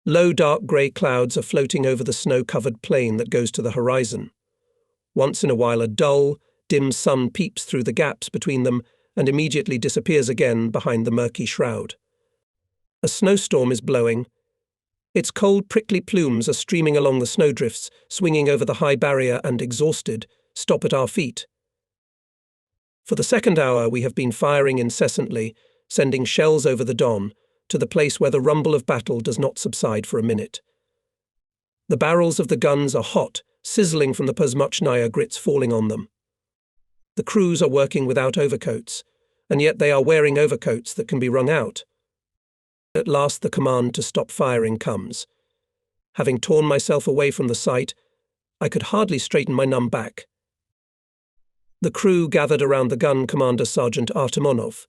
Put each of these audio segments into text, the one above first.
Low dark grey clouds are floating over the snow-covered plain that goes to the horizon. Once in a while a dull, dim sun peeps through the gaps between them and immediately disappears again behind the murky shroud. A snowstorm is blowing. Its cold, prickly plumes are streaming along the snowdrifts, swinging over the high barrier and, exhausted, stop at our feet. For the second hour we have been firing incessantly, sending shells over the Don, to the place where the rumble of battle does not subside for a minute. The barrels of the guns are hot, sizzling from the Pozmochnaya grits falling on them. The crews are working without overcoats, and yet they are wearing overcoats that can be wrung out. At last the command to stop firing comes. Having torn myself away from the sight, I could hardly straighten my numb back. The crew gathered around the gun commander Sergeant Artemonov.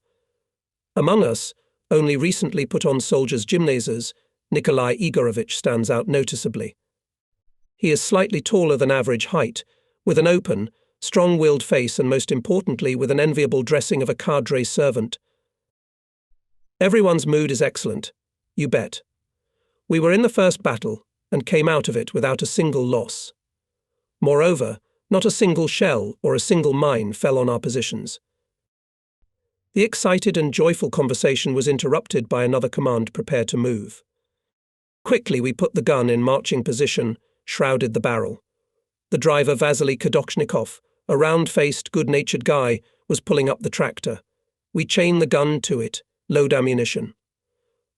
Among us, only recently put on soldiers' gymnasies, Nikolai Igorovich stands out noticeably. He is slightly taller than average height, with an open, strong-willed face and most importantly with an enviable dressing of a cadre servant. Everyone's mood is excellent, you bet. We were in the first battle and came out of it without a single loss. Moreover, not a single shell or a single mine fell on our positions. The excited and joyful conversation was interrupted by another command: prepare to move. Quickly we put the gun in marching position, shrouded the barrel. The driver Vasily Kadochnikov, a round-faced, good-natured guy, was pulling up the tractor. We chain the gun to it, load ammunition.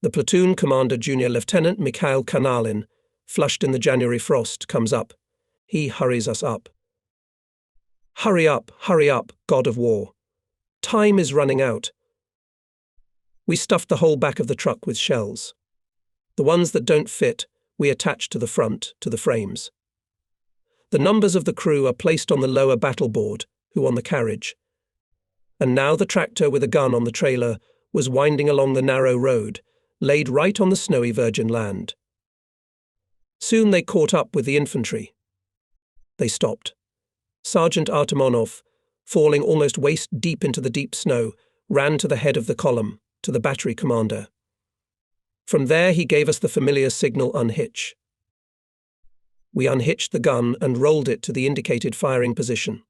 The platoon commander, Junior Lieutenant Mikhail Kanalin, flushed in the January frost, comes up. He hurries us up. Hurry up, God of war. Time is running out. We stuffed the whole back of the truck with shells. The ones that don't fit, we attach to the front, to the frames. The numbers of the crew are placed on the lower battle board, who on the carriage. And now the tractor with a gun on the trailer was winding along the narrow road, laid right on the snowy virgin land. Soon they caught up with the infantry. They stopped. Sergeant Artemonov, falling almost waist-deep into the deep snow, ran to the head of the column, to the battery commander. From there he gave us the familiar signal unhitch. We unhitched the gun and rolled it to the indicated firing position.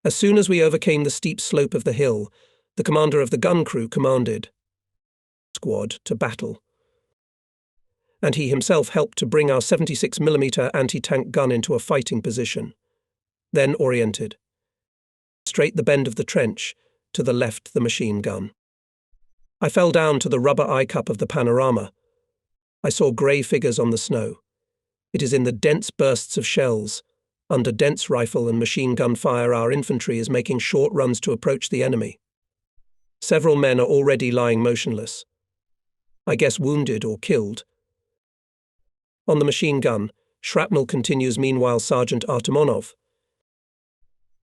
As soon as we overcame the steep slope of the hill, the commander of the gun crew commanded squad to battle. And he himself helped to bring our 76mm anti-tank gun into a fighting position. Then oriented. Straight the bend of the trench, to the left the machine gun. I fell down to the rubber eye cup of the panorama. I saw grey figures on the snow. It is in the dense bursts of shells. Under dense rifle and machine gun fire, our infantry is making short runs to approach the enemy. Several men are already lying motionless. I guess wounded or killed. On the machine gun, shrapnel continues meanwhile. Sergeant Artemonov.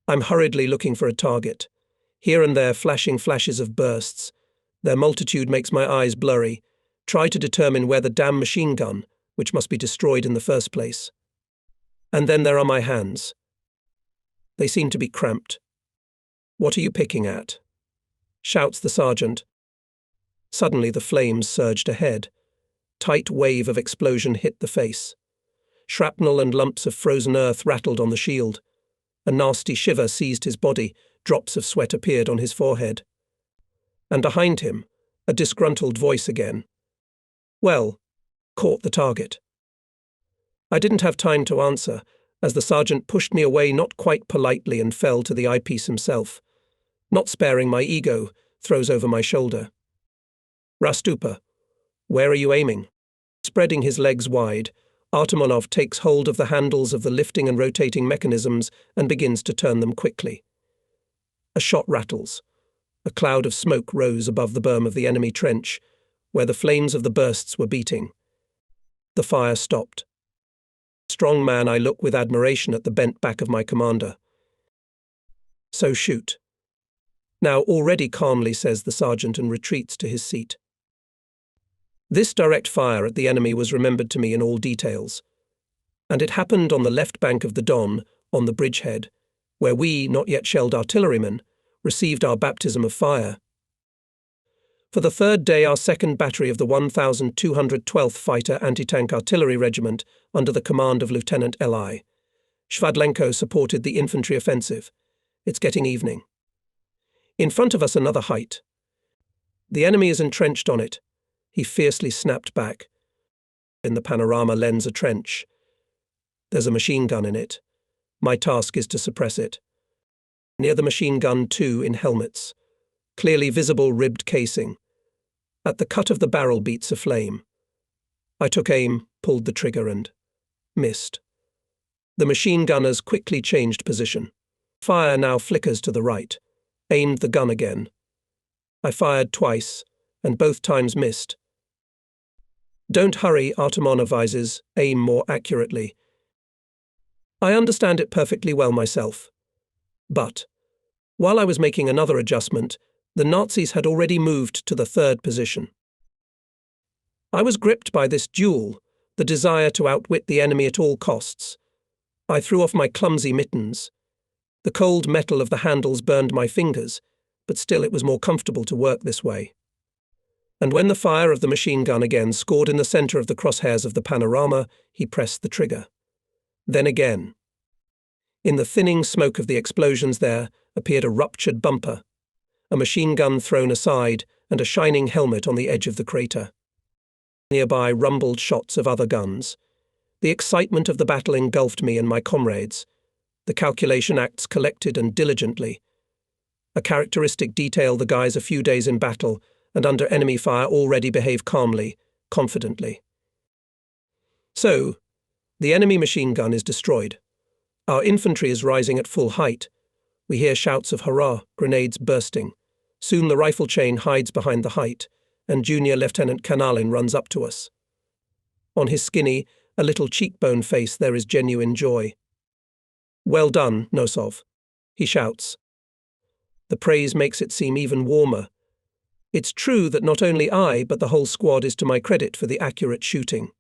I'm hurriedly looking for a target. Here and there flashing flashes of bursts. Their multitude makes my eyes blurry. Try to determine where the damn machine gun, which must be destroyed in the first place. And then there are my hands. They seem to be cramped. What are you picking at? Shouts the sergeant. Suddenly the flames surged ahead. Tight wave of explosion hit the face. Shrapnel and lumps of frozen earth rattled on the shield. A nasty shiver seized his body. Drops of sweat appeared on his forehead. And behind him, a disgruntled voice again. Well, caught the target. I didn't have time to answer, as the sergeant pushed me away not quite politely and fell to the eyepiece himself. Not sparing my ego, throws over my shoulder. Rastupa, where are you aiming? Spreading his legs wide, Artemonov takes hold of the handles of the lifting and rotating mechanisms and begins to turn them quickly. A shot rattles. A cloud of smoke rose above the berm of the enemy trench, where the flames of the bursts were beating. The fire stopped. Strong man, I look with admiration at the bent back of my commander. So shoot. Now already calmly, says the sergeant and retreats to his seat. This direct fire at the enemy was remembered to me in all details, and it happened on the left bank of the Don, on the bridgehead, where we, not yet shelled artillerymen, received our baptism of fire. For the third day, our second battery of the 1212th Fighter Anti-Tank Artillery Regiment, under the command of Lieutenant Li. Shvadlenko, supported the infantry offensive. It's getting evening. In front of us, another height. The enemy is entrenched on it. He fiercely snapped back. In the panorama lens a trench. There's a machine gun in it. My task is to suppress it. Near the machine gun, two in helmets. Clearly visible ribbed casing. At the cut of the barrel beats a flame. I took aim, pulled the trigger and missed. The machine gunners quickly changed position. Fire now flickers to the right. Aimed the gun again. I fired twice, and both times missed. Don't hurry, Artemonov advises, aim more accurately. I understand it perfectly well myself. But, while I was making another adjustment, the Nazis had already moved to the third position. I was gripped by this duel, the desire to outwit the enemy at all costs. I threw off my clumsy mittens. The cold metal of the handles burned my fingers, but still it was more comfortable to work this way. And when the fire of the machine gun again scored in the center of the crosshairs of the panorama, he pressed the trigger. Then again. In the thinning smoke of the explosions there appeared a ruptured bumper, a machine gun thrown aside, and a shining helmet on the edge of the crater. Nearby rumbled shots of other guns. The excitement of the battle engulfed me and my comrades. The calculation acts collected and diligently. A characteristic detail, the guys a few days in battle and under enemy fire already behave calmly, confidently. So, the enemy machine gun is destroyed. Our infantry is rising at full height. We hear shouts of hurrah, grenades bursting. Soon the rifle chain hides behind the height, and Junior Lieutenant Kanalin runs up to us. On his skinny, a little cheekbone face there is genuine joy. "Well done, Nosov," he shouts. The praise makes it seem even warmer. It's true that not only I, but the whole squad is to my credit for the accurate shooting.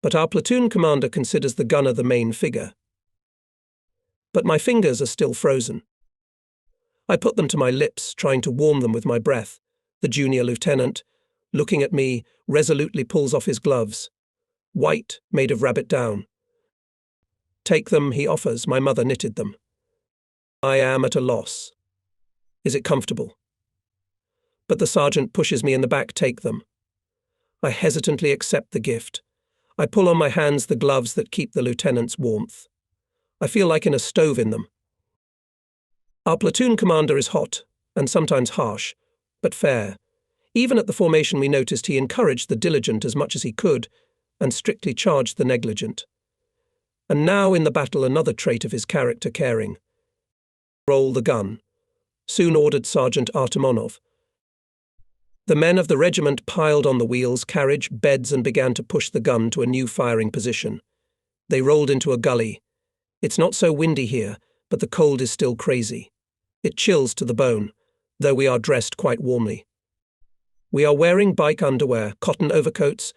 But our platoon commander considers the gunner the main figure. But my fingers are still frozen. I put them to my lips, trying to warm them with my breath. The junior lieutenant, looking at me, resolutely pulls off his gloves. White, made of rabbit down. "Take them," he offers. "My mother knitted them." I am at a loss. Is it comfortable? But the sergeant pushes me in the back. "Take them." I hesitantly accept the gift. I pull on my hands the gloves that keep the lieutenant's warmth. I feel like in a stove in them. Our platoon commander is hot, and sometimes harsh, but fair. Even at the formation we noticed he encouraged the diligent as much as he could, and strictly charged the negligent. And now in the battle another trait of his character, caring. "Roll the gun," soon ordered Sergeant Artemonov. The men of the regiment piled on the wheels, carriage, beds and began to push the gun to a new firing position. They rolled into a gully. It's not so windy here, but the cold is still crazy. It chills to the bone, though we are dressed quite warmly. We are wearing bike underwear, cotton overcoats,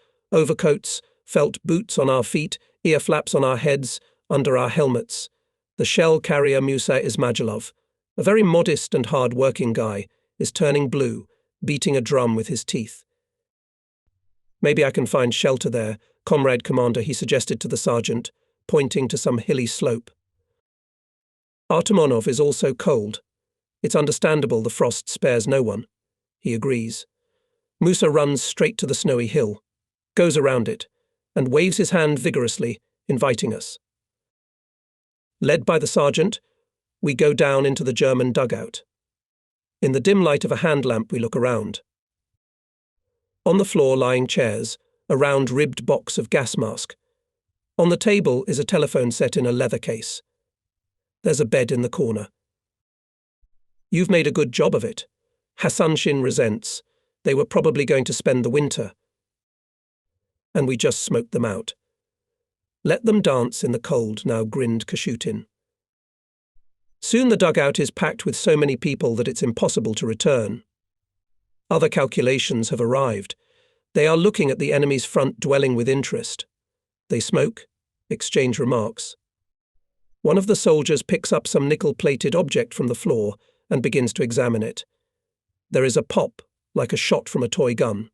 felt boots on our feet, ear flaps on our heads, under our helmets. The shell carrier Musa Ismagilov, a very modest and hard-working guy, is turning blue, beating a drum with his teeth. "Maybe I can find shelter there, comrade commander," he suggested to the sergeant, pointing to some hilly slope. Artemonov is also cold. It's understandable the frost spares no one. He agrees. Musa runs straight to the snowy hill, goes around it, and waves his hand vigorously, inviting us. Led by the sergeant, we go down into the German dugout. In the dim light of a hand lamp we look around. On the floor lying chairs, a round ribbed box of gas mask. On the table is a telephone set in a leather case. There's a bed in the corner. "You've made a good job of it." Hasanshin resents. They were probably going to spend the winter. And we just smoked them out. "Let them dance in the cold now," grinned Kashutin. Soon the dugout is packed with so many people that it's impossible to return. Other calculations have arrived. They are looking at the enemy's front, dwelling with interest. They smoke, exchange remarks. One of the soldiers picks up some nickel-plated object from the floor and begins to examine it. There is a pop, like a shot from a toy gun.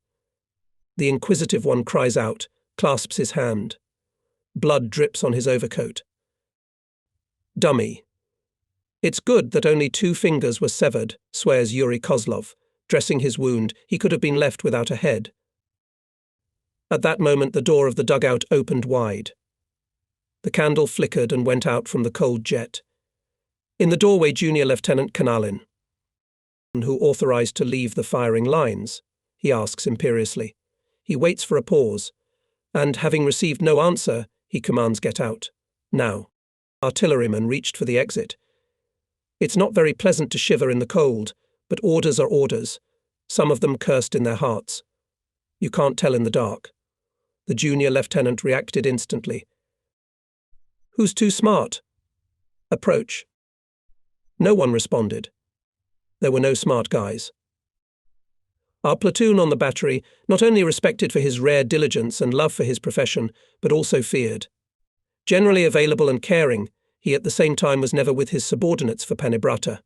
The inquisitive one cries out, clasps his hand. Blood drips on his overcoat. Dummy. It's good that only 2 fingers were severed, swears Yuri Kozlov. Dressing his wound, he could have been left without a head. At that moment the door of the dugout opened wide. The candle flickered and went out from the cold jet. In the doorway, Junior Lieutenant Kanalin, who authorized to leave the firing lines, he asks imperiously. He waits for a pause, and, having received no answer, he commands get out. Now. Artillerymen reached for the exit. It's not very pleasant to shiver in the cold, but orders are orders. Some of them cursed in their hearts. You can't tell in the dark. The junior lieutenant reacted instantly. Who's too smart? Approach. No one responded. There were no smart guys. Our platoon on the battery, not only respected for his rare diligence and love for his profession, but also feared. Generally available and caring, he at the same time was never with his subordinates for Panibrata.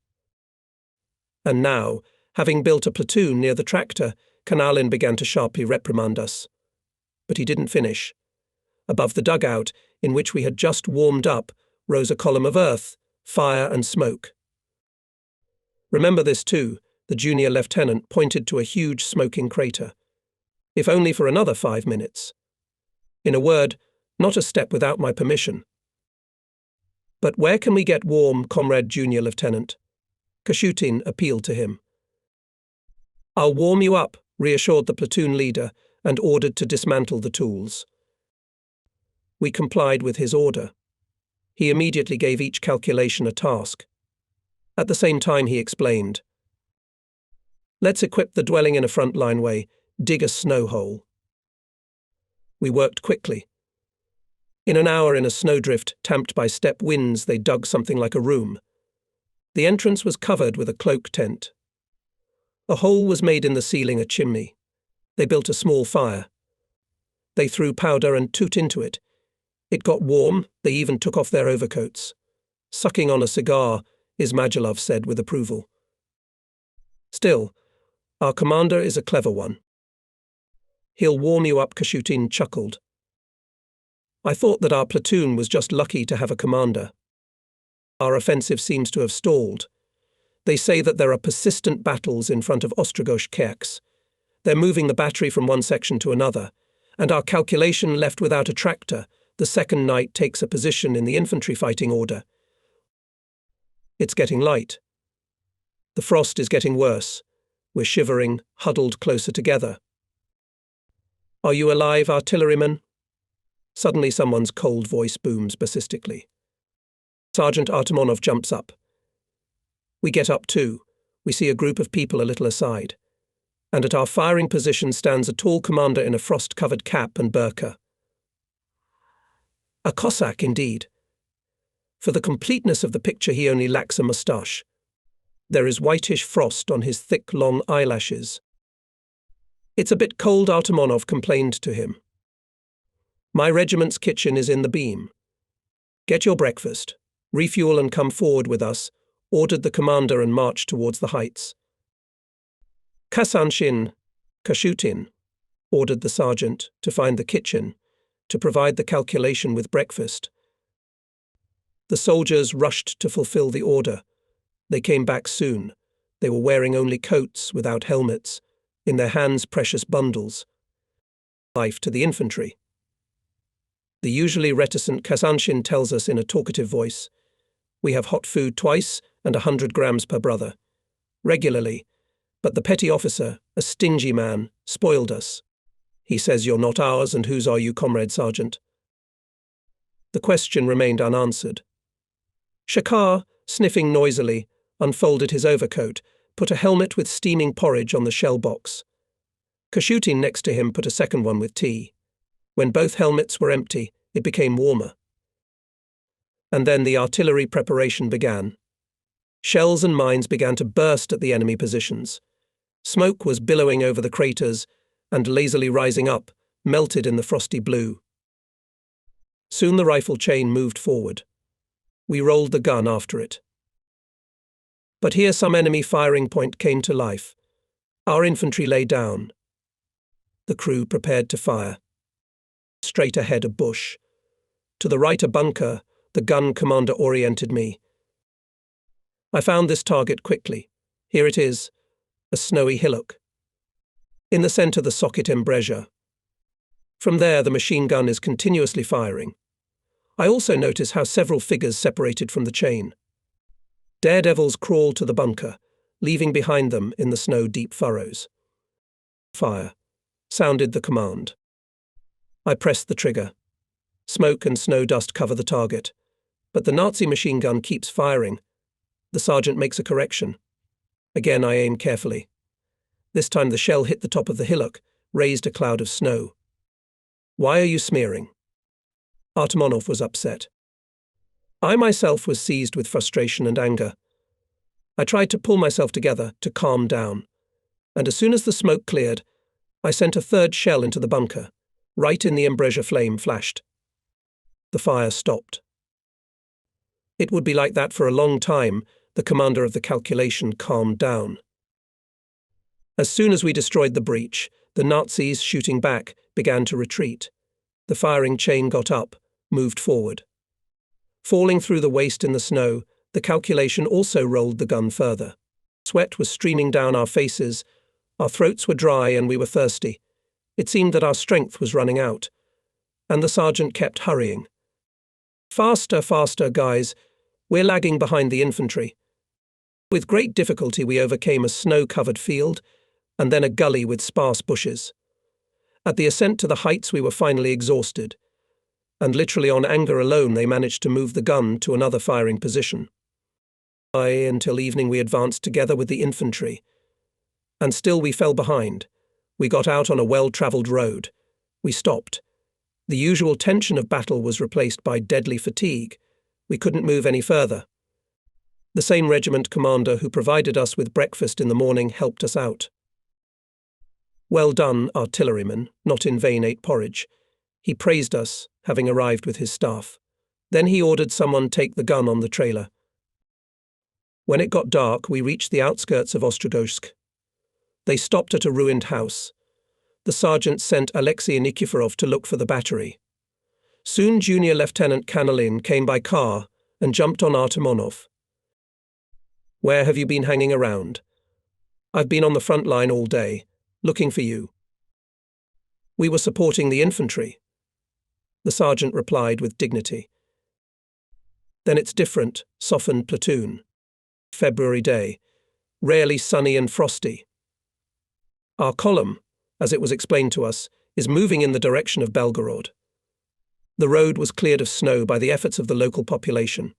And now, having built a platoon near the tractor, Kanalin began to sharply reprimand us. But he didn't finish. Above the dugout, in which we had just warmed up, rose a column of earth, fire and smoke. Remember this too, the junior lieutenant pointed to a huge smoking crater. If only for another 5 minutes. In a word, not a step without my permission. But where can we get warm, comrade junior lieutenant? Kashutin appealed to him. I'll warm you up, reassured the platoon leader, and ordered to dismantle the tools. We complied with his order. He immediately gave each calculation a task. At the same time he explained. Let's equip the dwelling in a frontline way, dig a snow hole. We worked quickly. In an hour, in a snowdrift, tamped by steppe winds, they dug something like a room. The entrance was covered with a cloak tent. A hole was made in the ceiling, a chimney. They built a small fire. They threw powder and toot into it. It got warm, they even took off their overcoats. Sucking on a cigar, Ismagilov said with approval. Still, our commander is a clever one. He'll warm you up, Kashutin chuckled. I thought that our platoon was just lucky to have a commander. Our offensive seems to have stalled. They say that there are persistent battles in front of Ostrogosh Kerks. They're moving the battery from one section to another, and our calculation left without a tractor. The second night takes a position in the infantry fighting order. It's getting light. The frost is getting worse. We're shivering, huddled closer together. Are you alive, artilleryman? Suddenly someone's cold voice booms basistically. Sergeant Artemonov jumps up. We get up too. We see a group of people a little aside. And at our firing position stands a tall commander in a frost-covered cap and burqa. A Cossack indeed. For the completeness of the picture he only lacks a moustache. There is whitish frost on his thick, long eyelashes. It's a bit cold, Artemonov complained to him. My regiment's kitchen is in the beam. Get your breakfast, refuel and come forward with us, ordered the commander and marched towards the heights. Kasanshin, Kashutin, ordered the sergeant to find the kitchen, to provide the calculation with breakfast. The soldiers rushed to fulfill the order. They came back soon. They were wearing only coats without helmets, in their hands precious bundles. Life to the infantry. The usually reticent Kasanshin tells us in a talkative voice, we have hot food twice and 100 grams per brother. Regularly. But the petty officer, a stingy man, spoiled us. He says you're not ours, and whose are you, comrade sergeant? The question remained unanswered. Shakar, sniffing noisily, unfolded his overcoat, put a helmet with steaming porridge on the shell box. Kashutin next to him put a second one with tea. When both helmets were empty, it became warmer. And then the artillery preparation began. Shells and mines began to burst at the enemy positions. Smoke was billowing over the craters, and lazily rising up, melted in the frosty blue. Soon the rifle chain moved forward. We rolled the gun after it. But here some enemy firing point came to life. Our infantry lay down. The crew prepared to fire. Straight ahead a bush. To the right a bunker. The gun commander oriented me. I found this target quickly. Here it is, a snowy hillock. In the centre the socket embrasure. From there the machine gun is continuously firing. I also notice how several figures separated from the chain. Daredevils crawl to the bunker, leaving behind them in the snow deep furrows. Fire, sounded the command. I pressed the trigger. Smoke and snow dust cover the target, but the Nazi machine gun keeps firing. The sergeant makes a correction. Again I aim carefully. This time the shell hit the top of the hillock, raised a cloud of snow. Why are you smearing? Artemonov was upset. I myself was seized with frustration and anger. I tried to pull myself together, to calm down, and as soon as the smoke cleared, I sent a third shell into the bunker. Right in the embrasure flame flashed. The fire stopped. It would be like that for a long time. The commander of the calculation calmed down. As soon as we destroyed the breach, the Nazis, shooting back, began to retreat. The firing chain got up, moved forward. Falling through the waist in the snow, the calculation also rolled the gun further. Sweat was streaming down our faces, our throats were dry and we were thirsty. It seemed that our strength was running out. And the sergeant kept hurrying. Faster, faster, guys. We're lagging behind the infantry. With great difficulty we overcame a snow-covered field, and then a gully with sparse bushes. At the ascent to the heights we were finally exhausted, and literally on anger alone they managed to move the gun to another firing position. Until evening we advanced together with the infantry, and still we fell behind. We got out on a well-travelled road. We stopped. The usual tension of battle was replaced by deadly fatigue. We couldn't move any further. The same regiment commander who provided us with breakfast in the morning helped us out. Well done, artilleryman, not in vain ate porridge. He praised us, having arrived with his staff. Then he ordered someone take the gun on the trailer. When it got dark, we reached the outskirts of Ostrogozhsk. They stopped at a ruined house. The sergeant sent Alexei Nikiforov to look for the battery. Soon Junior Lieutenant Kanalin came by car and jumped on Artemonov. Where have you been hanging around? I've been on the front line all day, looking for you. We were supporting the infantry. The sergeant replied with dignity. Then it's different, softened platoon. February day, rarely sunny and frosty. Our column, as it was explained to us, is moving in the direction of Belgorod. The road was cleared of snow by the efforts of the local population.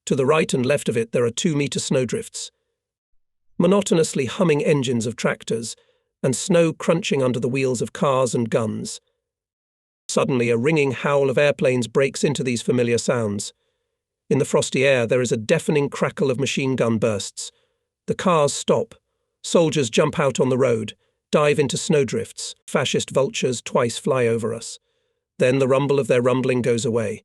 To the right and left of it there are 2-meter snowdrifts. Monotonously humming engines of tractors, and snow crunching under the wheels of cars and guns. Suddenly a ringing howl of airplanes breaks into these familiar sounds. In the frosty air there is a deafening crackle of machine gun bursts. The cars stop. Soldiers jump out on the road, dive into snowdrifts. Fascist vultures twice fly over us. Then the rumble of their rumbling goes away.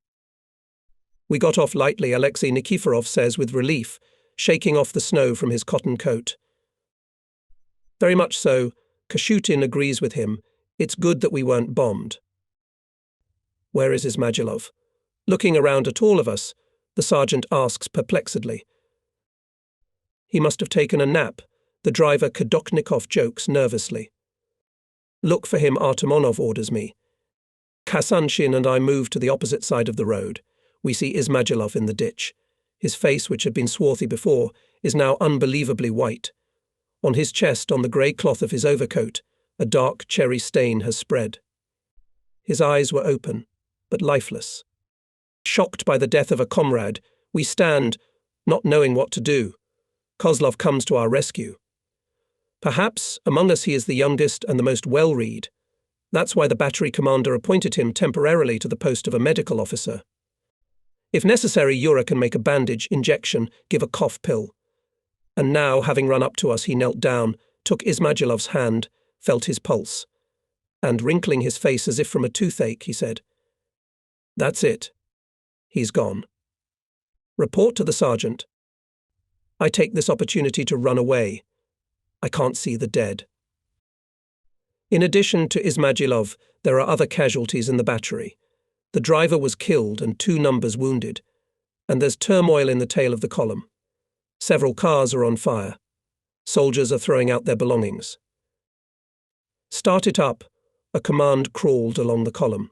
We got off lightly, Alexei Nikiforov says with relief, shaking off the snow from his cotton coat. Very much so, Kashutin agrees with him. It's good that we weren't bombed. Where is Izmagilov? Looking around at all of us, the sergeant asks perplexedly. He must have taken a nap, the driver Kadoknikov jokes nervously. Look for him, Artemonov orders me. Kasanshin and I move to the opposite side of the road. We see Izmagilov in the ditch. His face, which had been swarthy before, is now unbelievably white. On his chest, on the grey cloth of his overcoat, a dark cherry stain has spread. His eyes were open, but lifeless. Shocked by the death of a comrade, we stand, not knowing what to do. Kozlov comes to our rescue. Perhaps among us he is the youngest and the most well-read. That's why the battery commander appointed him temporarily to the post of a medical officer. If necessary, Yura can make a bandage, injection, give a cough pill. And now, having run up to us, he knelt down, took Izmagilov's hand, felt his pulse. And, wrinkling his face as if from a toothache, he said, "That's it. He's gone. Report to the sergeant. I take this opportunity to run away. I can't see the dead." In addition to Ismagilov, there are other casualties in the battery. The driver was killed and 2 numbers wounded, and there's turmoil in the tail of the column. Several cars are on fire. Soldiers are throwing out their belongings. Start it up, a command crawled along the column.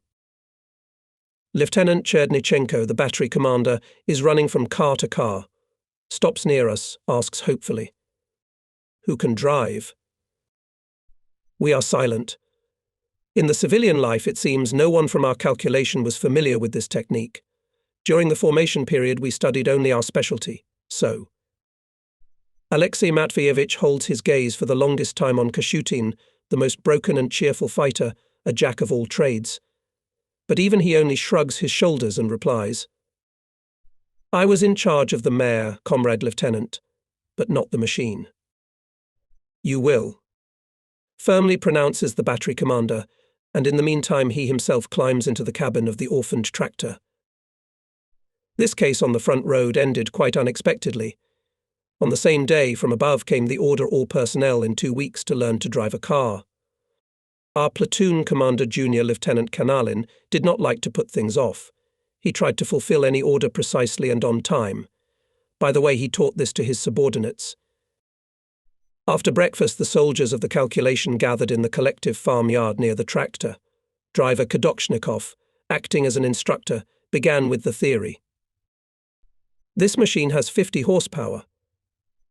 Lieutenant Cherdnichenko, the battery commander, is running from car to car. Stops near us, asks hopefully, "Who can drive?" We are silent. In the civilian life, it seems, no one from our calculation was familiar with this technique. During the formation period, we studied only our specialty, so. Alexei Matveyevich holds his gaze for the longest time on Kashutin, the most broken and cheerful fighter, a jack of all trades. But even he only shrugs his shoulders and replies, "I was in charge of the mare, comrade lieutenant, but not the machine." "You will," firmly pronounces the battery commander, and in the meantime he himself climbs into the cabin of the orphaned tractor. This case on the front road ended quite unexpectedly. On the same day, from above came the order all personnel in 2 weeks to learn to drive a car. Our platoon commander, Junior Lieutenant Kanalin, did not like to put things off. He tried to fulfill any order precisely and on time. By the way, he taught this to his subordinates. After breakfast, the soldiers of the calculation gathered in the collective farmyard near the tractor. Driver Kadoshnikov, acting as an instructor, began with the theory. This machine has 50 horsepower.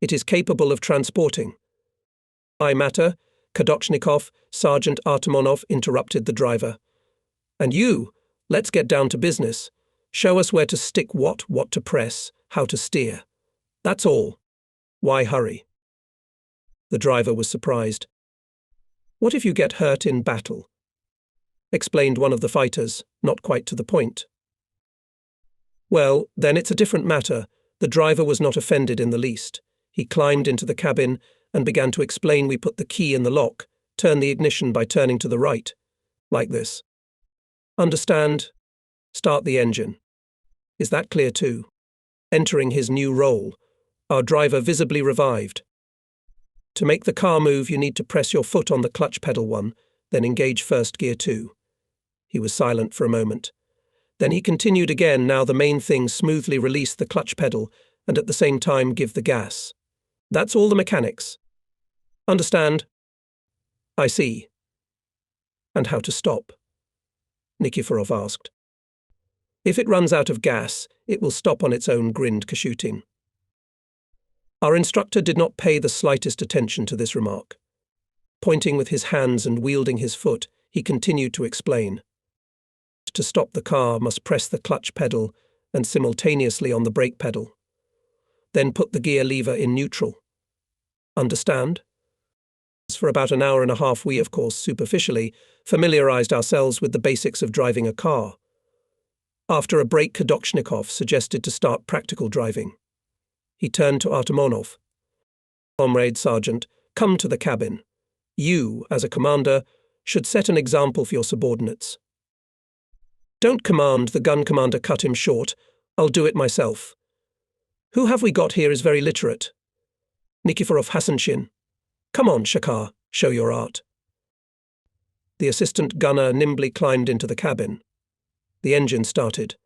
It is capable of transporting. "I matter," Kadoshnikov, Sergeant Artemonov interrupted the driver. "And you, let's get down to business. Show us where to stick what to press, how to steer. That's all. Why hurry?" The driver was surprised. "What if you get hurt in battle?" explained one of the fighters, not quite to the point. "Well, then it's a different matter." The driver was not offended in the least. He climbed into the cabin and began to explain. "We put the key in the lock, turn the ignition by turning to the right, like this. Understand? Start the engine. Is that clear too?" Entering his new role, our driver visibly revived. "To make the car move, you need to press your foot on the clutch pedal 1, then engage first gear 2. He was silent for a moment. Then he continued again. "Now the main thing, smoothly release the clutch pedal and at the same time give the gas. That's all the mechanics. Understand?" "I see." "And how to stop?" Nikiforov asked. "If it runs out of gas, it will stop on its own," grinned Kashutin. Our instructor did not pay the slightest attention to this remark. Pointing with his hands and wielding his foot, he continued to explain. To stop the car, must press the clutch pedal and simultaneously on the brake pedal. Then put the gear lever in neutral. Understand? For about an hour and a half we, of course, superficially familiarized ourselves with the basics of driving a car. After a break, Kadoshnikov suggested to start practical driving. He turned to Artemonov. "Comrade Sergeant, come to the cabin. You, as a commander, should set an example for your subordinates." "Don't command," the gun commander cut him short. "I'll do it myself. Who have we got here is very literate. Nikiforov Hasanshin. Come on, Shakar, show your art." The assistant gunner nimbly climbed into the cabin. The engine started,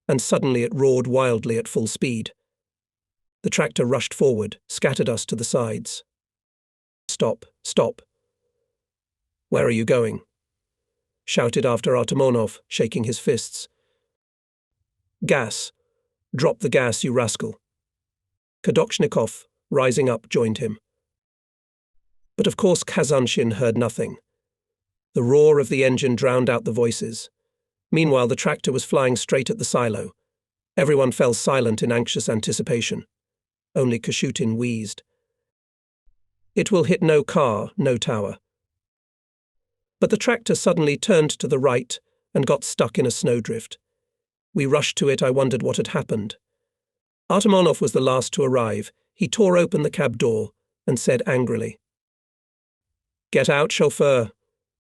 and suddenly it roared wildly at full speed. The tractor rushed forward, scattered us to the sides. "Stop, stop." "Where are you going?" shouted after Artemonov, shaking his fists. "Gas. Drop the gas, you rascal." Kadoshnikov, rising up, joined him. But of course Kazanshin heard nothing. The roar of the engine drowned out the voices. Meanwhile, the tractor was flying straight at the silo. Everyone fell silent in anxious anticipation. Only Kashutin wheezed. "It will hit no car, no tower." But the tractor suddenly turned to the right and got stuck in a snowdrift. We rushed to it. I wondered what had happened. Artemonov was the last to arrive. He tore open the cab door and said angrily, "Get out, chauffeur.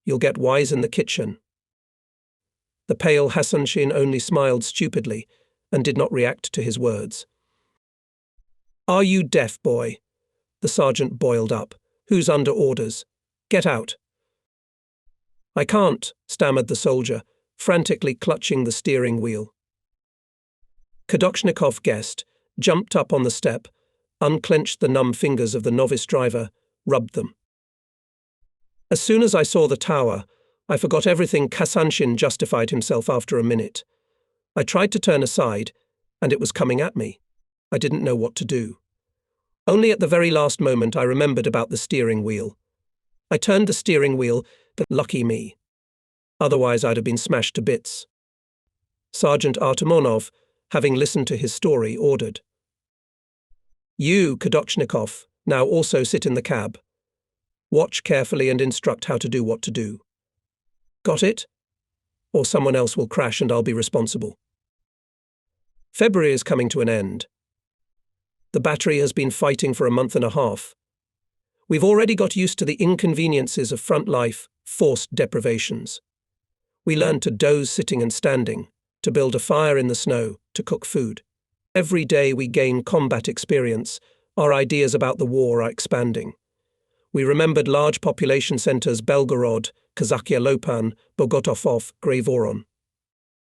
You'll get wise in the kitchen." The pale Hasanshin only smiled stupidly and did not react to his words. "Are you deaf, boy?" The sergeant boiled up. "Who's under orders? Get out." I can't, stammered the soldier, frantically clutching the steering wheel. Kadoshnikov guessed, jumped up on the step, unclenched the numb fingers of the novice driver, rubbed them. As soon as I saw the tower, I forgot everything. Kasanshin justified himself after a minute. I tried to turn aside, and it was coming at me. I didn't know what to do. Only at the very last moment I remembered about the steering wheel. I turned the steering wheel, but lucky me. Otherwise I'd have been smashed to bits. Sergeant Artemonov, having listened to his story, ordered. You, Kadoshnikov, now also sit in the cab. Watch carefully and instruct how to do what to do. Got it? Or someone else will crash and I'll be responsible. February is coming to an end. The battery has been fighting for a month and a half. We've already got used to the inconveniences of front life, forced deprivations. We learned to doze sitting and standing, to build a fire in the snow, to cook food. Every day we gain combat experience, our ideas about the war are expanding. We remembered large population centers Belgorod, Kazakhia Lopan, Bogotov, Grey-Voron.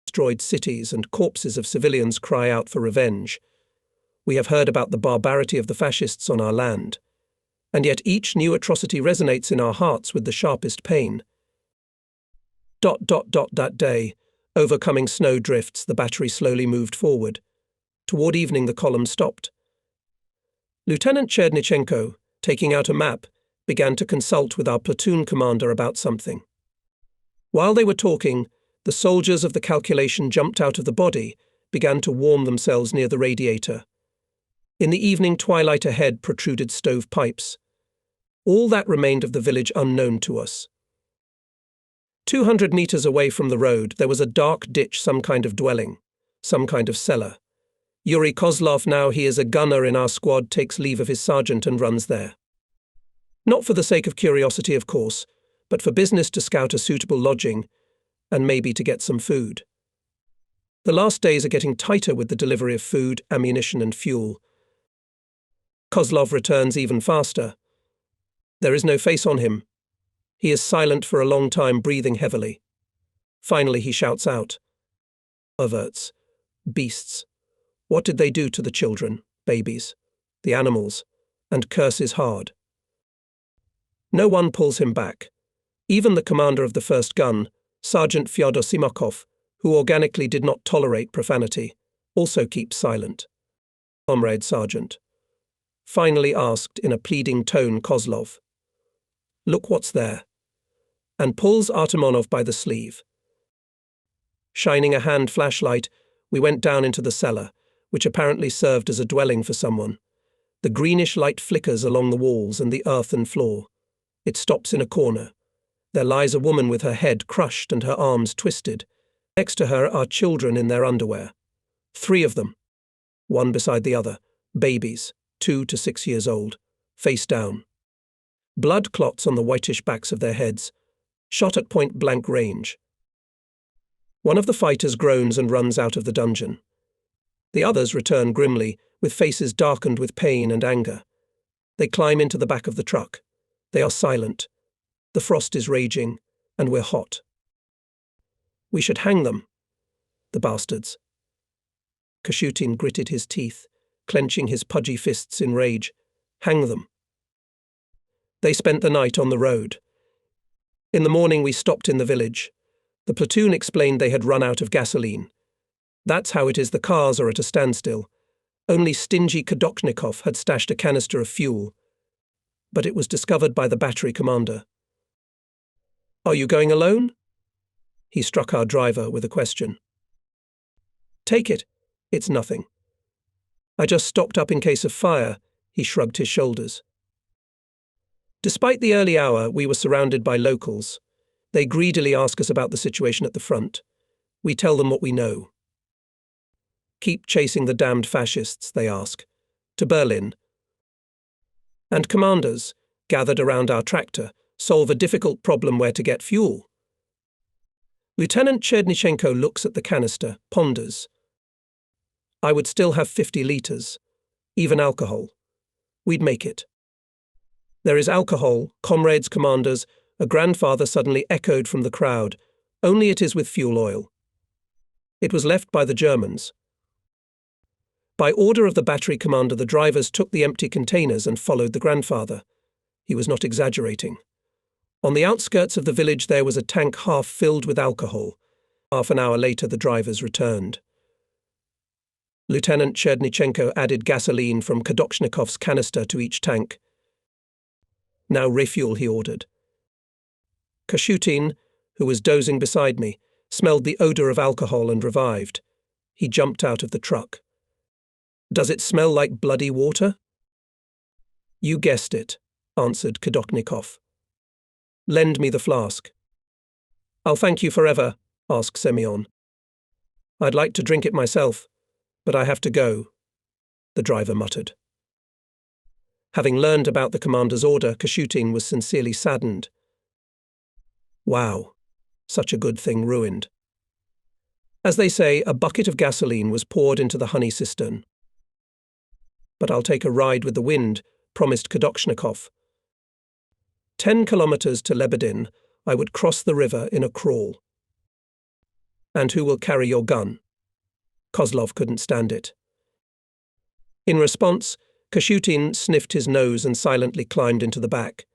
Destroyed cities and corpses of civilians cry out for revenge. We have heard about the barbarity of the fascists on our land. And yet each new atrocity resonates in our hearts with the sharpest pain. That day, overcoming snow drifts, the battery slowly moved forward. Toward evening the column stopped. Lieutenant Chernyshenko, taking out a map, began to consult with our platoon commander about something. While they were talking, the soldiers of the calculation jumped out of the body, began to warm themselves near the radiator. In the evening twilight ahead protruded stove pipes. All that remained of the village unknown to us. 200 meters away from the road there was a dark ditch, some kind of dwelling, some kind of cellar. Yuri Kozlov, now he is a gunner in our squad, takes leave of his sergeant and runs there. Not for the sake of curiosity, of course, but for business, to scout a suitable lodging, and maybe to get some food. The last days are getting tighter with the delivery of food, ammunition and fuel. Kozlov returns even faster. There is no face on him. He is silent for a long time, breathing heavily. Finally he shouts out. Perverts. Beasts. What did they do to the children, babies, the animals, and curses hard. No one pulls him back. Even the commander of the first gun, Sergeant Fyodor Simakov, who organically did not tolerate profanity, also keeps silent. Comrade Sergeant. Finally asked in a pleading tone Kozlov. Look what's there. And pulls Artemonov by the sleeve. Shining a hand flashlight, we went down into the cellar, which apparently served as a dwelling for someone. The greenish light flickers along the walls and the earthen floor. It stops in a corner. There lies a woman with her head crushed and her arms twisted. Next to her are children in their underwear. 3 of them. One beside the other. Babies, 2 to 6 years old. Face down. Blood clots on the whitish backs of their heads. Shot at point-blank range. One of the fighters groans and runs out of the dungeon. The others return grimly, with faces darkened with pain and anger. They climb into the back of the truck. They are silent. The frost is raging, and we're hot. We should hang them. The bastards. Kashutin gritted his teeth, clenching his pudgy fists in rage. Hang them. They spent the night on the road. In the morning we stopped in the village. The platoon explained they had run out of gasoline. That's how it is, the cars are at a standstill. Only stingy Kadoshnikov had stashed a canister of fuel. But it was discovered by the battery commander. Are you going alone? He struck our driver with a question. Take it. It's nothing. I just stocked up in case of fire. He shrugged his shoulders. Despite the early hour, we were surrounded by locals. They greedily ask us about the situation at the front. We tell them what we know. Keep chasing the damned fascists, they ask. To Berlin. And commanders, gathered around our tractor, solve a difficult problem: where to get fuel. Lieutenant Chernyshenko looks at the canister, ponders. I would still have 50 litres, even alcohol. We'd make it. There is alcohol, comrades, commanders, A grandfather suddenly echoed from the crowd. Only it is with fuel oil. It was left by the Germans. By order of the battery commander, the drivers took the empty containers and followed the grandfather. He was not exaggerating. On the outskirts of the village there was a tank half filled with alcohol. Half an hour later the drivers returned. Lieutenant Cherdnichenko added gasoline from Kadoshnikov's canister to each tank. Now refuel, he ordered. Kashutin, who was dozing beside me, smelled the odor of alcohol and revived. He jumped out of the truck. Does it smell like bloody water? You guessed it, answered Kadoshnikov. Lend me the flask. I'll thank you forever, asked Semyon. I'd like to drink it myself, but I have to go, the driver muttered. Having learned about the commander's order, Kashutin was sincerely saddened. Wow, such a good thing ruined. As they say, a bucket of gasoline was poured into the honey cistern. But I'll take a ride with the wind, promised Kadoshnikov. 10 kilometers to Lebedin, I would cross the river in a crawl. And who will carry your gun? Kozlov couldn't stand it. In response, Kashutin sniffed his nose and silently climbed into the back.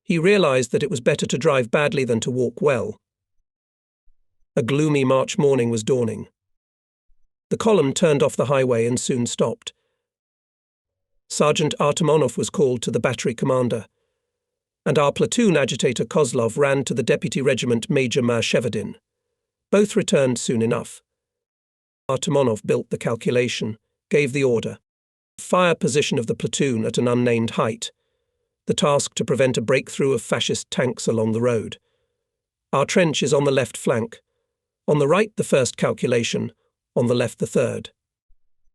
He realized that it was better to drive badly than to walk well. A gloomy March morning was dawning. The column turned off the highway and soon stopped. Sergeant Artemonov was called to the battery commander, and our platoon agitator Kozlov ran to the deputy regiment Major Marshevadin. Both returned soon enough. Artemonov built the calculation, gave the order. Fire position of the platoon at an unnamed height. The task to prevent a breakthrough of fascist tanks along the road. Our trench is on the left flank. On the right, the first calculation. On the left, the third.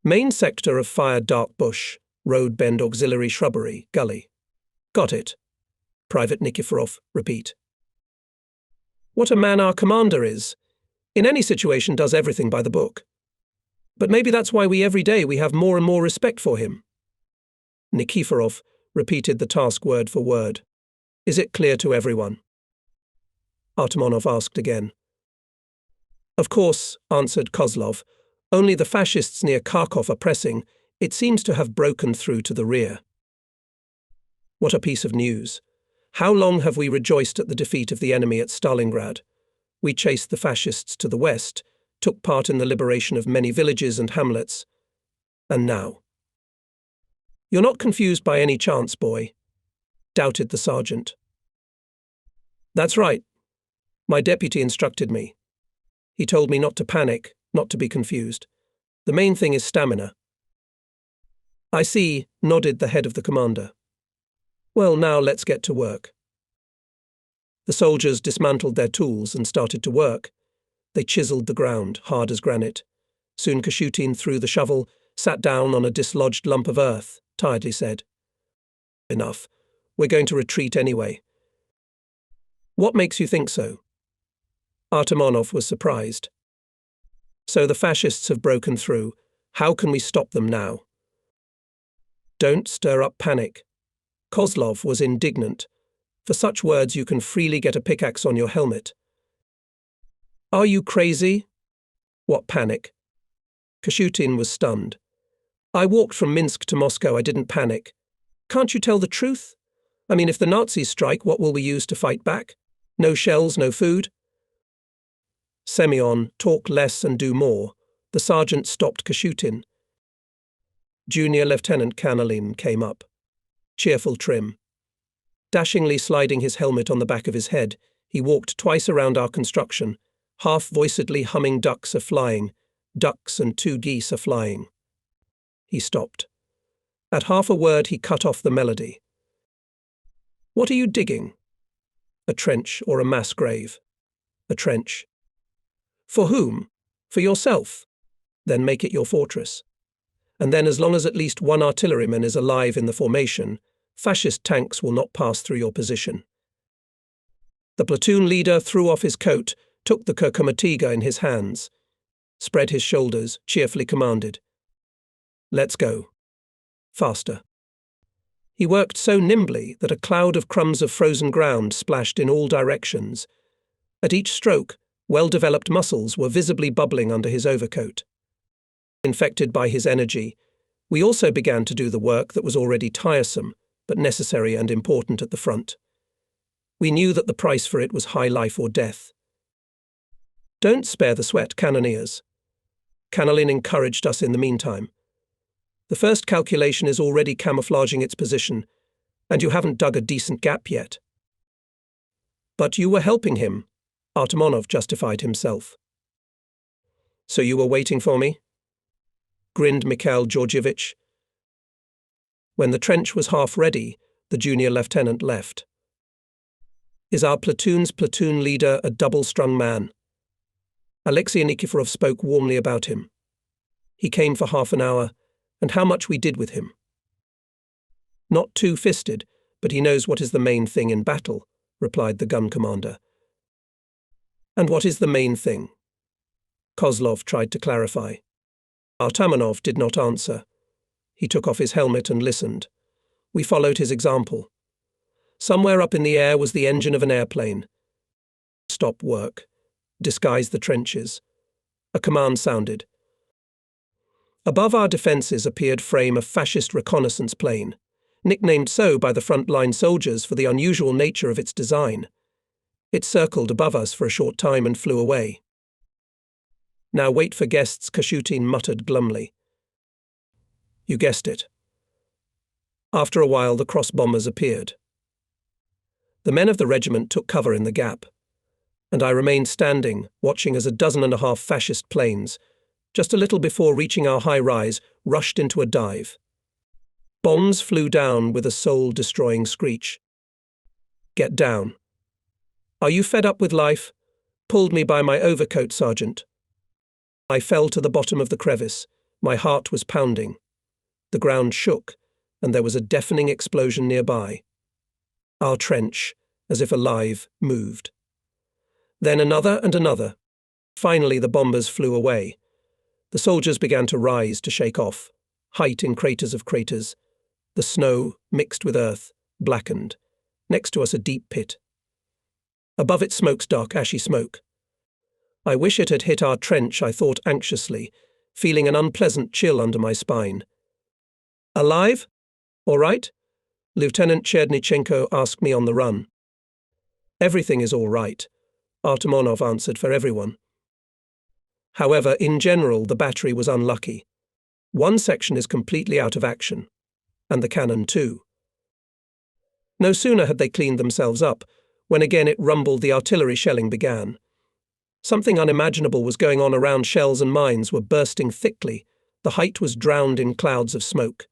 Main sector of fire, dark bush. Road bend, auxiliary shrubbery, gully. Got it. Private Nikiforov, repeat. What a man our commander is. In any situation does everything by the book. But maybe that's why every day we have more and more respect for him. Nikiforov repeated the task word for word. Is it clear to everyone? Artemonov asked again. Of course, answered Kozlov. Only the fascists near Kharkov are pressing. It seems to have broken through to the rear. What a piece of news. How long have we rejoiced at the defeat of the enemy at Stalingrad? We chased the fascists to the west, took part in the liberation of many villages and hamlets. And now? You're not confused by any chance, boy, doubted the sergeant. That's right. My deputy instructed me. He told me not to panic, not to be confused. The main thing is stamina. I see, nodded the head of the commander. Well, now let's get to work. The soldiers dismantled their tools and started to work. They chiseled the ground, hard as granite. Soon Kashutin threw the shovel, sat down on a dislodged lump of earth, tiredly said, Enough. We're going to retreat anyway. What makes you think so? Artemonov was surprised. So the fascists have broken through. How can we stop them now? Don't stir up panic. Kozlov was indignant. For such words you can freely get a pickaxe on your helmet. Are you crazy? What panic? Kashutin was stunned. I walked from Minsk to Moscow. I didn't panic. Can't you tell the truth? I mean, if the Nazis strike, what will we use to fight back? No shells, no food? Semyon, talk less and do more. The sergeant stopped Kashutin. Junior Lieutenant Kanalin came up. Cheerful trim. Dashingly sliding his helmet on the back of his head, he walked twice around our construction, half-voicedly humming ducks are flying, ducks and 2 geese are flying. He stopped. At half a word he cut off the melody. What are you digging? A trench or a mass grave? A trench. For whom? For yourself? Then make it your fortress. And then as long as at least one artilleryman is alive in the formation, fascist tanks will not pass through your position. The platoon leader threw off his coat, took the Kurkumatiga in his hands, spread his shoulders, cheerfully commanded, Let's go. Faster. He worked so nimbly that a cloud of crumbs of frozen ground splashed in all directions. At each stroke, well-developed muscles were visibly bubbling under his overcoat. Infected by his energy, we also began to do the work that was already tiresome, but necessary and important at the front. We knew that the price for it was high life or death. Don't spare the sweat, cannoneers. Cannelin encouraged us in the meantime. The first calculation is already camouflaging its position, and you haven't dug a decent gap yet. But you were helping him, Artemonov justified himself. So you were waiting for me? Grinned Mikhail Georgievich. When the trench was half ready, the junior lieutenant left. Is our platoon's platoon leader a double-strung man? Alexei Nikiforov spoke warmly about him. He came for half an hour, and how much we did with him. Not two-fisted, but he knows what is the main thing in battle, replied the gun commander. And what is the main thing? Kozlov tried to clarify. Artemonov did not answer. He took off his helmet and listened. We followed his example. Somewhere up in the air was the engine of an airplane. Stop work. Disguise the trenches. A command sounded. Above our defences appeared frame a fascist reconnaissance plane, nicknamed so by the front-line soldiers for the unusual nature of its design. It circled above us for a short time and flew away. Now wait for guests, Kashutin muttered glumly. You guessed it. After a while the cross-bombers appeared. The men of the regiment took cover in the gap, and I remained standing, watching as 12 fascist planes, just a little before reaching our high rise, rushed into a dive. Bombs flew down with a soul-destroying screech. Get down. Are you fed up with life? Pulled me by my overcoat, Sergeant. I fell to the bottom of the crevice. My heart was pounding. The ground shook, and there was a deafening explosion nearby. Our trench, as if alive, moved. Then another and another. Finally the bombers flew away. The soldiers began to rise to shake off, height in craters of craters. The snow, mixed with earth, blackened. Next to us a deep pit. Above it smokes dark, ashy smoke. I wish it had hit our trench, I thought anxiously, feeling an unpleasant chill under my spine. Alive? All right? Lieutenant Chernyshenko asked me on the run. Everything is all right, Artemonov answered for everyone. However, in general, the battery was unlucky. One section is completely out of action, and the cannon too. No sooner had they cleaned themselves up, when again it rumbled the artillery shelling began. Something unimaginable was going on around. Shells and mines were bursting thickly. The height was drowned in clouds of smoke.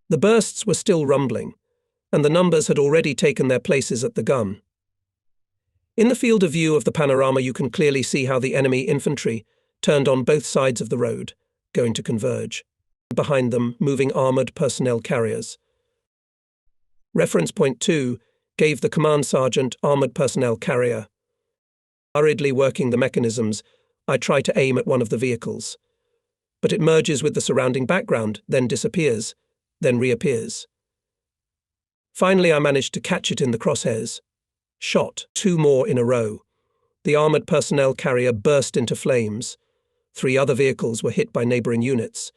The bursts were still rumbling, and the numbers had already taken their places at the gun. In the field of view of the panorama you can clearly see how the enemy infantry turned on both sides of the road, going to converge. Behind them, moving armoured personnel carriers. Reference point 2 gave the command sergeant armoured personnel carrier. Hurriedly working the mechanisms, I try to aim at one of the vehicles. But it merges with the surrounding background, then disappears, then reappears. Finally I managed to catch it in the crosshairs. Shot, 2 more in a row. The armoured personnel carrier burst into flames. 3 other vehicles were hit by neighbouring units.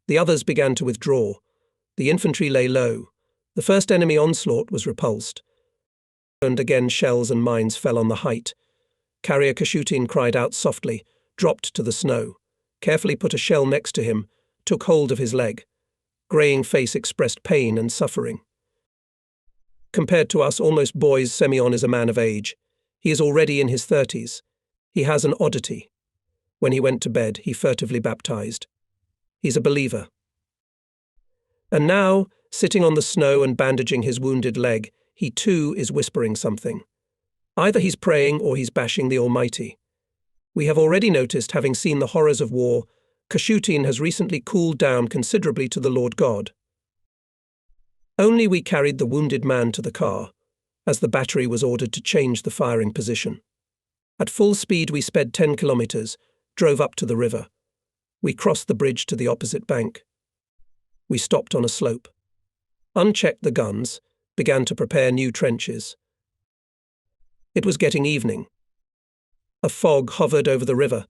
The others began to withdraw. The infantry lay low. The first enemy onslaught was repulsed. And again shells and mines fell on the height. Carrier Kashutin cried out softly, dropped to the snow, carefully put a shell next to him, took hold of his leg. Greying face expressed pain and suffering. Compared to us almost boys, Semyon is a man of age. He is already in his 30s. He has an oddity. When he went to bed, he furtively baptized. He's a believer. And now, sitting on the snow and bandaging his wounded leg, he too is whispering something. Either he's praying or he's bashing the Almighty. We have already noticed, having seen the horrors of war, Kashutin has recently cooled down considerably to the Lord God. Only we carried the wounded man to the car, as the battery was ordered to change the firing position. At full speed we sped 10 kilometers, drove up to the river. We crossed the bridge to the opposite bank. We stopped on a slope. unchecked the guns, began to prepare new trenches. It was getting evening. A fog hovered over the river,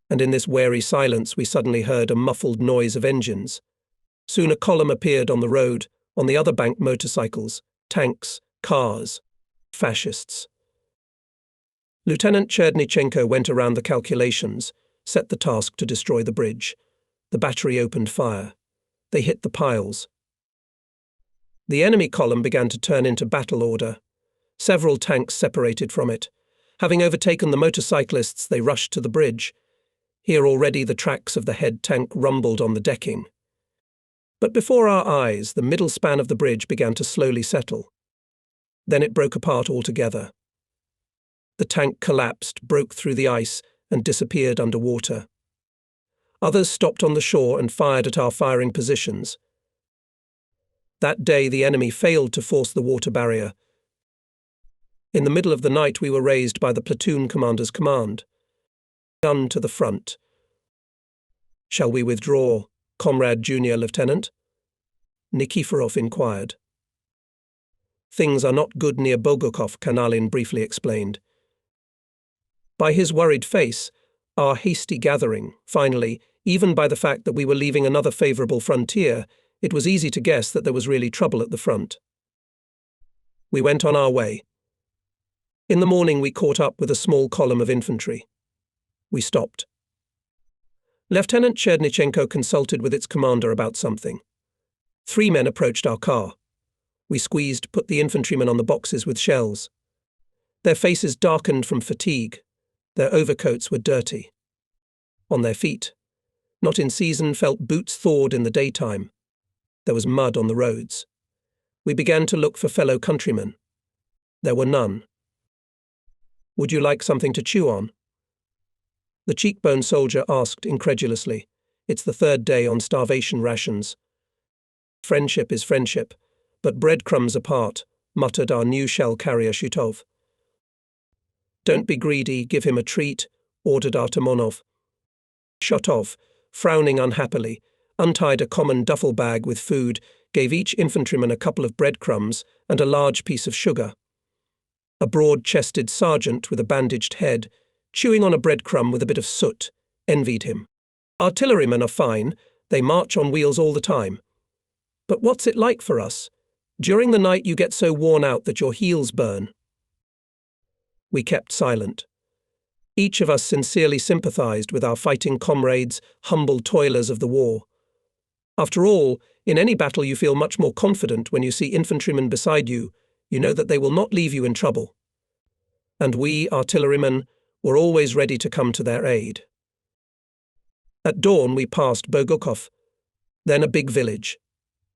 and in this wary silence we suddenly heard a muffled noise of engines. Soon a column appeared on the road, on the other bank motorcycles, tanks, cars, fascists. Lieutenant Chernyshenko went around the calculations, set the task to destroy the bridge. The battery opened fire. They hit the piles. The enemy column began to turn into battle order. Several tanks separated from it. Having overtaken the motorcyclists, they rushed to the bridge. Here already the tracks of the head tank rumbled on the decking. But before our eyes, the middle span of the bridge began to slowly settle. Then it broke apart altogether. The tank collapsed, broke through the ice, and disappeared under water. Others stopped on the shore and fired at our firing positions. That day the enemy failed to force the water barrier. In the middle of the night we were raised by the platoon commander's command. Gun to the front. "Shall we withdraw, Comrade Junior Lieutenant?" Nikiforov inquired. "Things are not good near Bogokov," Kanalin briefly explained. By his worried face, our hasty gathering, finally, even by the fact that we were leaving another favourable frontier, it was easy to guess that there was really trouble at the front. We went on our way. In the morning we caught up with a small column of infantry. We stopped. Lieutenant Chernyshenko consulted with its commander about something. 3 men approached our car. We squeezed, put the infantrymen on the boxes with shells. Their faces darkened from fatigue. Their overcoats were dirty. On their feet, not in season, felt boots thawed in the daytime. There was mud on the roads. We began to look for fellow countrymen. There were none. "Would you like something to chew on?" The cheekbone soldier asked incredulously. "It's the 3rd day on starvation rations." "Friendship is friendship, but breadcrumbs apart," muttered our new shell carrier Shutov. "Don't be greedy, give him a treat," ordered Artemonov. Shutov, frowning unhappily, untied a common duffel bag with food, gave each infantryman a couple of breadcrumbs and a large piece of sugar. A broad-chested sergeant with a bandaged head, chewing on a breadcrumb with a bit of soot, envied him. "Artillerymen are fine, they march on wheels all the time. But what's it like for us? During the night you get so worn out that your heels burn." We kept silent. Each of us sincerely sympathized with our fighting comrades, humble toilers of the war. After all, in any battle you feel much more confident when you see infantrymen beside you. You know that they will not leave you in trouble. And we, artillerymen, were always ready to come to their aid. At dawn we passed Bogokov, then a big village.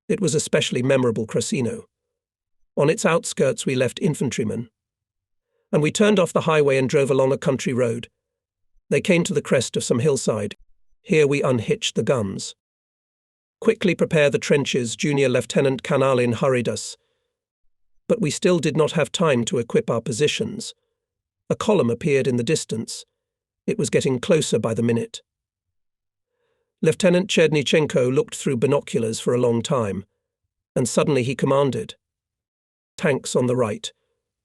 It was especially memorable Krasino. On its outskirts we left infantrymen. And we turned off the highway and drove along a country road. They came to the crest of some hillside. Here we unhitched the guns. "Quickly prepare the trenches," Junior Lieutenant Kanalin hurried us. But we still did not have time to equip our positions. A column appeared in the distance. It was getting closer by the minute. Lieutenant Chernyshenko looked through binoculars for a long time, and suddenly he commanded, "Tanks on the right.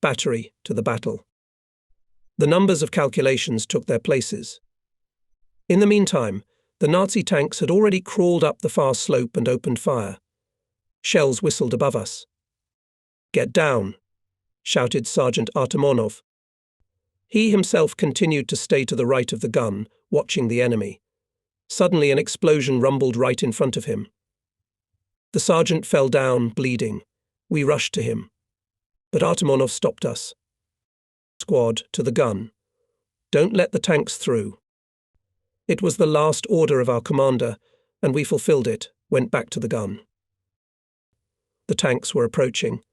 Battery to the battle." The numbers of calculations took their places. In the meantime, the Nazi tanks had already crawled up the far slope and opened fire. Shells whistled above us. "Get down," shouted Sergeant Artemonov. He himself continued to stay to the right of the gun, watching the enemy. Suddenly an explosion rumbled right in front of him. The sergeant fell down, bleeding. We rushed to him. But Artemonov stopped us. "Squad, to the gun. Don't let the tanks through." It was the last order of our commander, and we fulfilled it, went back to the gun. The tanks were approaching,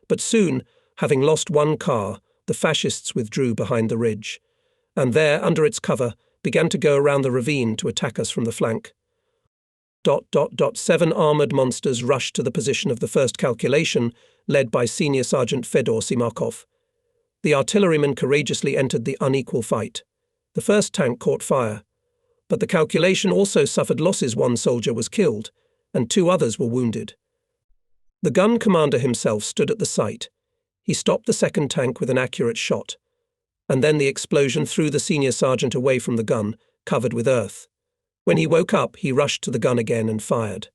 but soon, having lost one car, the fascists withdrew behind the ridge, and there, under its cover, began to go around the ravine to attack us from the flank. 7 armoured monsters rushed to the position of the first calculation, led by Senior Sergeant Fedor Simakov. The artillerymen courageously entered the unequal fight. The first tank caught fire, but the calculation also suffered losses. 1 soldier was killed, and 2 others were wounded. The gun commander himself stood at the site. He stopped the second tank with an accurate shot, and then the explosion threw the senior sergeant away from the gun, covered with earth. When he woke up, he rushed to the gun again and fired.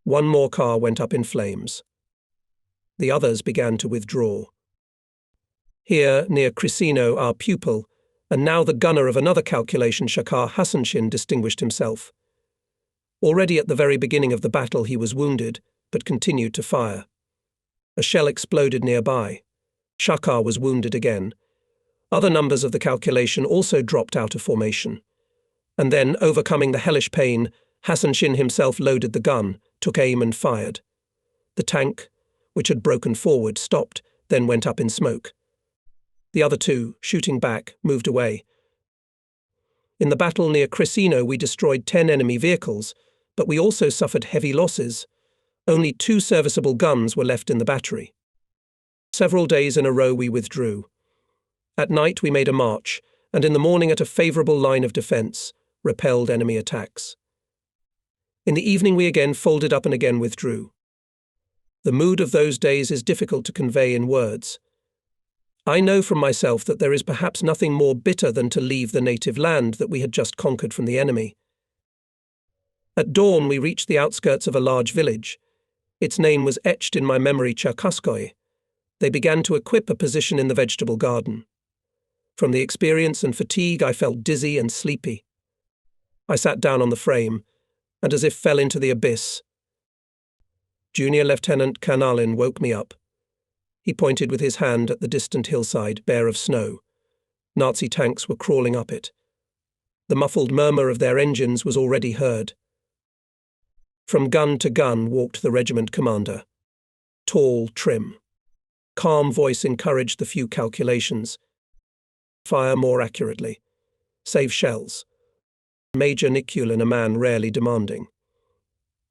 One more car went up in flames. The others began to withdraw. Here, near Crisino, our pupil, and now the gunner of another calculation, Shakar Hasanshin, distinguished himself. Already at the very beginning of the battle he was wounded, but continued to fire. A shell exploded nearby. Shakar was wounded again. Other numbers of the calculation also dropped out of formation. And then, overcoming the hellish pain, Hasanshin himself loaded the gun, took aim and fired. The tank, which had broken forward, stopped, then went up in smoke. The other two, shooting back, moved away. In the battle near Crisino we destroyed 10 enemy vehicles, but we also suffered heavy losses. Only 2 serviceable guns were left in the battery. Several days in a row we withdrew. At night we made a march, and in the morning at a favourable line of defence, repelled enemy attacks. In the evening we again folded up and again withdrew. The mood of those days is difficult to convey in words. I know from myself that there is perhaps nothing more bitter than to leave the native land that we had just conquered from the enemy. At dawn we reached the outskirts of a large village. Its name was etched in my memory, Cherkaskoy. They began to equip a position in the vegetable garden. From the experience and fatigue I felt dizzy and sleepy. I sat down on the frame, and as if fell into the abyss. Junior Lieutenant Kanalin woke me up. He pointed with his hand at the distant hillside, bare of snow. Nazi tanks were crawling up it. The muffled murmur of their engines was already heard. From gun to gun walked the regiment commander. Tall, trim. Calm voice encouraged the few calculations. Fire more accurately. Save shells. Major Nikulin, a man rarely demanding.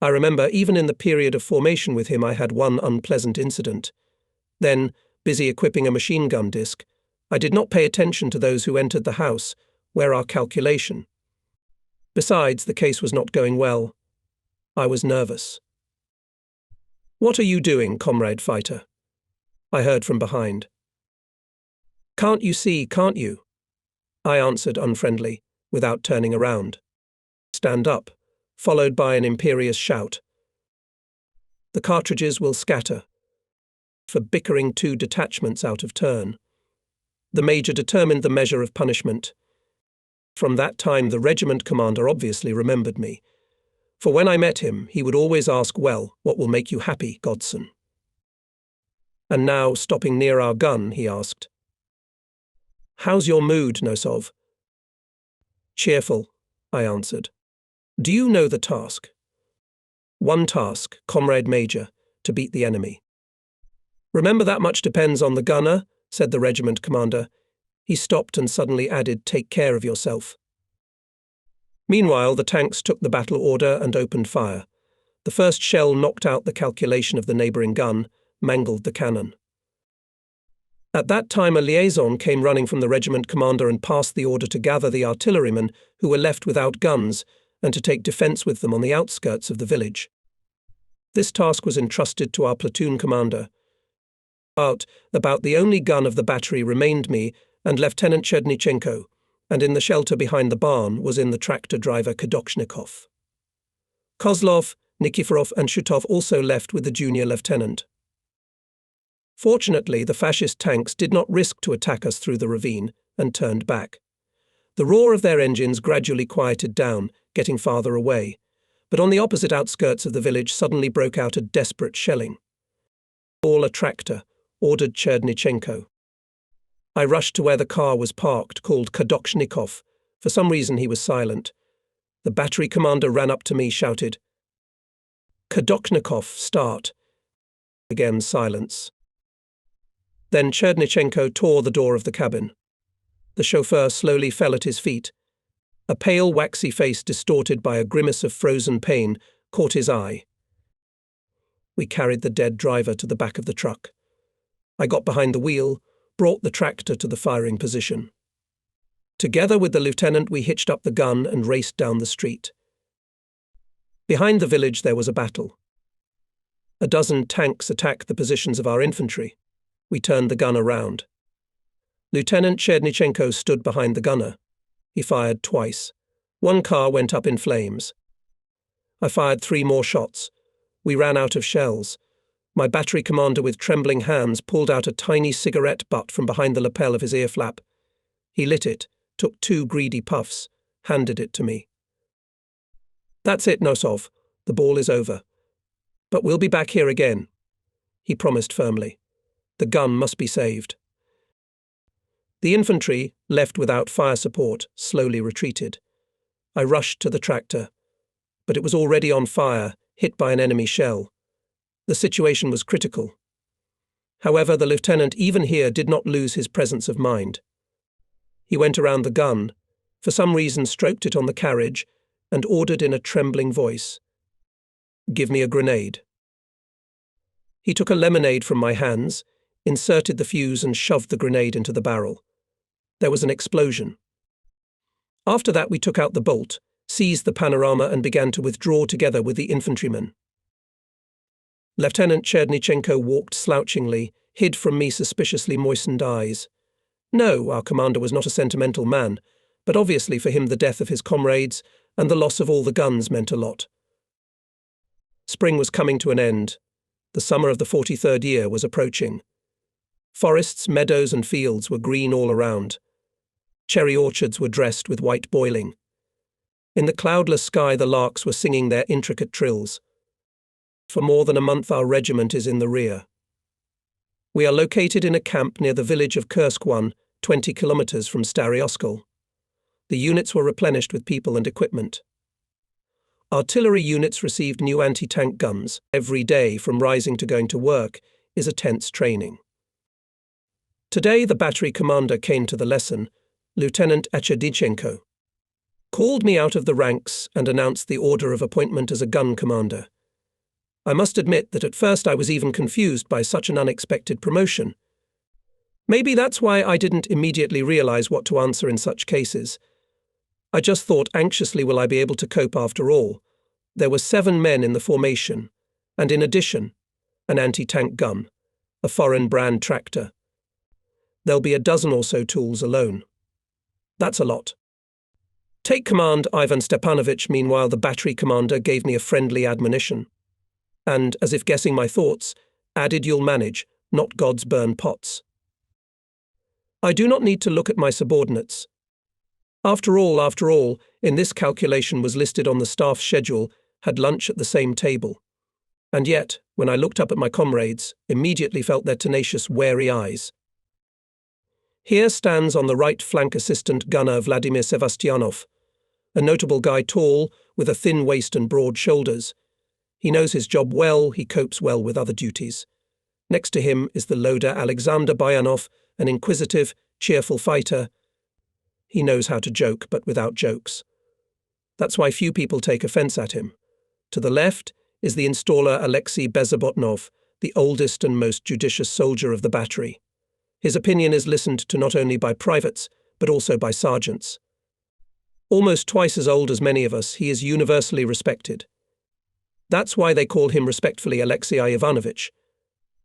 I remember even in the period of formation with him I had one unpleasant incident. Then, busy equipping a machine gun disc, I did not pay attention to those who entered the house, where our calculation. Besides, the case was not going well. I was nervous. "What are you doing, comrade fighter?" I heard from behind. "Can't you see, can't you?" I answered unfriendly, without turning around. "Stand up," followed by an imperious shout. "The cartridges will scatter," for bickering 2 detachments out of turn. The major determined the measure of punishment. From that time the regiment commander obviously remembered me, for when I met him he would always ask, "Well, what will make you happy, Godson?" And now, stopping near our gun, he asked, "How's your mood, Nosov?" "Cheerful," I answered. "Do you know the task?" "One task, Comrade Major, to beat the enemy." "Remember that much depends on the gunner," said the regiment commander. He stopped and suddenly added, "Take care of yourself." Meanwhile, the tanks took the battle order and opened fire. The first shell knocked out the calculation of the neighbouring gun, mangled the cannon. At that time a liaison came running from the regiment commander and passed the order to gather the artillerymen who were left without guns and to take defence with them on the outskirts of the village. This task was entrusted to our platoon commander. About the only gun of the battery remained me and Lieutenant Chernyshenko, and in the shelter behind the barn was in the tractor driver Kadoshnikov. Kozlov, Nikiforov and Shutov also left with the junior lieutenant. Fortunately, the fascist tanks did not risk to attack us through the ravine and turned back. The roar of their engines gradually quieted down, getting farther away, but on the opposite outskirts of the village suddenly broke out a desperate shelling. "Call a tractor," ordered Chernyshenko. I rushed to where the car was parked, called Kadoshnikov. For some reason he was silent. The battery commander ran up to me, shouted, "Kadoshnikov, start." Again silence. Then Chernyshenko tore the door of the cabin. The chauffeur slowly fell at his feet. A pale, waxy face distorted by a grimace of frozen pain caught his eye. We carried the dead driver to the back of the truck. I got behind the wheel, brought the tractor to the firing position. Together with the lieutenant we hitched up the gun and raced down the street. Behind the village there was a battle. A dozen tanks attacked the positions of our infantry. We turned the gun around. Lieutenant Chernyshenko stood behind the gunner. He fired twice. One car went up in flames. I fired 3 more shots. We ran out of shells. My battery commander with trembling hands pulled out a tiny cigarette butt from behind the lapel of his ear flap. He lit it, took 2 greedy puffs, handed it to me. "That's it, Nosov. The ball is over. But we'll be back here again," he promised firmly. The gun must be saved. The infantry, left without fire support, slowly retreated. I rushed to the tractor, but it was already on fire, hit by an enemy shell. The situation was critical. However, the lieutenant even here did not lose his presence of mind. He went around the gun, for some reason stroked it on the carriage, and ordered in a trembling voice, "Give me a grenade." He took a lemonade from my hands, inserted the fuse and shoved the grenade into the barrel. There was an explosion. After that we took out the bolt, seized the panorama and began to withdraw together with the infantrymen. Lieutenant Chernyshenko walked slouchingly, hid from me suspiciously moistened eyes. No, our commander was not a sentimental man, but obviously for him the death of his comrades and the loss of all the guns meant a lot. Spring was coming to an end. The summer of the 43rd year was approaching. Forests, meadows and fields were green all around. Cherry orchards were dressed with white boiling. In the cloudless sky the larks were singing their intricate trills. For more than a month our regiment is in the rear. We are located in a camp near the village of Kursk-1, 20 kilometers from Stary-Oskol. The units were replenished with people and equipment. Artillery units received new anti-tank guns. Every day, from rising to going to work, is a tense training. Today the battery commander came to the lesson, Lieutenant Chernyshenko, called me out of the ranks and announced the order of appointment as a gun commander. I must admit that at first I was even confused by such an unexpected promotion. Maybe that's why I didn't immediately realize what to answer in such cases. I just thought anxiously, will I be able to cope after all? There were 7 men in the formation, and in addition, an anti-tank gun, a foreign brand tractor. There'll be a dozen or so tools alone. That's a lot. "Take command, Ivan Stepanovich." Meanwhile, the battery commander gave me a friendly admonition. And, as if guessing my thoughts, added, "You'll manage, not God's burn pots." I do not need to look at my subordinates. After all, in this calculation was listed on the staff schedule, had lunch at the same table. And yet, when I looked up at my comrades, immediately felt their tenacious, wary eyes. Here stands on the right flank Assistant Gunner Vladimir Sevastyanov, a notable guy, tall, with a thin waist and broad shoulders. He knows his job well, he copes well with other duties. Next to him is the loader Alexander Bayanov, an inquisitive, cheerful fighter. He knows how to joke, but without jokes. That's why few people take offense at him. To the left is the installer Alexei Bezobotnov, the oldest and most judicious soldier of the battery. His opinion is listened to not only by privates, but also by sergeants. Almost twice as old as many of us, he is universally respected. That's why they call him respectfully Alexei Ivanovich.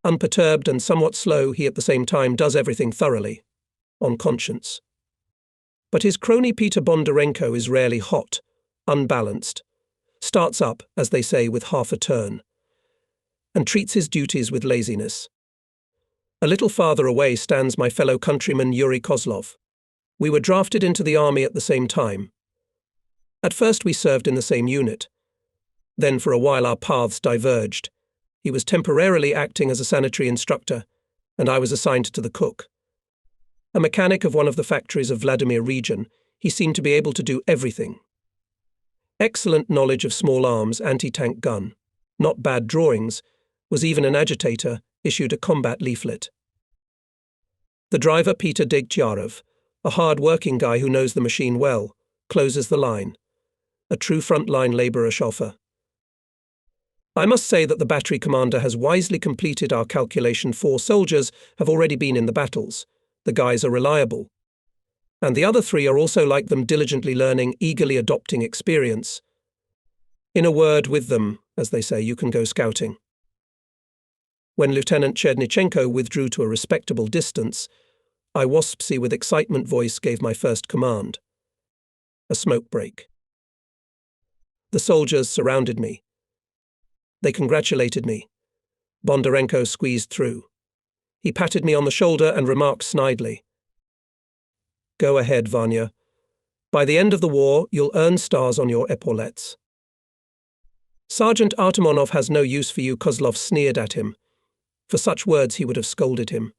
Unperturbed and somewhat slow, he at the same time does everything thoroughly, on conscience. But his crony Peter Bondarenko is rarely hot, unbalanced, starts up, as they say, with half a turn, and treats his duties with laziness. A little farther away stands my fellow countryman Yuri Kozlov. We were drafted into the army at the same time. At first we served in the same unit. Then for a while our paths diverged. He was temporarily acting as a sanitary instructor, and I was assigned to the cook. A mechanic of one of the factories of Vladimir region, he seemed to be able to do everything. Excellent knowledge of small arms, anti-tank gun, not bad drawings, was even an agitator, issued a combat leaflet. The driver, Peter Degtyarov, a hard-working guy who knows the machine well, closes the line. A true frontline labourer chauffeur. I must say that the battery commander has wisely completed our calculation. 4 soldiers have already been in the battles. The guys are reliable. And the other 3 are also like them, diligently learning, eagerly adopting experience. In a word, with them, as they say, you can go scouting. When Lieutenant Chernyshenko withdrew to a respectable distance, I waspsy with excitement voice gave my first command. A smoke break. The soldiers surrounded me. They congratulated me. Bondarenko squeezed through. He patted me on the shoulder and remarked snidely, "Go ahead, Vanya. By the end of the war, you'll earn stars on your epaulettes." "Sergeant Artemonov has no use for you," Kozlov sneered at him. For such words he would have scolded him.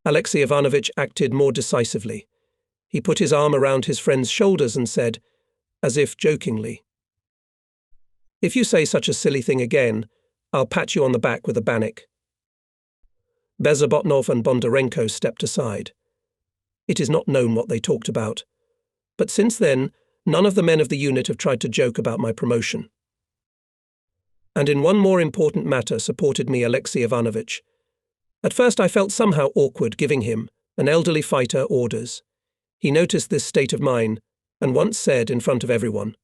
Alexei Ivanovich acted more decisively. He put his arm around his friend's shoulders and said, as if jokingly, "If you say such a silly thing again, I'll pat you on the back with a bannock." Bezobotnov and Bondarenko stepped aside. It is not known what they talked about, but since then, none of the men of the unit have tried to joke about my promotion. And in one more important matter supported me Alexei Ivanovich. At first I felt somehow awkward giving him, an elderly fighter, orders. He noticed this state of mine, and once said in front of everyone,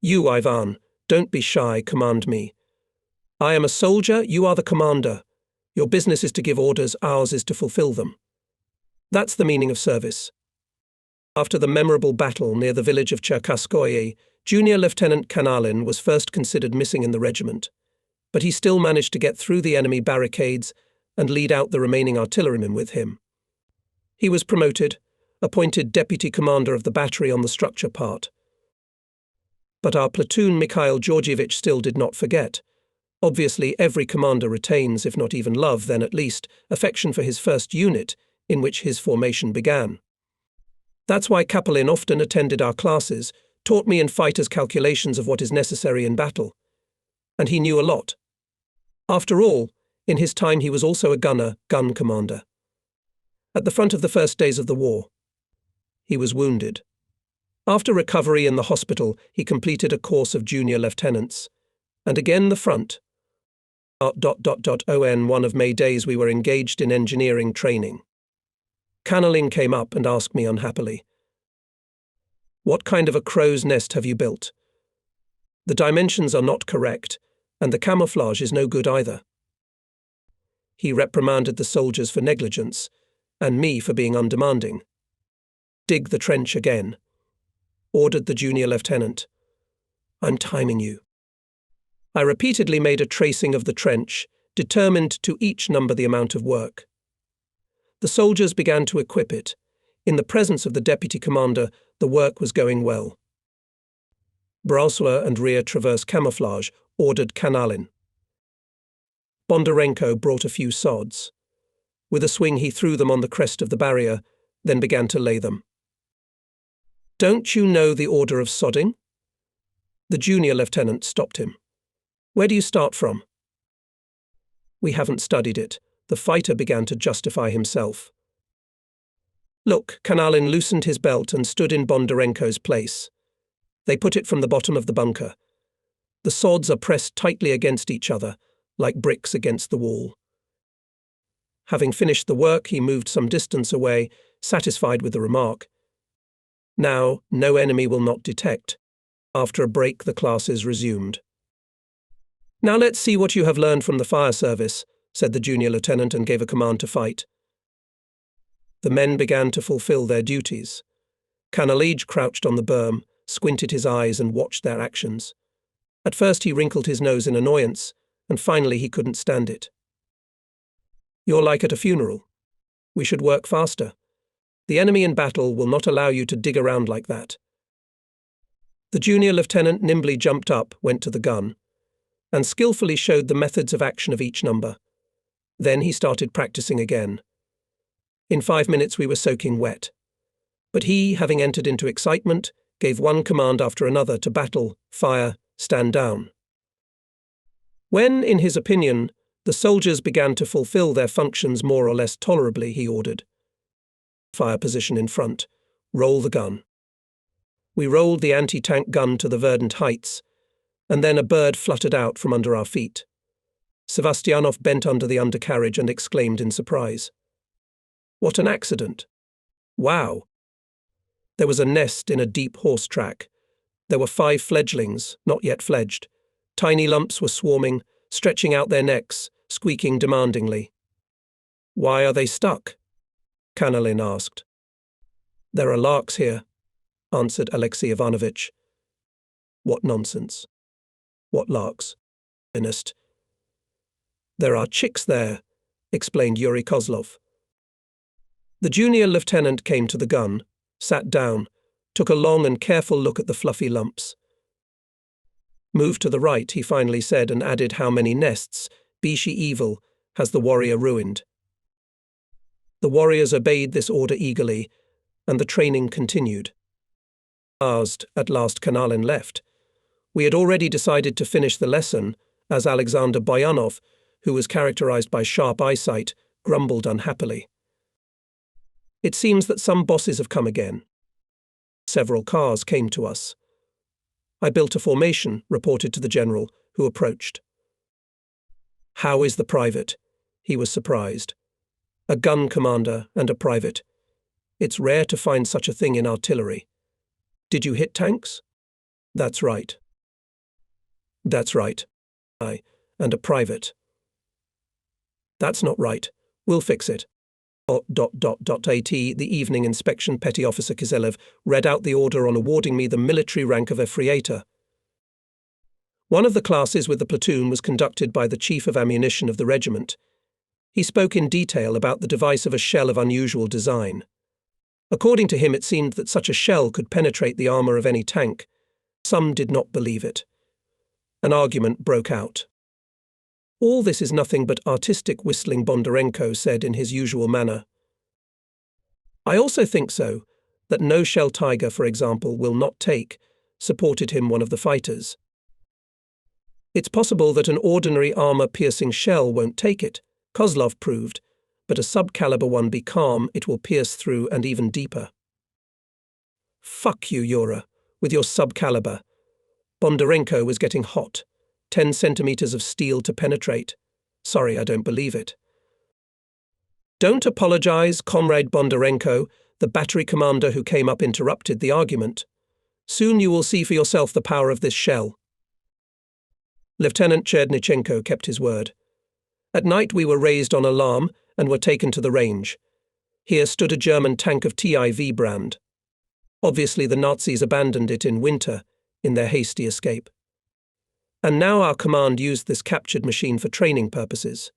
"You, Ivan, don't be shy, command me. I am a soldier, you are the commander. Your business is to give orders, ours is to fulfill them. That's the meaning of service." After the memorable battle near the village of Cherkaskoye, Junior Lieutenant Kanalin was first considered missing in the regiment, but he still managed to get through the enemy barricades and lead out the remaining artillerymen with him. He was promoted, appointed deputy commander of the battery on the structure part. But our platoon Mikhail Georgievich still did not forget. Obviously, every commander retains, if not even love, then at least, affection for his first unit, in which his formation began. That's why Kapelin often attended our classes, taught me in fighters' calculations of what is necessary in battle. And he knew a lot. After all, in his time he was also a gun commander. At the front of the first days of the war, he was wounded. After recovery in the hospital, he completed a course of junior lieutenants. And again the front. On one of May days we were engaged in engineering training. Kanalin came up and asked me unhappily, "What kind of a crow's nest have you built? The dimensions are not correct, and the camouflage is no good either." He reprimanded the soldiers for negligence, and me for being undemanding. "Dig the trench again," ordered the junior lieutenant. "I'm timing you." I repeatedly made a tracing of the trench, determined to each number the amount of work. The soldiers began to equip it. In the presence of the deputy commander, the work was going well. "Brossois and rear traverse camouflage," ordered Kanalin. Bondarenko brought a few sods. With a swing he threw them on the crest of the barrier, then began to lay them. "Don't you know the order of sodding?" The junior lieutenant stopped him. "Where do you start from?" "We haven't studied it." The fighter began to justify himself. "Look," Kanalin loosened his belt and stood in Bondarenko's place. They put it from the bottom of the bunker. The sods are pressed tightly against each other, like bricks against the wall. Having finished the work, he moved some distance away, satisfied with the remark. "Now, no enemy will not detect." After a break, the classes resumed. "Now let's see what you have learned from the fire service," said the junior lieutenant and gave a command to fight. The men began to fulfill their duties. Kanalij crouched on the berm, squinted his eyes and watched their actions. At first he wrinkled his nose in annoyance, and finally he couldn't stand it. "You're like at a funeral. We should work faster. The enemy in battle will not allow you to dig around like that." The junior lieutenant nimbly jumped up, went to the gun, and skillfully showed the methods of action of each number. Then he started practicing again. In 5 minutes we were soaking wet. But he, having entered into excitement, gave one command after another to battle, fire, stand down. When, in his opinion, the soldiers began to fulfill their functions more or less tolerably, he ordered, "Fire position in front. Roll the gun." We rolled the anti-tank gun to the verdant heights, and then a bird fluttered out from under our feet. Sevastianov bent under the undercarriage and exclaimed in surprise, "What an accident! Wow!" There was a nest in a deep horse track. There were 5 fledglings, not yet fledged. Tiny lumps were swarming, stretching out their necks, squeaking demandingly. "Why are they stuck?" Kanalin asked. "There are larks here," answered Alexei Ivanovich. "What nonsense. What larks?" "Ernest." "There are chicks there," explained Yuri Kozlov. The junior lieutenant came to the gun, sat down, took a long and careful look at the fluffy lumps. "Move to the right," he finally said, and added, "How many nests, be she evil, has the warrior ruined?" The warriors obeyed this order eagerly, and the training continued. At last Kanalin left. We had already decided to finish the lesson, as Alexander Boyanov, who was characterized by sharp eyesight, grumbled unhappily. "It seems that some bosses have come again." Several cars came to us. I built a formation, reported to the general, who approached. "How is the private?" He was surprised. "A gun commander and a private. It's rare to find such a thing in artillery. Did you hit tanks?" "That's right." "That's right. And a private." "That's not right. We'll fix it." The evening inspection Petty Officer Kizelev read out the order on awarding me the military rank of Efreator. One of the classes with the platoon was conducted by the chief of ammunition of the regiment. He spoke in detail about the device of a shell of unusual design. According to him, it seemed that such a shell could penetrate the armor of any tank. Some did not believe it. An argument broke out. "All this is nothing but artistic whistling," Bondarenko said in his usual manner. "I also think so, that no shell tiger, for example, will not take," supported him one of the fighters. "It's possible that an ordinary armor-piercing shell won't take it," Kozlov proved, "but a sub-caliber one, be calm, it will pierce through and even deeper." "Fuck you, Yura, with your sub-caliber." Bondarenko was getting hot. 10 centimeters of steel to penetrate. Sorry, I don't believe it. "Don't apologize, Comrade Bondarenko," the battery commander who came up interrupted the argument. "Soon you will see for yourself the power of this shell." Lieutenant Chernyshenko kept his word. At night we were raised on alarm and were taken to the range. Here stood a German tank of TIV brand. Obviously the Nazis abandoned it in winter, in their hasty escape. And now our command used this captured machine for training purposes.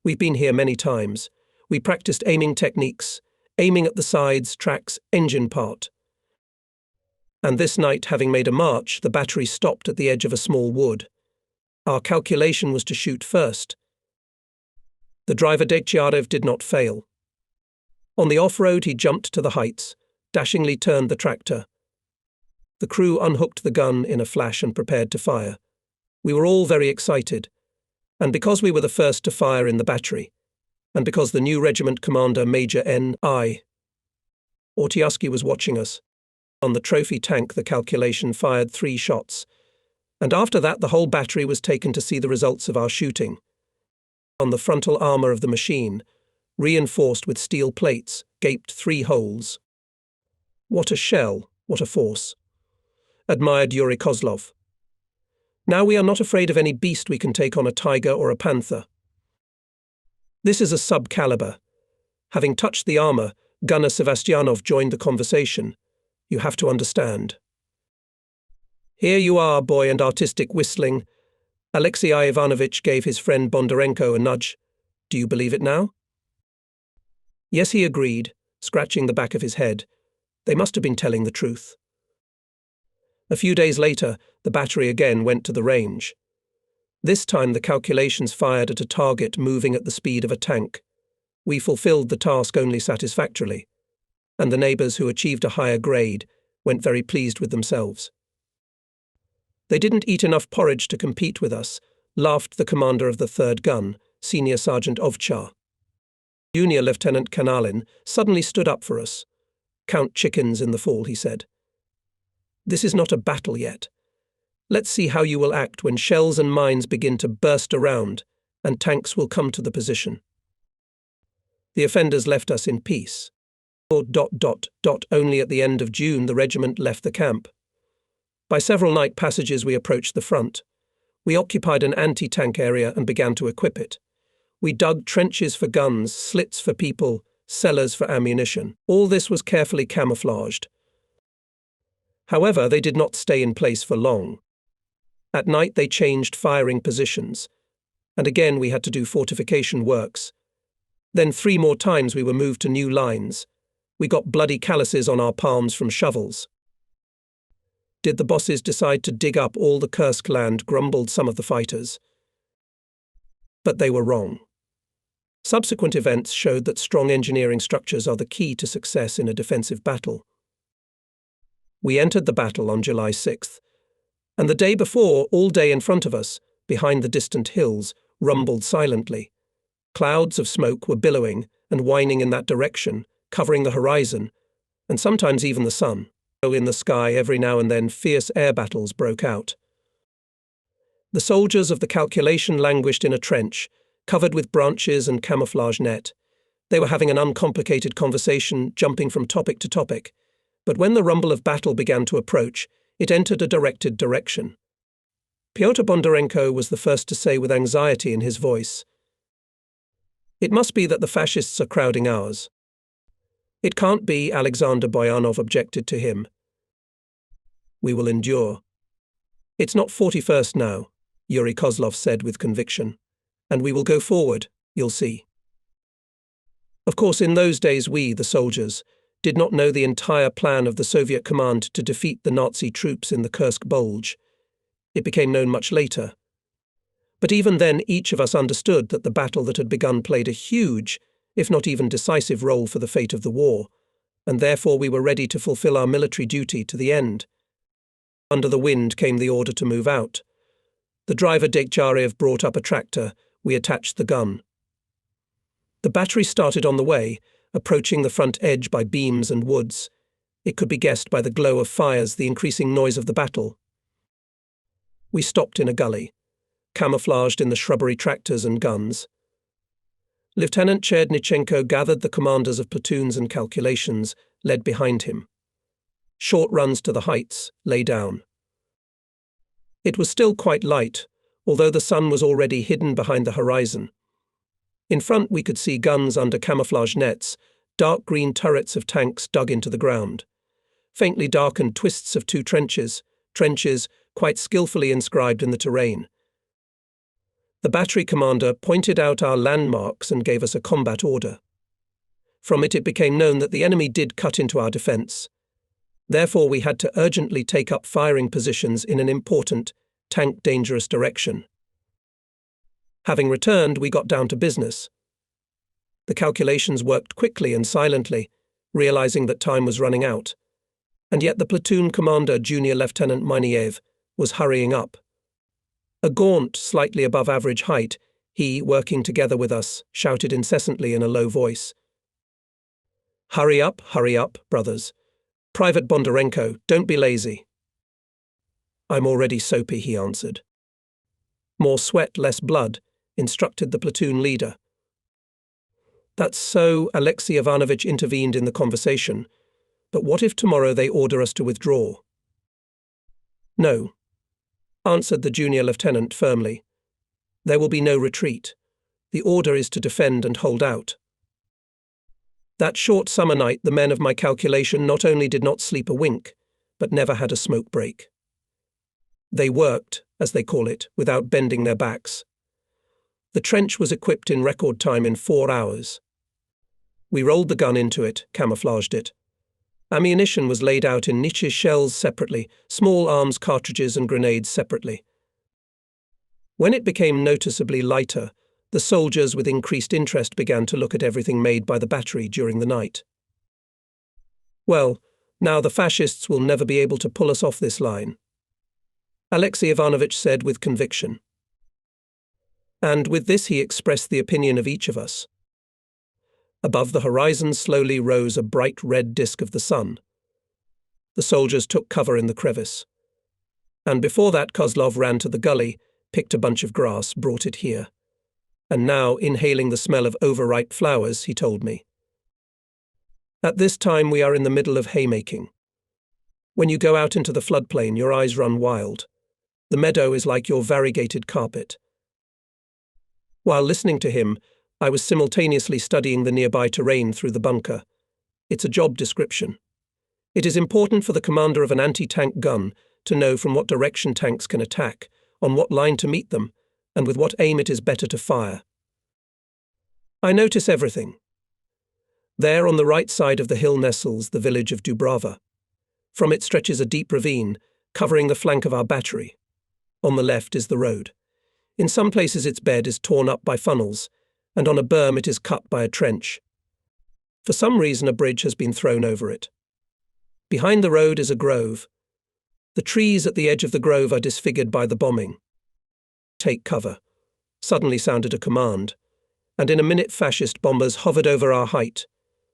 We've been here many times. We practiced aiming techniques, aiming at the sides, tracks, engine part. And this night, having made a march, the battery stopped at the edge of a small wood. Our calculation was to shoot first. The driver Decharev did not fail. On the off-road he jumped to the heights, dashingly turned the tractor. The crew unhooked the gun in a flash and prepared to fire. We were all very excited, and because we were the first to fire in the battery, and because the new regiment commander, Major N.I. Ortiuski, was watching us. On the trophy tank the calculation fired 3 shots, and after that the whole battery was taken to see the results of our shooting. On the frontal armor of the machine, reinforced with steel plates, gaped 3 holes. "What a shell, what a force," admired Yuri Kozlov. "Now we are not afraid of any beast we can take on, a tiger or a panther." "This is a sub-caliber." Having touched the armor, Gunner Sevastianov joined the conversation. "You have to understand." "Here you are, boy, and artistic whistling." Alexei Ivanovich gave his friend Bondarenko a nudge. "Do you believe it now?" Yes, he agreed, scratching the back of his head. They must have been telling the truth. A few days later, the battery again went to the range. This time the calculations fired at a target moving at the speed of a tank. We fulfilled the task only satisfactorily, and the neighbors who achieved a higher grade went very pleased with themselves. "They didn't eat enough porridge to compete with us," laughed the commander of the 3rd gun, Senior Sergeant Ovchar. Junior Lieutenant Kanalin suddenly stood up for us. "Count chickens in the fall," he said. "This is not a battle yet. Let's see how you will act when shells and mines begin to burst around and tanks will come to the position." The offenders left us in peace. Only at the end of June the regiment left the camp. By several night passages we approached the front. We occupied an anti-tank area and began to equip it. We dug trenches for guns, slits for people, cellars for ammunition. All this was carefully camouflaged. However, they did not stay in place for long. At night they changed firing positions, and again we had to do fortification works. Then 3 more times we were moved to new lines. We got bloody calluses on our palms from shovels. Did the bosses decide to dig up all the Kursk land, grumbled some of the fighters. But they were wrong. Subsequent events showed that strong engineering structures are the key to success in a defensive battle. We entered the battle on July 6th, and the day before, all day in front of us, behind the distant hills, rumbled silently. Clouds of smoke were billowing and whining in that direction, covering the horizon, and sometimes even the sun. In the sky, every now and then, fierce air battles broke out. The soldiers of the calculation languished in a trench, covered with branches and camouflage net. They were having an uncomplicated conversation, jumping from topic to topic. But when the rumble of battle began to approach, it entered a directed direction. Pyotr Bondarenko was the first to say with anxiety in his voice, "It must be that the fascists are crowding ours." "It can't be," Alexander Boyanov objected to him. "We will endure." "It's not 41st now," Yuri Kozlov said with conviction. "And we will go forward, you'll see." Of course, in those days we, the soldiers, did not know the entire plan of the Soviet command to defeat the Nazi troops in the Kursk Bulge. It became known much later. But even then, each of us understood that the battle that had begun played a huge, if not even decisive role for the fate of the war, and therefore we were ready to fulfill our military duty to the end. Under the wind came the order to move out. The driver Dekcharev brought up a tractor. We attached the gun. The battery started on the way, approaching the front edge by beams and woods. It could be guessed by the glow of fires, the increasing noise of the battle. We stopped in a gully, camouflaged in the shrubbery tractors and guns. Lieutenant Chernyshenko gathered the commanders of platoons and calculations, led behind him. Short runs to the heights, lay down. It was still quite light, although the sun was already hidden behind the horizon. In front we could see guns under camouflage nets, dark green turrets of tanks dug into the ground. Faintly darkened twists of 2 trenches quite skillfully inscribed in the terrain. The battery commander pointed out our landmarks and gave us a combat order. From it became known that the enemy did cut into our defence. Therefore we had to urgently take up firing positions in an important, tank-dangerous direction. Having returned, we got down to business. The calculations worked quickly and silently, realizing that time was running out. And yet the platoon commander, Junior Lieutenant Miniev, was hurrying up. A gaunt, slightly above average height, he, working together with us, shouted incessantly in a low voice. hurry up, brothers. Private Bondarenko, don't be lazy." "I'm already soapy," he answered. "More sweat, less blood," instructed the platoon leader. "That's so," Alexei Ivanovich intervened in the conversation. "But what if tomorrow they order us to withdraw?" "No," answered the junior lieutenant firmly. "There will be no retreat. The order is to defend and hold out." That short summer night, the men of my calculation not only did not sleep a wink, but never had a smoke break. They worked, as they call it, without bending their backs. The trench was equipped in record time in 4 hours. We rolled the gun into it, camouflaged it. Ammunition was laid out in niches, shells separately, small arms cartridges and grenades separately. When it became noticeably lighter, the soldiers with increased interest began to look at everything made by the battery during the night. "Well, now the fascists will never be able to pull us off this line," Alexei Ivanovich said with conviction. And with this he expressed the opinion of each of us. Above the horizon slowly rose a bright red disk of the sun. The soldiers took cover in the crevice. And before that Kozlov ran to the gully, picked a bunch of grass, brought it here. And now, inhaling the smell of overripe flowers, he told me. "At this time we are in the middle of haymaking. When you go out into the floodplain, your eyes run wild. The meadow is like your variegated carpet. While listening to him, I was simultaneously studying the nearby terrain through the bunker. It's a job description. It is important for the commander of an anti-tank gun to know from what direction tanks can attack, on what line to meet them, and with what aim it is better to fire. I notice everything. There on the right side of the hill nestles the village of Dubrava. From it stretches a deep ravine, covering the flank of our battery. On the left is the road. In some places its bed is torn up by funnels, and on a berm it is cut by a trench. For some reason a bridge has been thrown over it. Behind the road is a grove. The trees at the edge of the grove are disfigured by the bombing. "Take cover," suddenly sounded a command, and in a minute fascist bombers hovered over our height.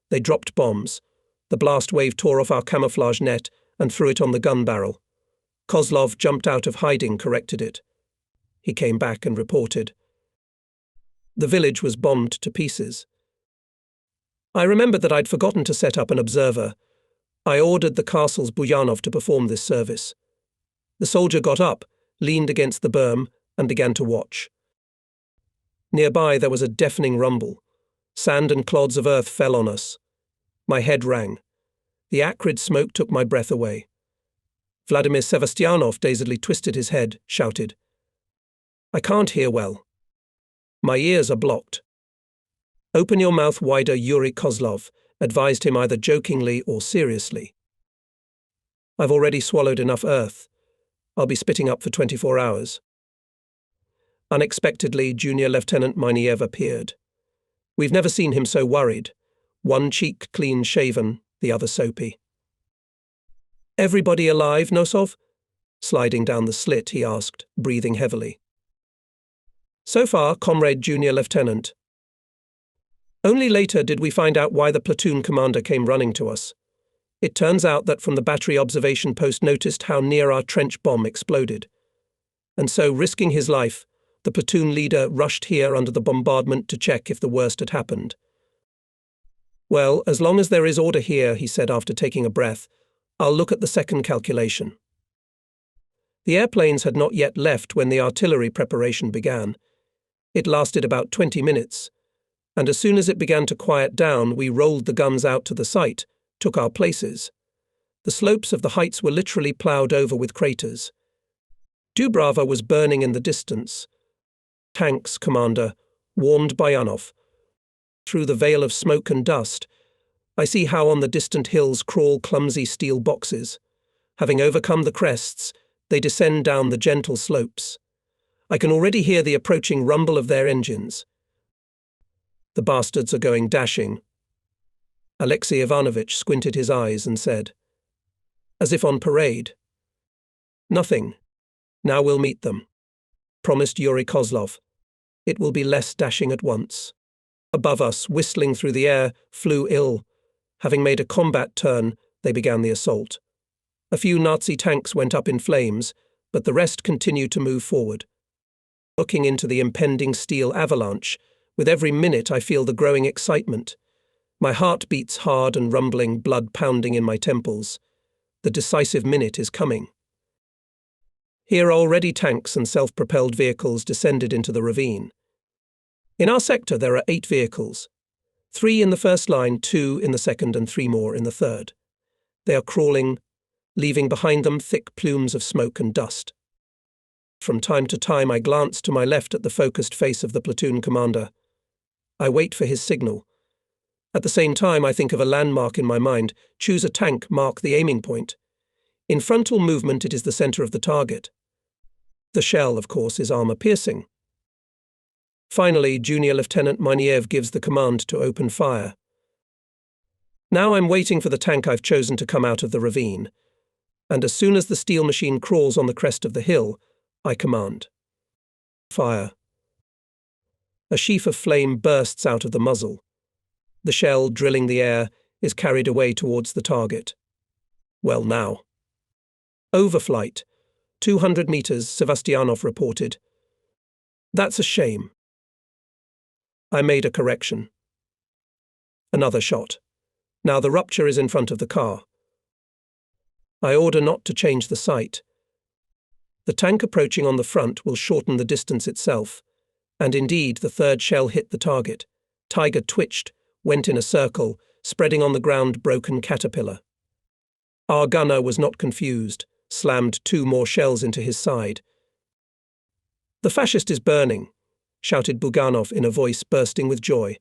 They dropped bombs. The blast wave tore off our camouflage net and threw it on the gun barrel. Kozlov jumped out of hiding, corrected it. He came back and reported. The village was bombed to pieces. I remembered that I'd forgotten to set up an observer. I ordered the castle's Buyanov to perform this service. The soldier got up, leaned against the berm, and began to watch. Nearby there was a deafening rumble. Sand and clods of earth fell on us. My head rang. The acrid smoke took my breath away. Vladimir Sevastyanov dazedly twisted his head, shouted, "I can't hear well. My ears are blocked." "Open your mouth wider, Yuri Kozlov," advised him either jokingly or seriously. "I've already swallowed enough earth. I'll be spitting up for 24 hours. Unexpectedly, Junior Lieutenant Miniev appeared. We've never seen him so worried. One cheek clean-shaven, the other soapy. "Everybody alive, Nosov?" Sliding down the slit, he asked, breathing heavily. "So far, Comrade Junior Lieutenant." Only later did we find out why the platoon commander came running to us. It turns out that from the battery observation post noticed how near our trench bomb exploded. And so, risking his life, the platoon leader rushed here under the bombardment to check if the worst had happened. "Well, as long as there is order here," he said after taking a breath, "I'll look at the second calculation." The airplanes had not yet left when the artillery preparation began. It lasted about 20 minutes, and as soon as it began to quiet down, we rolled the guns out to the site, took our places. The slopes of the heights were literally ploughed over with craters. Dubrava was burning in the distance. "Tanks, Commander," warned Bayanov. "Through the veil of smoke and dust, I see how on the distant hills crawl clumsy steel boxes. Having overcome the crests, they descend down the gentle slopes. I can already hear the approaching rumble of their engines. The bastards are going dashing." Alexei Ivanovich squinted his eyes and said, "As if on parade." "Nothing. Now we'll meet them," promised Yuri Kozlov. "It will be less dashing at once." Above us, whistling through the air, flew ill. Having made a combat turn, they began the assault. A few Nazi tanks went up in flames, but the rest continued to move forward. Looking into the impending steel avalanche, with every minute I feel the growing excitement. My heart beats hard and rumbling, blood pounding in my temples. The decisive minute is coming. Here already tanks and self-propelled vehicles descended into the ravine. In our sector there are 8 vehicles. 3 in the first line, 2 in the second and 3 more in the third. They are crawling, leaving behind them thick plumes of smoke and dust. From time to time I glance to my left at the focused face of the platoon commander. I wait for his signal. At the same time I think of a landmark in my mind, choose a tank, mark the aiming point. In frontal movement it is the center of the target. The shell, of course, is armor-piercing. Finally, Junior Lieutenant Miniev gives the command to open fire. Now I'm waiting for the tank I've chosen to come out of the ravine, and as soon as the steel machine crawls on the crest of the hill, I command. Fire. A sheaf of flame bursts out of the muzzle. The shell, drilling the air, is carried away towards the target. Well now. Overflight. 200 meters, Sevastyanov reported. That's a shame. I made a correction. Another shot. Now the rupture is in front of the car. I order not to change the sight. The tank approaching on the front will shorten the distance itself. And indeed, the third shell hit the target. Tiger twitched, went in a circle, spreading on the ground broken caterpillar. Our gunner was not confused, slammed 2 more shells into his side. "The fascist is burning," shouted Buganov in a voice bursting with joy.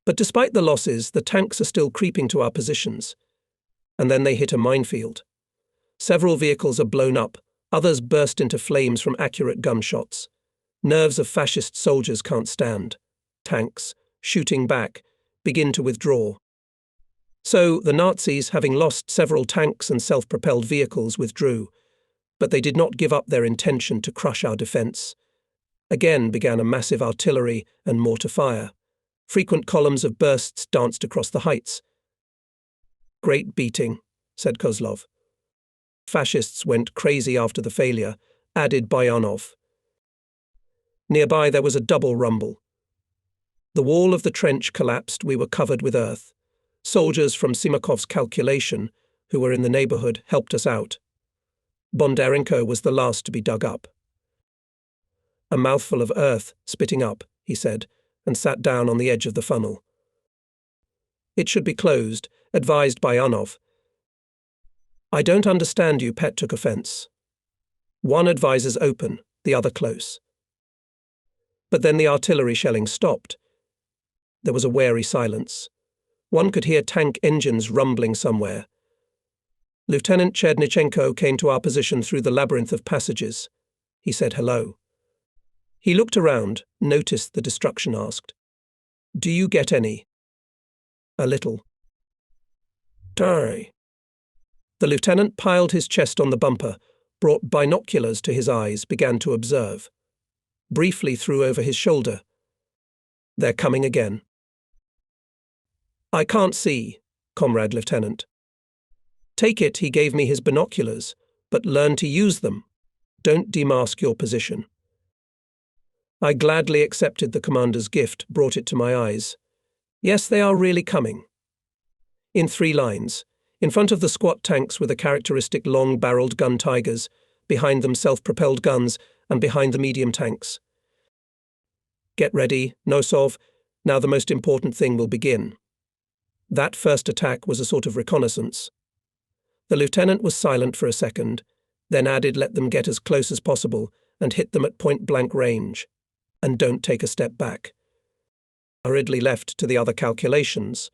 But despite the losses, the tanks are still creeping to our positions. And then they hit a minefield. Several vehicles are blown up, others burst into flames from accurate gunshots. Nerves of fascist soldiers can't stand. Tanks, shooting back, begin to withdraw. So the Nazis, having lost several tanks and self-propelled vehicles, withdrew, but they did not give up their intention to crush our defence. Again began a massive artillery and mortar fire. Frequent columns of bursts danced across the heights. "Great beating," said Kozlov. "Fascists went crazy after the failure," added Bayanov. Nearby there was a double rumble. The wall of the trench collapsed, we were covered with earth. Soldiers from Simakov's calculation, who were in the neighbourhood, helped us out. Bondarenko was the last to be dug up. "A mouthful of earth, spitting up," he said, and sat down on the edge of the funnel. "It should be closed," advised Bayanov. "I don't understand you," Pet took offence. "One advises open, the other close." But then the artillery shelling stopped. There was a wary silence. One could hear tank engines rumbling somewhere. Lieutenant Chernyshenko came to our position through the labyrinth of passages. He said hello. He looked around, noticed the destruction, asked, "Do you get any?" "A little." "Sorry." The lieutenant piled his chest on the bumper, brought binoculars to his eyes, began to observe. Briefly threw over his shoulder. "They're coming again." "I can't see, Comrade Lieutenant." "Take it he gave me his binoculars, but learn to use them. Don't demask your position." I gladly accepted the commander's gift, brought it to my eyes. Yes, they are really coming. In 3 lines. In front of the squat tanks were the characteristic long-barreled gun Tigers, behind them self-propelled guns, and behind the medium tanks. "Get ready, Nosov. Now the most important thing will begin." That first attack was a sort of reconnaissance. The lieutenant was silent for a second, then added, "Let them get as close as possible and hit them at point-blank range. And don't take a step back." Hurriedly left to the other calculations.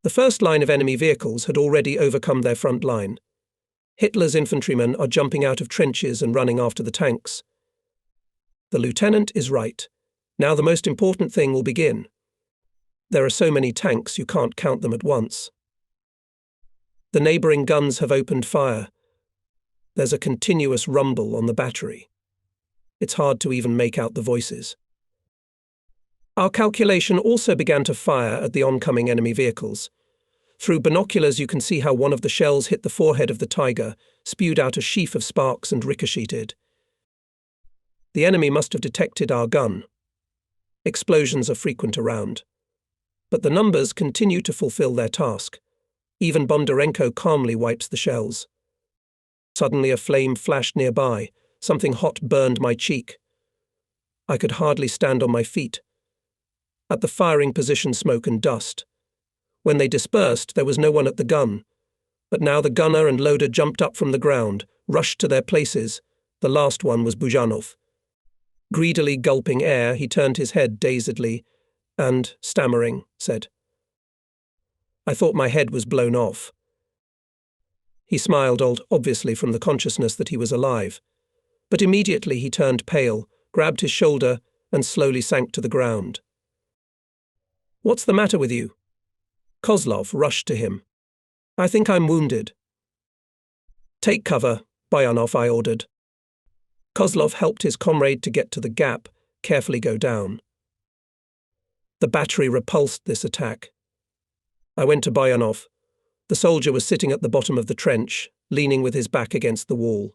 The first line of enemy vehicles had already overcome their front line. Hitler's infantrymen are jumping out of trenches and running after the tanks. The lieutenant is right. Now the most important thing will begin. There are so many tanks you can't count them at once. The neighbouring guns have opened fire. There's a continuous rumble on the battery. It's hard to even make out the voices. Our calculation also began to fire at the oncoming enemy vehicles. Through binoculars you can see how one of the shells hit the forehead of the Tiger, spewed out a sheaf of sparks and ricocheted. The enemy must have detected our gun. Explosions are frequent around. But the numbers continue to fulfill their task. Even Bondarenko calmly wipes the shells. Suddenly a flame flashed nearby. Something hot burned my cheek. I could hardly stand on my feet. At the firing position, smoke and dust. When they dispersed, there was no one at the gun. But now the gunner and loader jumped up from the ground, rushed to their places. The last one was Bujanov. Greedily gulping air, he turned his head dazedly and, stammering, said, "I thought my head was blown off." He smiled, obviously from the consciousness that he was alive. But immediately he turned pale, grabbed his shoulder, and slowly sank to the ground. "What's the matter with you?" Kozlov rushed to him. "I think I'm wounded." "Take cover, Bayanov," I ordered. Kozlov helped his comrade to get to the gap, carefully go down. The battery repulsed this attack. I went to Bayanov. The soldier was sitting at the bottom of the trench, leaning with his back against the wall.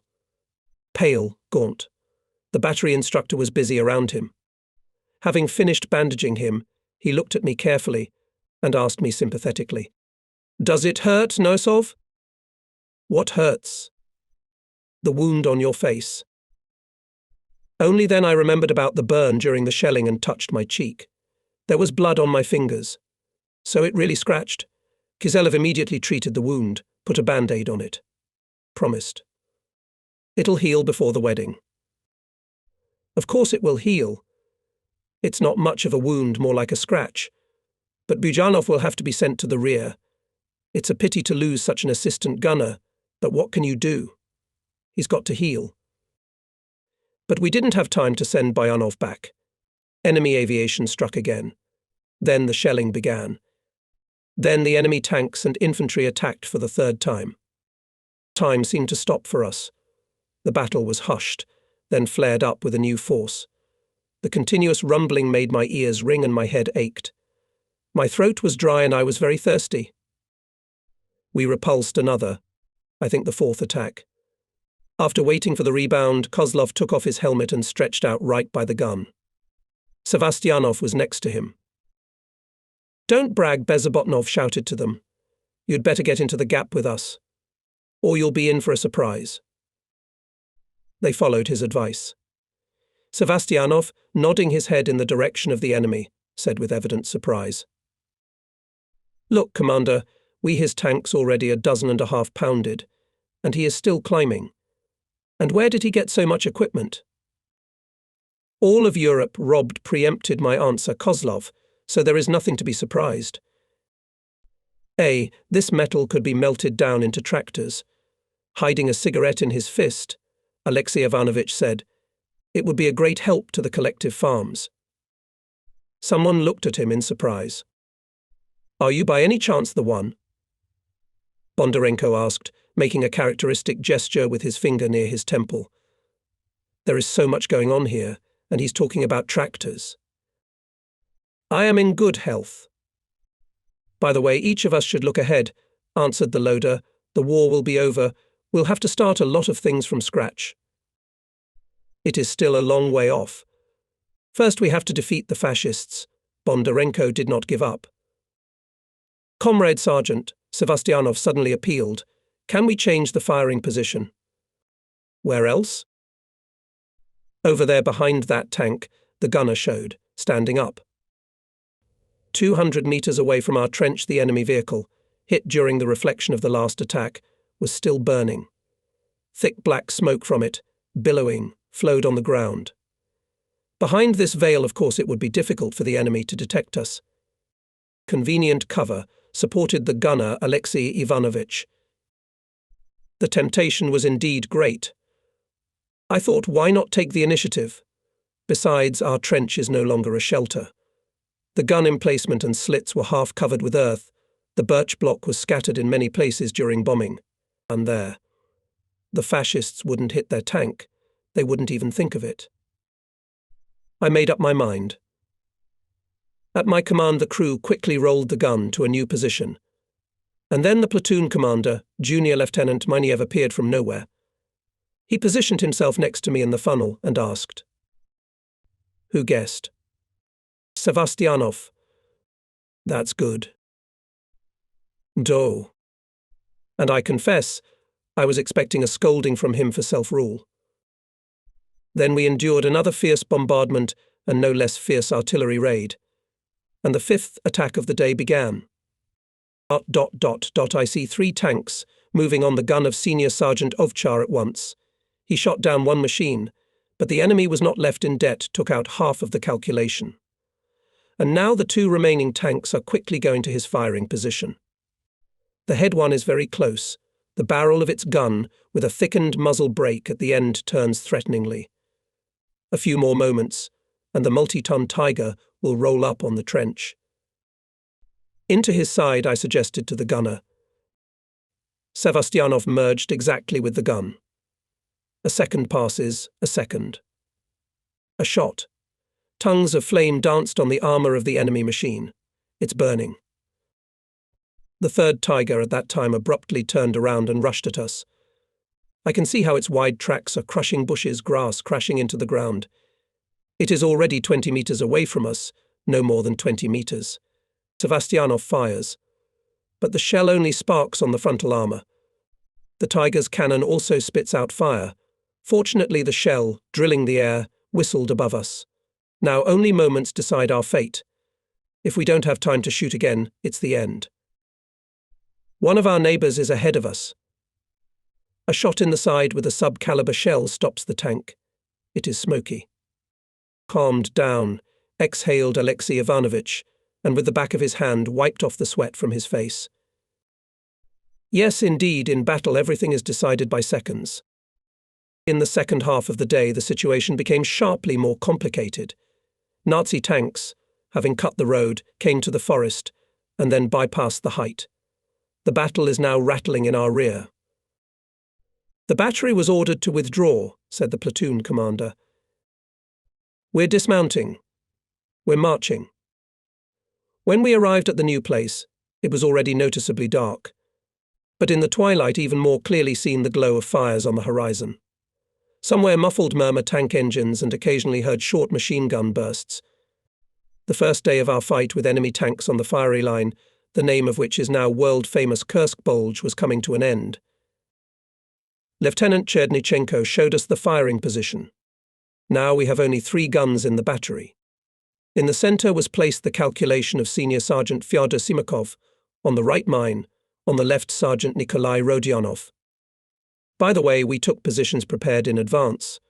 Pale, gaunt. The battery instructor was busy around him. Having finished bandaging him, he looked at me carefully and asked me sympathetically, "Does it hurt, Nosov?" "What hurts?" The wound on your face. Only then I remembered about the burn during the shelling and touched my cheek. There was blood on my fingers. So it really scratched. Kiselev immediately treated the wound, put a band-aid on it. Promised. It'll heal before the wedding. Of course it will heal. It's not much of a wound, more like a scratch. But Bujanov will have to be sent to the rear. It's a pity to lose such an assistant gunner, but what can you do? He's got to heal. But we didn't have time to send Bujanov back. Enemy aviation struck again. Then the shelling began. Then the enemy tanks and infantry attacked for the third time. Time seemed to stop for us. The battle was hushed, then flared up with a new force. The continuous rumbling made my ears ring and my head ached. My throat was dry and I was very thirsty. We repulsed another, I think the fourth attack. After waiting for the rebound, Kozlov took off his helmet and stretched out right by the gun. Sevastyanov was next to him. "Don't brag," Bezobotnov shouted to them. "You'd better get into the gap with us, or you'll be in for a surprise." They followed his advice. Sevastyanov, nodding his head in the direction of the enemy, said with evident surprise, "Look, Commander, we his tanks already 12.5 pounded, and he is still climbing. And where did he get so much equipment?" "All of Europe robbed," preempted my answer, Kozlov, "so there is nothing to be surprised. This metal could be melted down into tractors." Hiding a cigarette in his fist, Alexey Ivanovich said, "It would be a great help to the collective farms." Someone looked at him in surprise. "Are you by any chance the one?" Bondarenko asked, making a characteristic gesture with his finger near his temple. "There is so much going on here, and he's talking about tractors." "I am in good health." "By the way, each of us should look ahead," answered the loader. "The war will be over. We'll have to start a lot of things from scratch." "It is still a long way off. First we have to defeat the fascists." Bondarenko did not give up. "Comrade Sergeant," Sevastyanov suddenly appealed, "can we change the firing position?" "Where else?" "Over there behind that tank," the gunner showed, standing up. 200 meters away from our trench, the enemy vehicle, hit during the reflection of the last attack, was still burning. Thick black smoke from it, billowing, flowed on the ground. Behind this veil, of course, it would be difficult for the enemy to detect us. Convenient cover supported the gunner, Alexey Ivanovich. The temptation was indeed great. I thought, why not take the initiative? Besides, our trench is no longer a shelter. The gun emplacement and slits were half covered with earth. The birch block was scattered in many places during bombing. And there. The fascists wouldn't hit their tank. They wouldn't even think of it. I made up my mind. At my command, the crew quickly rolled the gun to a new position. And then the platoon commander, Junior Lieutenant Miniev, appeared from nowhere. He positioned himself next to me in the funnel and asked, "Who guessed?" "Sevastyanov." "That's good." "Do." And I confess, I was expecting a scolding from him for self-rule. Then we endured another fierce bombardment and no less fierce artillery raid. And the fifth attack of the day began. I see 3 tanks moving on the gun of Senior Sergeant Ovchar at once. He shot down one machine, but the enemy was not left in debt, took out half of the calculation. And now the 2 remaining tanks are quickly going to his firing position. The head one is very close. The barrel of its gun, with a thickened muzzle brake at the end, turns threateningly. A few more moments, and the multi-ton Tiger will roll up on the trench. Into his side, I suggested to the gunner. Sevastyanov merged exactly with the gun. A second passes, a second. A shot. Tongues of flame danced on the armor of the enemy machine. It's burning. The third Tiger at that time abruptly turned around and rushed at us. I can see how its wide tracks are crushing bushes, grass crashing into the ground. It is already 20 meters away from us, no more than 20 meters. Sevastyanov fires, but the shell only sparks on the frontal armor. The Tiger's cannon also spits out fire. Fortunately, the shell, drilling the air, whistled above us. Now only moments decide our fate. If we don't have time to shoot again, it's the end. One of our neighbors is ahead of us. A shot in the side with a sub-caliber shell stops the tank. It is smoky. Calmed down, exhaled Alexei Ivanovich, and with the back of his hand wiped off the sweat from his face. Yes, indeed, in battle everything is decided by seconds. In the second half of the day, the situation became sharply more complicated. Nazi tanks, having cut the road, came to the forest, and then bypassed the height. The battle is now rattling in our rear. The battery was ordered to withdraw, said the platoon commander. We're dismounting. We're marching. When we arrived at the new place, it was already noticeably dark, but in the twilight even more clearly seen the glow of fires on the horizon. Somewhere muffled murmur tank engines and occasionally heard short machine gun bursts. The first day of our fight with enemy tanks on the fiery line, the name of which is now world-famous Kursk Bulge, was coming to an end. Lieutenant Cherdnichenko showed us the firing position. Now we have only 3 guns in the battery. In the center was placed the calculation of Senior Sergeant Fyodor Simakov, on the right mine, on the left Sergeant Nikolai Rodionov. By the way, we took positions prepared in advance.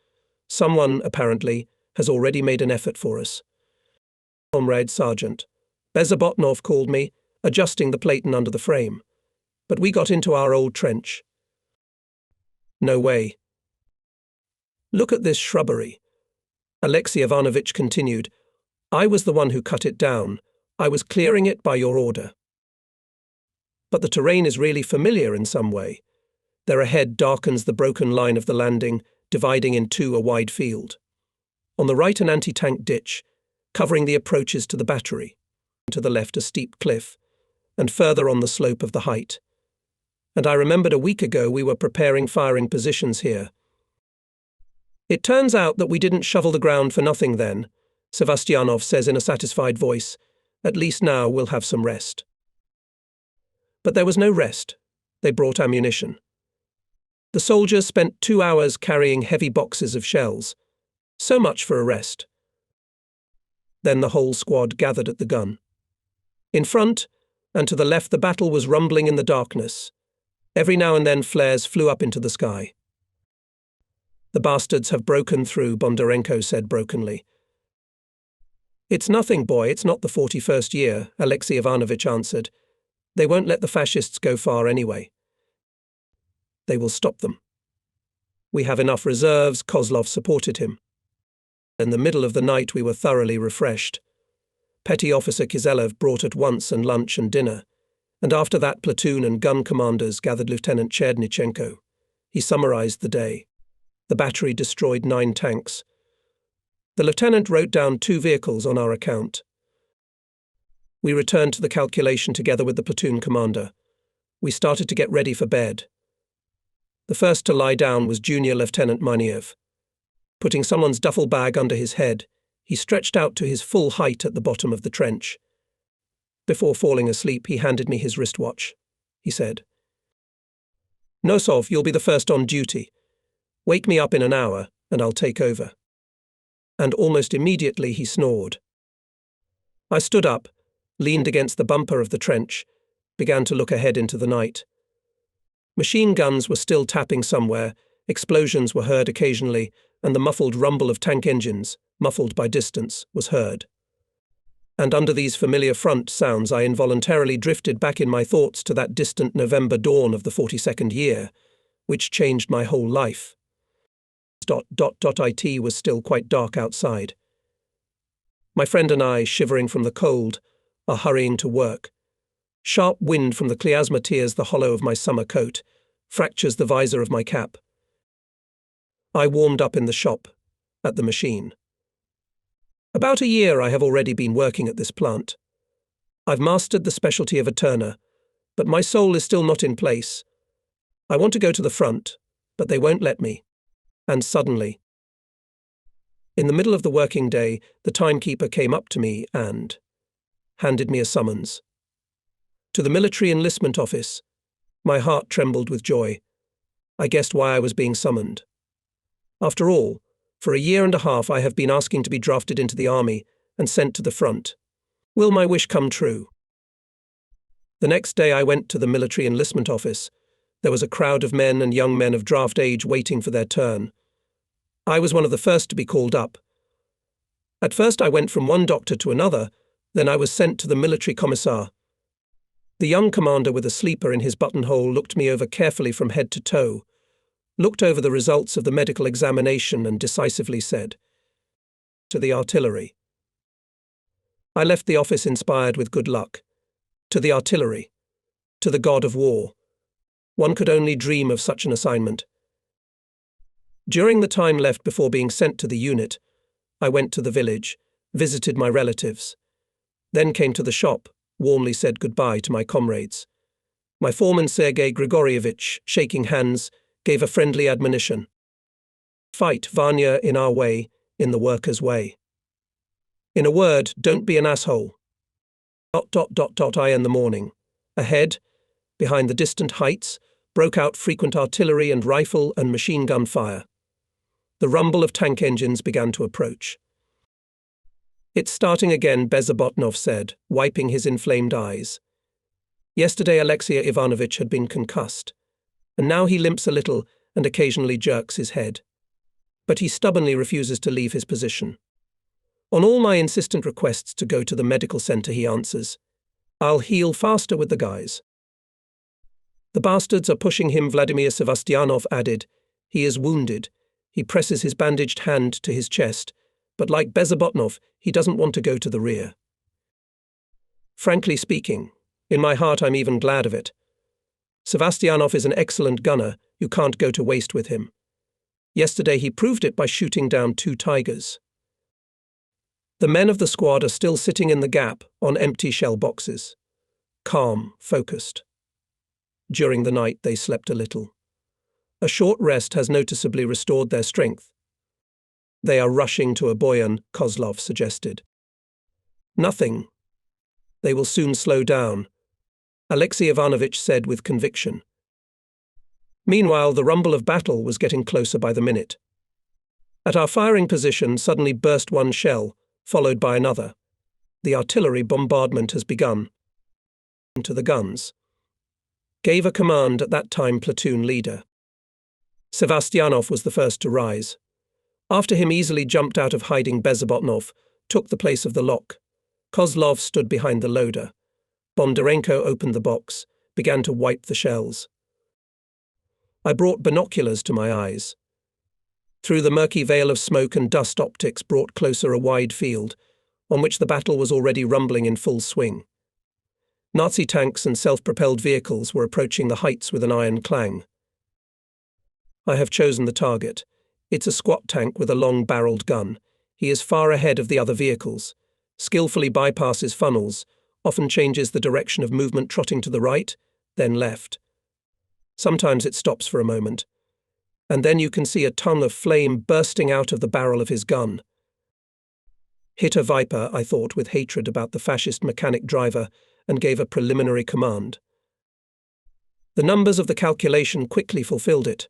Someone, apparently, has already made an effort for us. Comrade Sergeant Bezabotnov called me, adjusting the platen under the frame. But we got into our old trench. No way. Look at this shrubbery. Alexei Ivanovich continued. I was the one who cut it down. I was clearing it by your order. But the terrain is really familiar in some way. There ahead darkens the broken line of the landing, dividing in two a wide field. On the right an anti-tank ditch, covering the approaches to the battery. To the left a steep cliff, and further on the slope of the height. And I remembered a week ago we were preparing firing positions here. It turns out that we didn't shovel the ground for nothing then, Sevastyanov says in a satisfied voice. At least now we'll have some rest. But there was no rest. They brought ammunition. The soldiers spent 2 hours carrying heavy boxes of shells. So much for a rest. Then the whole squad gathered at the gun. In front, and to the left, the battle was rumbling in the darkness. Every now and then flares flew up into the sky. The bastards have broken through, Bondarenko said brokenly. It's nothing, boy, it's not the 41st year, Alexei Ivanovich answered. They won't let the fascists go far anyway. They will stop them. We have enough reserves, Kozlov supported him. In the middle of the night we were thoroughly refreshed. Petty Officer Kizelev brought at once and lunch and dinner, and after that platoon and gun commanders gathered Lieutenant Cherdnichenko. He summarized the day. The battery destroyed 9 tanks. The lieutenant wrote down 2 vehicles on our account. We returned to the calculation together with the platoon commander. We started to get ready for bed. The first to lie down was Junior Lieutenant Maniev. Putting someone's duffel bag under his head, he stretched out to his full height at the bottom of the trench. Before falling asleep, he handed me his wristwatch. He said, "Nosov, you'll be the first on duty. Wake me up in an hour, and I'll take over." And almost immediately he snored. I stood up, leaned against the bumper of the trench, began to look ahead into the night. Machine guns were still tapping somewhere, explosions were heard occasionally, and the muffled rumble of tank engines, muffled by distance, was heard. And under these familiar front sounds I involuntarily drifted back in my thoughts to that distant November dawn of the 42nd year, which changed my whole life. It was still quite dark outside. My friend and I, shivering from the cold, are hurrying to work. Sharp wind from the Kliazma tears the hollow of my summer coat, fractures the visor of my cap. I warmed up in the shop, at the machine. About a year I have already been working at this plant. I've mastered the specialty of a turner, but my soul is still not in place. I want to go to the front, but they won't let me. And suddenly, in the middle of the working day, the timekeeper came up to me and handed me a summons. To the military enlistment office. My heart trembled with joy. I guessed why I was being summoned. After all, for 1.5 years I have been asking to be drafted into the army and sent to the front. Will my wish come true? The next day I went to the military enlistment office. There was a crowd of men and young men of draft age waiting for their turn. I was one of the first to be called up. At first I went from one doctor to another, then I was sent to the military commissar. The young commander with a sleeper in his buttonhole looked me over carefully from head to toe, looked over the results of the medical examination and decisively said, "To the artillery." I left the office inspired with good luck. To the artillery. To the god of war. One could only dream of such an assignment. During the time left before being sent to the unit, I went to the village, visited my relatives, then came to the shop, warmly said goodbye to my comrades. My foreman Sergei Grigorievich, shaking hands, gave a friendly admonition. Fight, Vanya, in our way, in the workers' way. In a word, don't be an asshole. ... I in the morning. Ahead, behind the distant heights, broke out frequent artillery and rifle and machine gun fire. The rumble of tank engines began to approach. "It's starting again," Bezobotnov said, wiping his inflamed eyes. Yesterday Alexei Ivanovich had been concussed, and now he limps a little and occasionally jerks his head. But he stubbornly refuses to leave his position. On all my insistent requests to go to the medical center, he answers, "I'll heal faster with the guys." "The bastards are pushing him," Vladimir Sevastyanov added. "He is wounded." He presses his bandaged hand to his chest, but like Bezobotnov, he doesn't want to go to the rear. Frankly speaking, in my heart I'm even glad of it. Sevastyanov is an excellent gunner, you can't go to waste with him. Yesterday he proved it by shooting down 2 tigers. The men of the squad are still sitting in the gap on empty shell boxes. Calm, focused. During the night they slept a little. A short rest has noticeably restored their strength. "They are rushing to a Boyan," Kozlov suggested. "Nothing. They will soon slow down," Alexei Ivanovich said with conviction. Meanwhile, the rumble of battle was getting closer by the minute. At our firing position suddenly burst one shell, followed by another. The artillery bombardment has begun. To the guns. Gave a command at that time platoon leader. Sevastyanov was the first to rise. After him easily jumped out of hiding Bezobotnov, took the place of the lock. Kozlov stood behind the loader. Bondarenko opened the box, began to wipe the shells. I brought binoculars to my eyes. Through the murky veil of smoke and dust, optics brought closer a wide field, on which the battle was already rumbling in full swing. Nazi tanks and self-propelled vehicles were approaching the heights with an iron clang. I have chosen the target. It's a squat tank with a long-barreled gun. He is far ahead of the other vehicles, skillfully bypasses funnels, often changes the direction of movement, trotting to the right, then left. Sometimes it stops for a moment, and then you can see a tongue of flame bursting out of the barrel of his gun. Hit a Viper, I thought with hatred about the fascist mechanic driver, and gave a preliminary command. The numbers of the calculation quickly fulfilled it.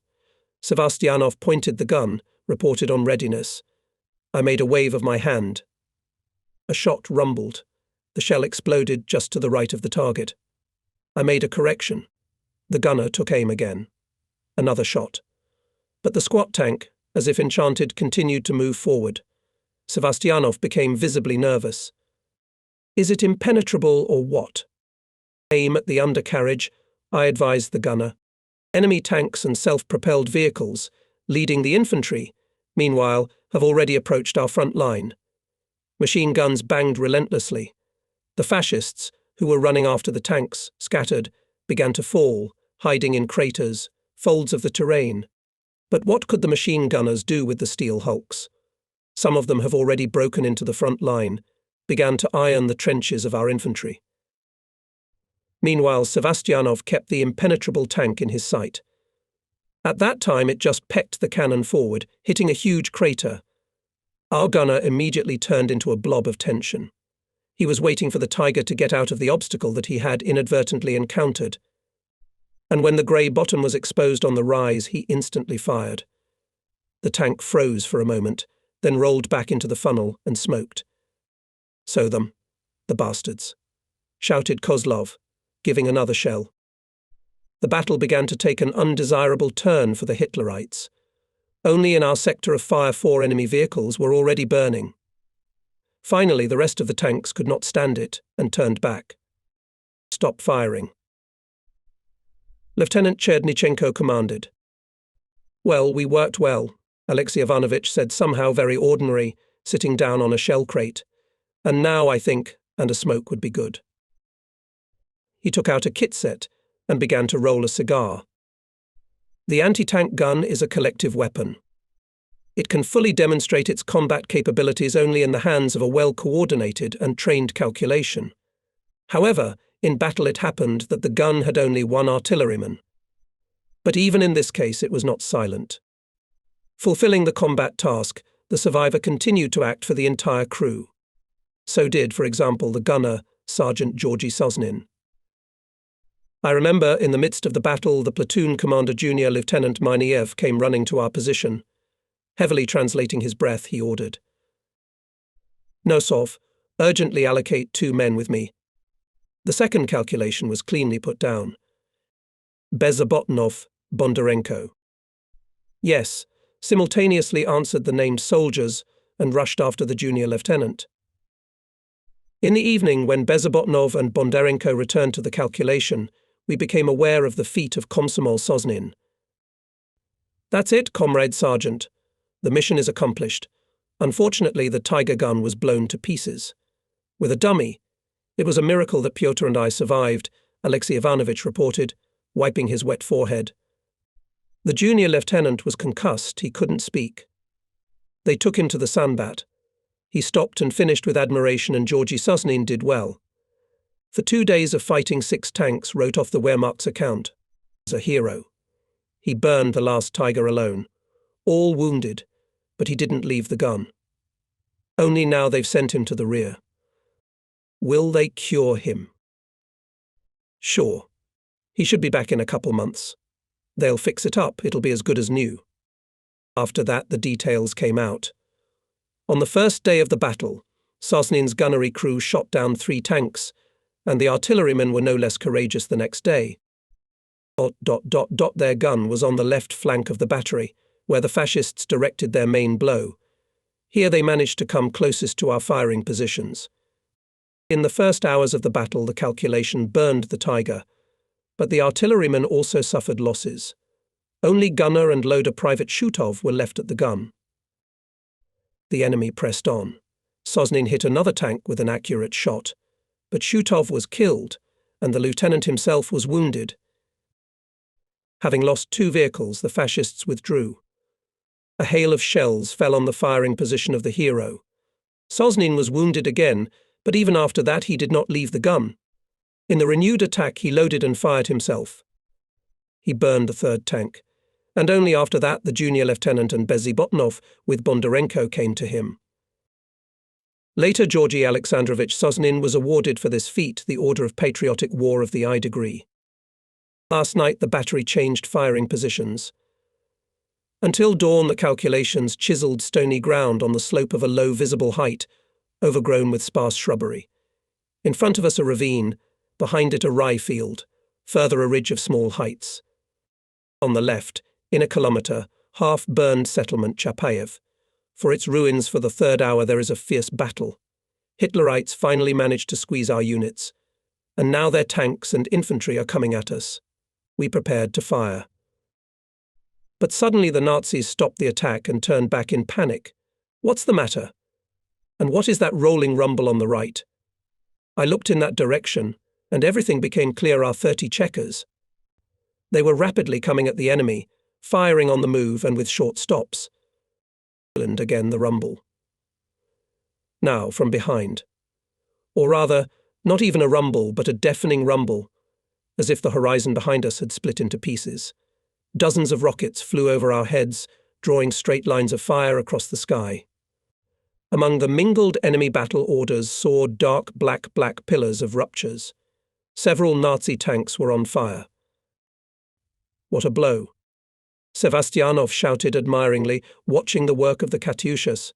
Sevastyanov pointed the gun, reported on readiness. I made a wave of my hand. A shot rumbled. The shell exploded just to the right of the target. I made a correction. The gunner took aim again. Another shot. But the squat tank, as if enchanted, continued to move forward. Sevastyanov became visibly nervous. Is it impenetrable or what? Aim at the undercarriage, I advised the gunner. Enemy tanks and self-propelled vehicles, leading the infantry, meanwhile, have already approached our front line. Machine guns banged relentlessly. The fascists, who were running after the tanks, scattered, began to fall, hiding in craters, folds of the terrain. But what could the machine gunners do with the steel hulks? Some of them have already broken into the front line, began to iron the trenches of our infantry. Meanwhile, Sevastyanov kept the impenetrable tank in his sight. At that time it just pecked the cannon forward, hitting a huge crater. Our gunner immediately turned into a blob of tension. He was waiting for the tiger to get out of the obstacle that he had inadvertently encountered. and when the grey bottom was exposed on the rise, he instantly fired. The tank froze for a moment, then rolled back into the funnel and smoked. "So them, the bastards," shouted Kozlov, giving another shell. The battle began to take an undesirable turn for the Hitlerites. Only in our sector of fire 4 enemy vehicles were already burning. Finally, the rest of the tanks could not stand it and turned back. "Stop firing." Lieutenant Chernyshenko commanded. "Well, we worked well," Alexei Ivanovich said, somehow very ordinary, sitting down on a shell crate. "And now, I think, and a smoke would be good." He took out a kit set and began to roll a cigar. The anti-tank gun is a collective weapon. It can fully demonstrate its combat capabilities only in the hands of a well-coordinated and trained calculation. However, in battle it happened that the gun had only one artilleryman. But even in this case it was not silent. Fulfilling the combat task, the survivor continued to act for the entire crew. So did, for example, the gunner, Sergeant Georgy Sosnin. I remember in the midst of the battle, the platoon commander Junior Lieutenant Miniev came running to our position. Heavily translating his breath, he ordered, "Nosov, urgently allocate 2 men with me." The second calculation was cleanly put down. Bezabotnov, Bondarenko. "Yes," simultaneously answered the named soldiers and rushed after the junior lieutenant. In the evening, when Bezabotnov and Bondarenko returned to the calculation, we became aware of the feat of Komsomol Sosnin. "That's it, Comrade Sergeant. The mission is accomplished. Unfortunately, the Tiger gun was blown to pieces. With a dummy. It was a miracle that Pyotr and I survived," Alexei Ivanovich reported, wiping his wet forehead. The junior lieutenant was concussed, he couldn't speak. They took him to the Sanbat. He stopped and finished with admiration, and Georgy Sosnin did well. For 2 days of fighting 6 tanks, wrote off the Wehrmacht's account. As a hero. He burned the last Tiger alone. All wounded, but he didn't leave the gun. Only now they've sent him to the rear. Will they cure him? Sure. He should be back in a couple months. They'll fix it up, it'll be as good as new. After that, the details came out. On the first day of the battle, Sosnin's gunnery crew shot down 3 tanks, and the artillerymen were no less courageous the next day. Their gun was on the left flank of the battery, where the fascists directed their main blow. Here they managed to come closest to our firing positions. In the first hours of the battle, the calculation burned the Tiger, but the artillerymen also suffered losses. Only gunner and loader Private Shutov were left at the gun. The enemy pressed on. Sosnin hit another tank with an accurate shot, but Shutov was killed, and the lieutenant himself was wounded. Having lost 2 vehicles, the fascists withdrew. A hail of shells fell on the firing position of the hero. Sosnin was wounded again, but even after that he did not leave the gun. In the renewed attack he loaded and fired himself. He burned the 3rd tank, and only after that the junior lieutenant and Bezibotnov with Bondarenko came to him. Later, Georgy Alexandrovich Sosnin was awarded for this feat the Order of Patriotic War of the I degree. Last night the battery changed firing positions. Until dawn the calculations chiselled stony ground on the slope of a low visible height, overgrown with sparse shrubbery. In front of us a ravine, behind it a rye field, further a ridge of small heights. On the left, in a kilometre, half-burned settlement Chapayev. For its ruins for the 3rd hour there is a fierce battle. Hitlerites finally managed to squeeze our units, and now their tanks and infantry are coming at us. We prepared to fire. But suddenly the Nazis stopped the attack and turned back in panic. What's the matter? And what is that rolling rumble on the right? I looked in that direction, and everything became clear. Our 30 checkers. They were rapidly coming at the enemy, firing on the move and with short stops. And again the rumble. Now from behind. Or rather, not even a rumble, but a deafening rumble, as if the horizon behind us had split into pieces. Dozens of rockets flew over our heads, drawing straight lines of fire across the sky. Among the mingled enemy battle orders soared dark black pillars of ruptures. Several Nazi tanks were on fire. What a blow! Sevastyanov shouted admiringly, watching the work of the Katyushas.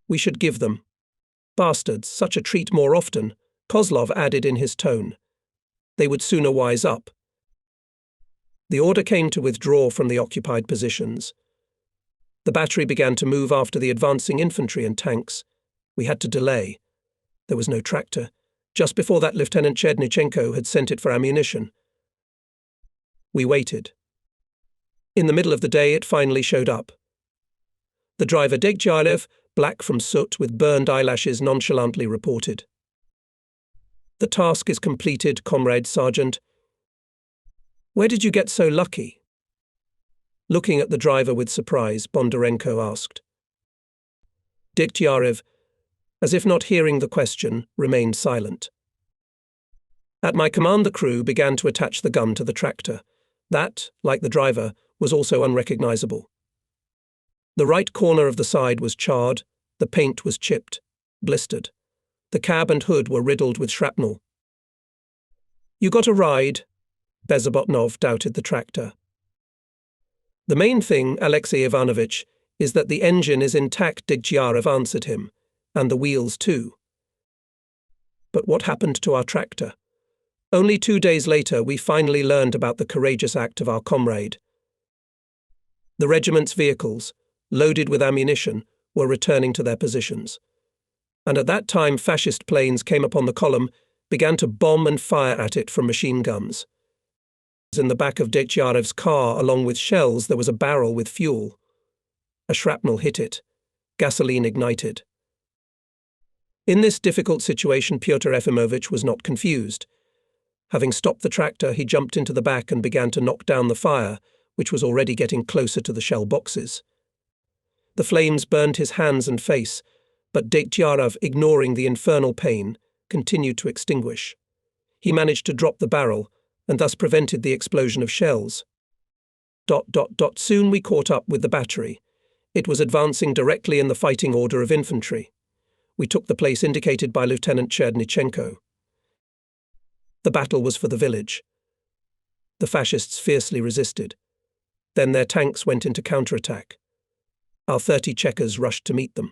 We should give them, bastards, such a treat more often, Kozlov added in his tone. They would sooner wise up. The order came to withdraw from the occupied positions. The battery began to move after the advancing infantry and tanks. We had to delay. There was no tractor. Just before that, Lieutenant Chernyshenko had sent it for ammunition. We waited. In the middle of the day, it finally showed up. The driver, Degtyarev, black from soot with burned eyelashes, nonchalantly reported. The task is completed, Comrade Sergeant. Where did you get so lucky? Looking at the driver with surprise, Bondarenko asked. Degtyarev, as if not hearing the question, remained silent. At my command, the crew began to attach the gun to the tractor. That, like the driver, was also unrecognizable. The right corner of the side was charred, the paint was chipped, blistered. The cab and hood were riddled with shrapnel. You got a ride? Bezobotnov doubted the tractor. The main thing, Alexey Ivanovich, is that the engine is intact, Degtyarev answered him, and the wheels too. But what happened to our tractor? Only 2 days later, we finally learned about the courageous act of our comrade. The regiment's vehicles, loaded with ammunition, were returning to their positions. And at that time, fascist planes came upon the column, began to bomb and fire at it from machine guns. In the back of Degtyarev's car, along with shells, there was a barrel with fuel. A shrapnel hit it. Gasoline ignited. In this difficult situation, Pyotr Efimovich was not confused. Having stopped the tractor, he jumped into the back and began to knock down the fire, which was already getting closer to the shell boxes. The flames burned his hands and face, but Degtyarev, ignoring the infernal pain, continued to extinguish. He managed to drop the barrel, and thus prevented the explosion of shells. Soon we caught up with the battery. It was advancing directly in the fighting order of infantry. We took the place indicated by Lieutenant Chernyshenko. The battle was for the village. The fascists fiercely resisted. Then their tanks went into counterattack. Our 30 Chekars rushed to meet them.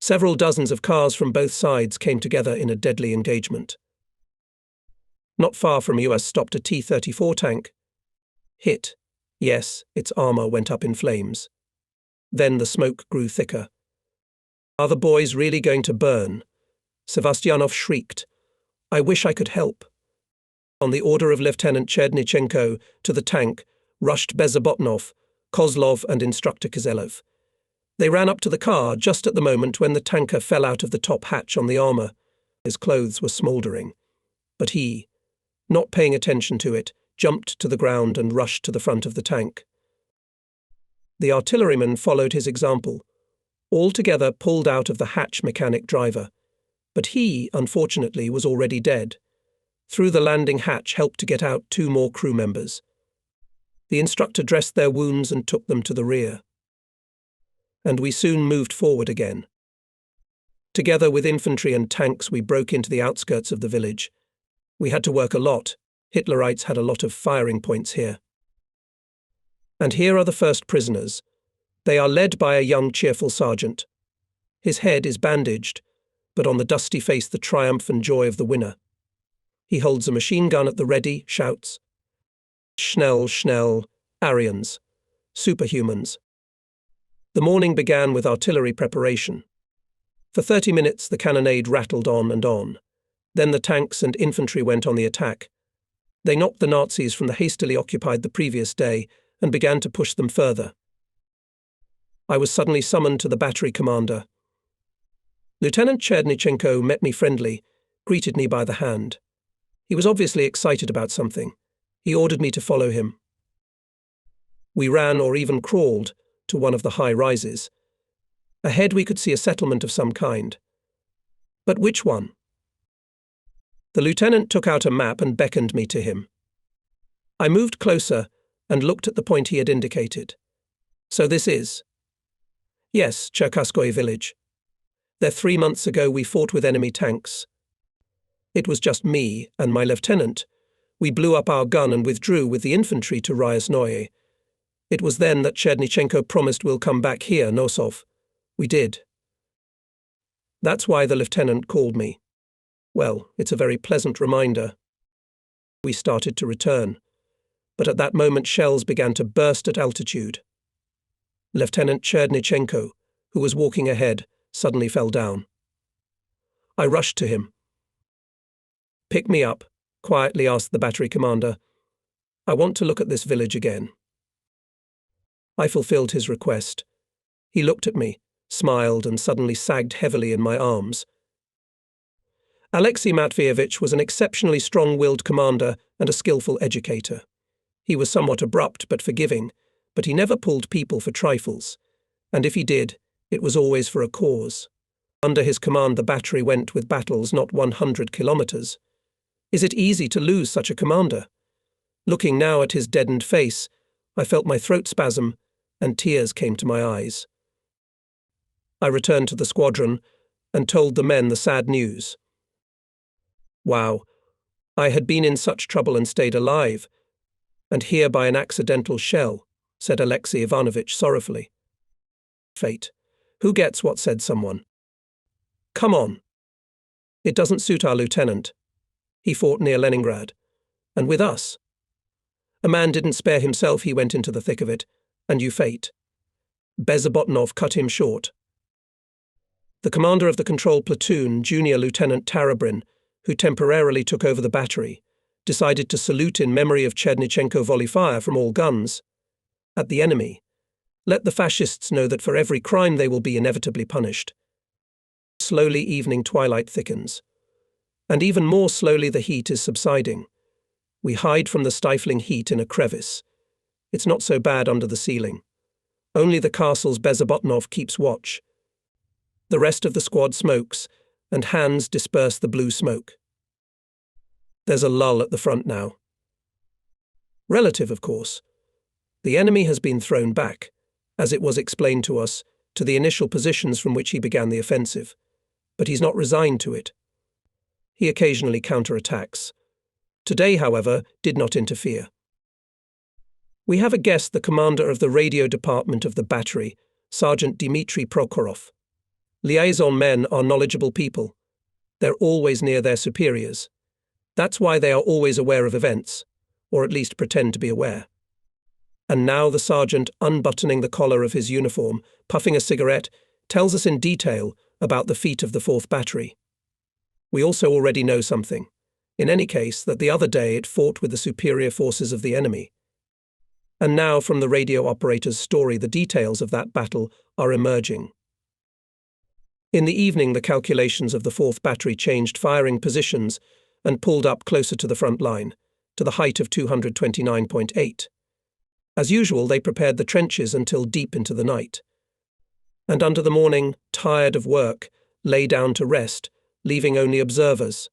Several dozens of cars from both sides came together in a deadly engagement. Not far from us stopped a T-34 tank. Hit. Yes, its armor went up in flames. Then the smoke grew thicker. Are the boys really going to burn? Sevastyanov shrieked. I wish I could help. On the order of Lieutenant Chernyshenko, to the tank rushed Bezobotnov, Kozlov and Instructor Kizelev. They ran up to the car just at the moment when the tanker fell out of the top hatch on the armor. His clothes were smouldering. But he, not paying attention to it, jumped to the ground and rushed to the front of the tank. The artilleryman followed his example. All together pulled out of the hatch mechanic driver. But he, unfortunately, was already dead. Through the landing hatch helped to get out 2 more crew members. The instructor dressed their wounds and took them to the rear. And we soon moved forward again. Together with infantry and tanks, we broke into the outskirts of the village. We had to work a lot. Hitlerites had a lot of firing points here. And here are the first prisoners. They are led by a young, cheerful sergeant. His head is bandaged, but on the dusty face the triumph and joy of the winner. He holds a machine gun at the ready, shouts, Schnell, schnell, Aryans, superhumans. The morning began with artillery preparation. For 30 minutes the cannonade rattled on and on. Then the tanks and infantry went on the attack. They knocked the Nazis from the hastily occupied the previous day and began to push them further. I was suddenly summoned to the battery commander. Lieutenant Chernyshenko met me friendly, greeted me by the hand. He was obviously excited about something. He ordered me to follow him. We ran or even crawled to one of the high rises. Ahead we could see a settlement of some kind. But which one? The lieutenant took out a map and beckoned me to him. I moved closer and looked at the point he had indicated. So this is? Yes, Cherkasskoye village. There 3 months ago we fought with enemy tanks. It was just me and my lieutenant. We blew up our gun and withdrew with the infantry to Ryasnoye. It was then that Chernyshenko promised we'll come back here, Nosov. We did. That's why the lieutenant called me. Well, it's a very pleasant reminder. We started to return, but at that moment shells began to burst at altitude. Lieutenant Chernyshenko, who was walking ahead, suddenly fell down. I rushed to him. "Pick me up," quietly asked the battery commander. "I want to look at this village again." I fulfilled his request. He looked at me, smiled, and suddenly sagged heavily in my arms. Alexei Matveevich was an exceptionally strong-willed commander and a skillful educator. He was somewhat abrupt but forgiving, but he never pulled people for trifles, and if he did, it was always for a cause. Under his command the battery went with battles not 100 kilometers. Is it easy to lose such a commander? Looking now at his deadened face, I felt my throat spasm, and tears came to my eyes. I returned to the squadron and told the men the sad news. Wow, I had been in such trouble and stayed alive, and here by an accidental shell, said Alexei Ivanovich sorrowfully. Fate. Who gets what, said someone. Come on. It doesn't suit our lieutenant. He fought near Leningrad, and with us. A man didn't spare himself, he went into the thick of it, and you fate. Bezobotnov cut him short. The commander of the control platoon, Junior Lieutenant Tarabrin, who temporarily took over the battery, decided to salute in memory of Chernyshenko volley fire from all guns. At the enemy. Let the fascists know that for every crime they will be inevitably punished. Slowly evening twilight thickens. And even more slowly the heat is subsiding. We hide from the stifling heat in a crevice. It's not so bad under the ceiling. Only the castle's Bezobotnov keeps watch. The rest of the squad smokes, and hands disperse the blue smoke. There's a lull at the front now. Relative, of course. The enemy has been thrown back, as it was explained to us, to the initial positions from which he began the offensive. But he's not resigned to it. He occasionally counterattacks. Today, however, did not interfere. We have a guest, the commander of the radio department of the battery, Sergeant Dmitry Prokhorov. Liaison men are knowledgeable people. They're always near their superiors. That's why they are always aware of events, or at least pretend to be aware. And now the sergeant, unbuttoning the collar of his uniform, puffing a cigarette, tells us in detail about the feat of the 4th Battery. We also already know something. In any case, that the other day it fought with the superior forces of the enemy. And now from the radio operator's story the details of that battle are emerging. In the evening the calculations of the 4th Battery changed firing positions and pulled up closer to the front line, to the height of 229.8. As usual, they prepared the trenches until deep into the night. And under the morning, tired of work, lay down to rest, leaving only observers.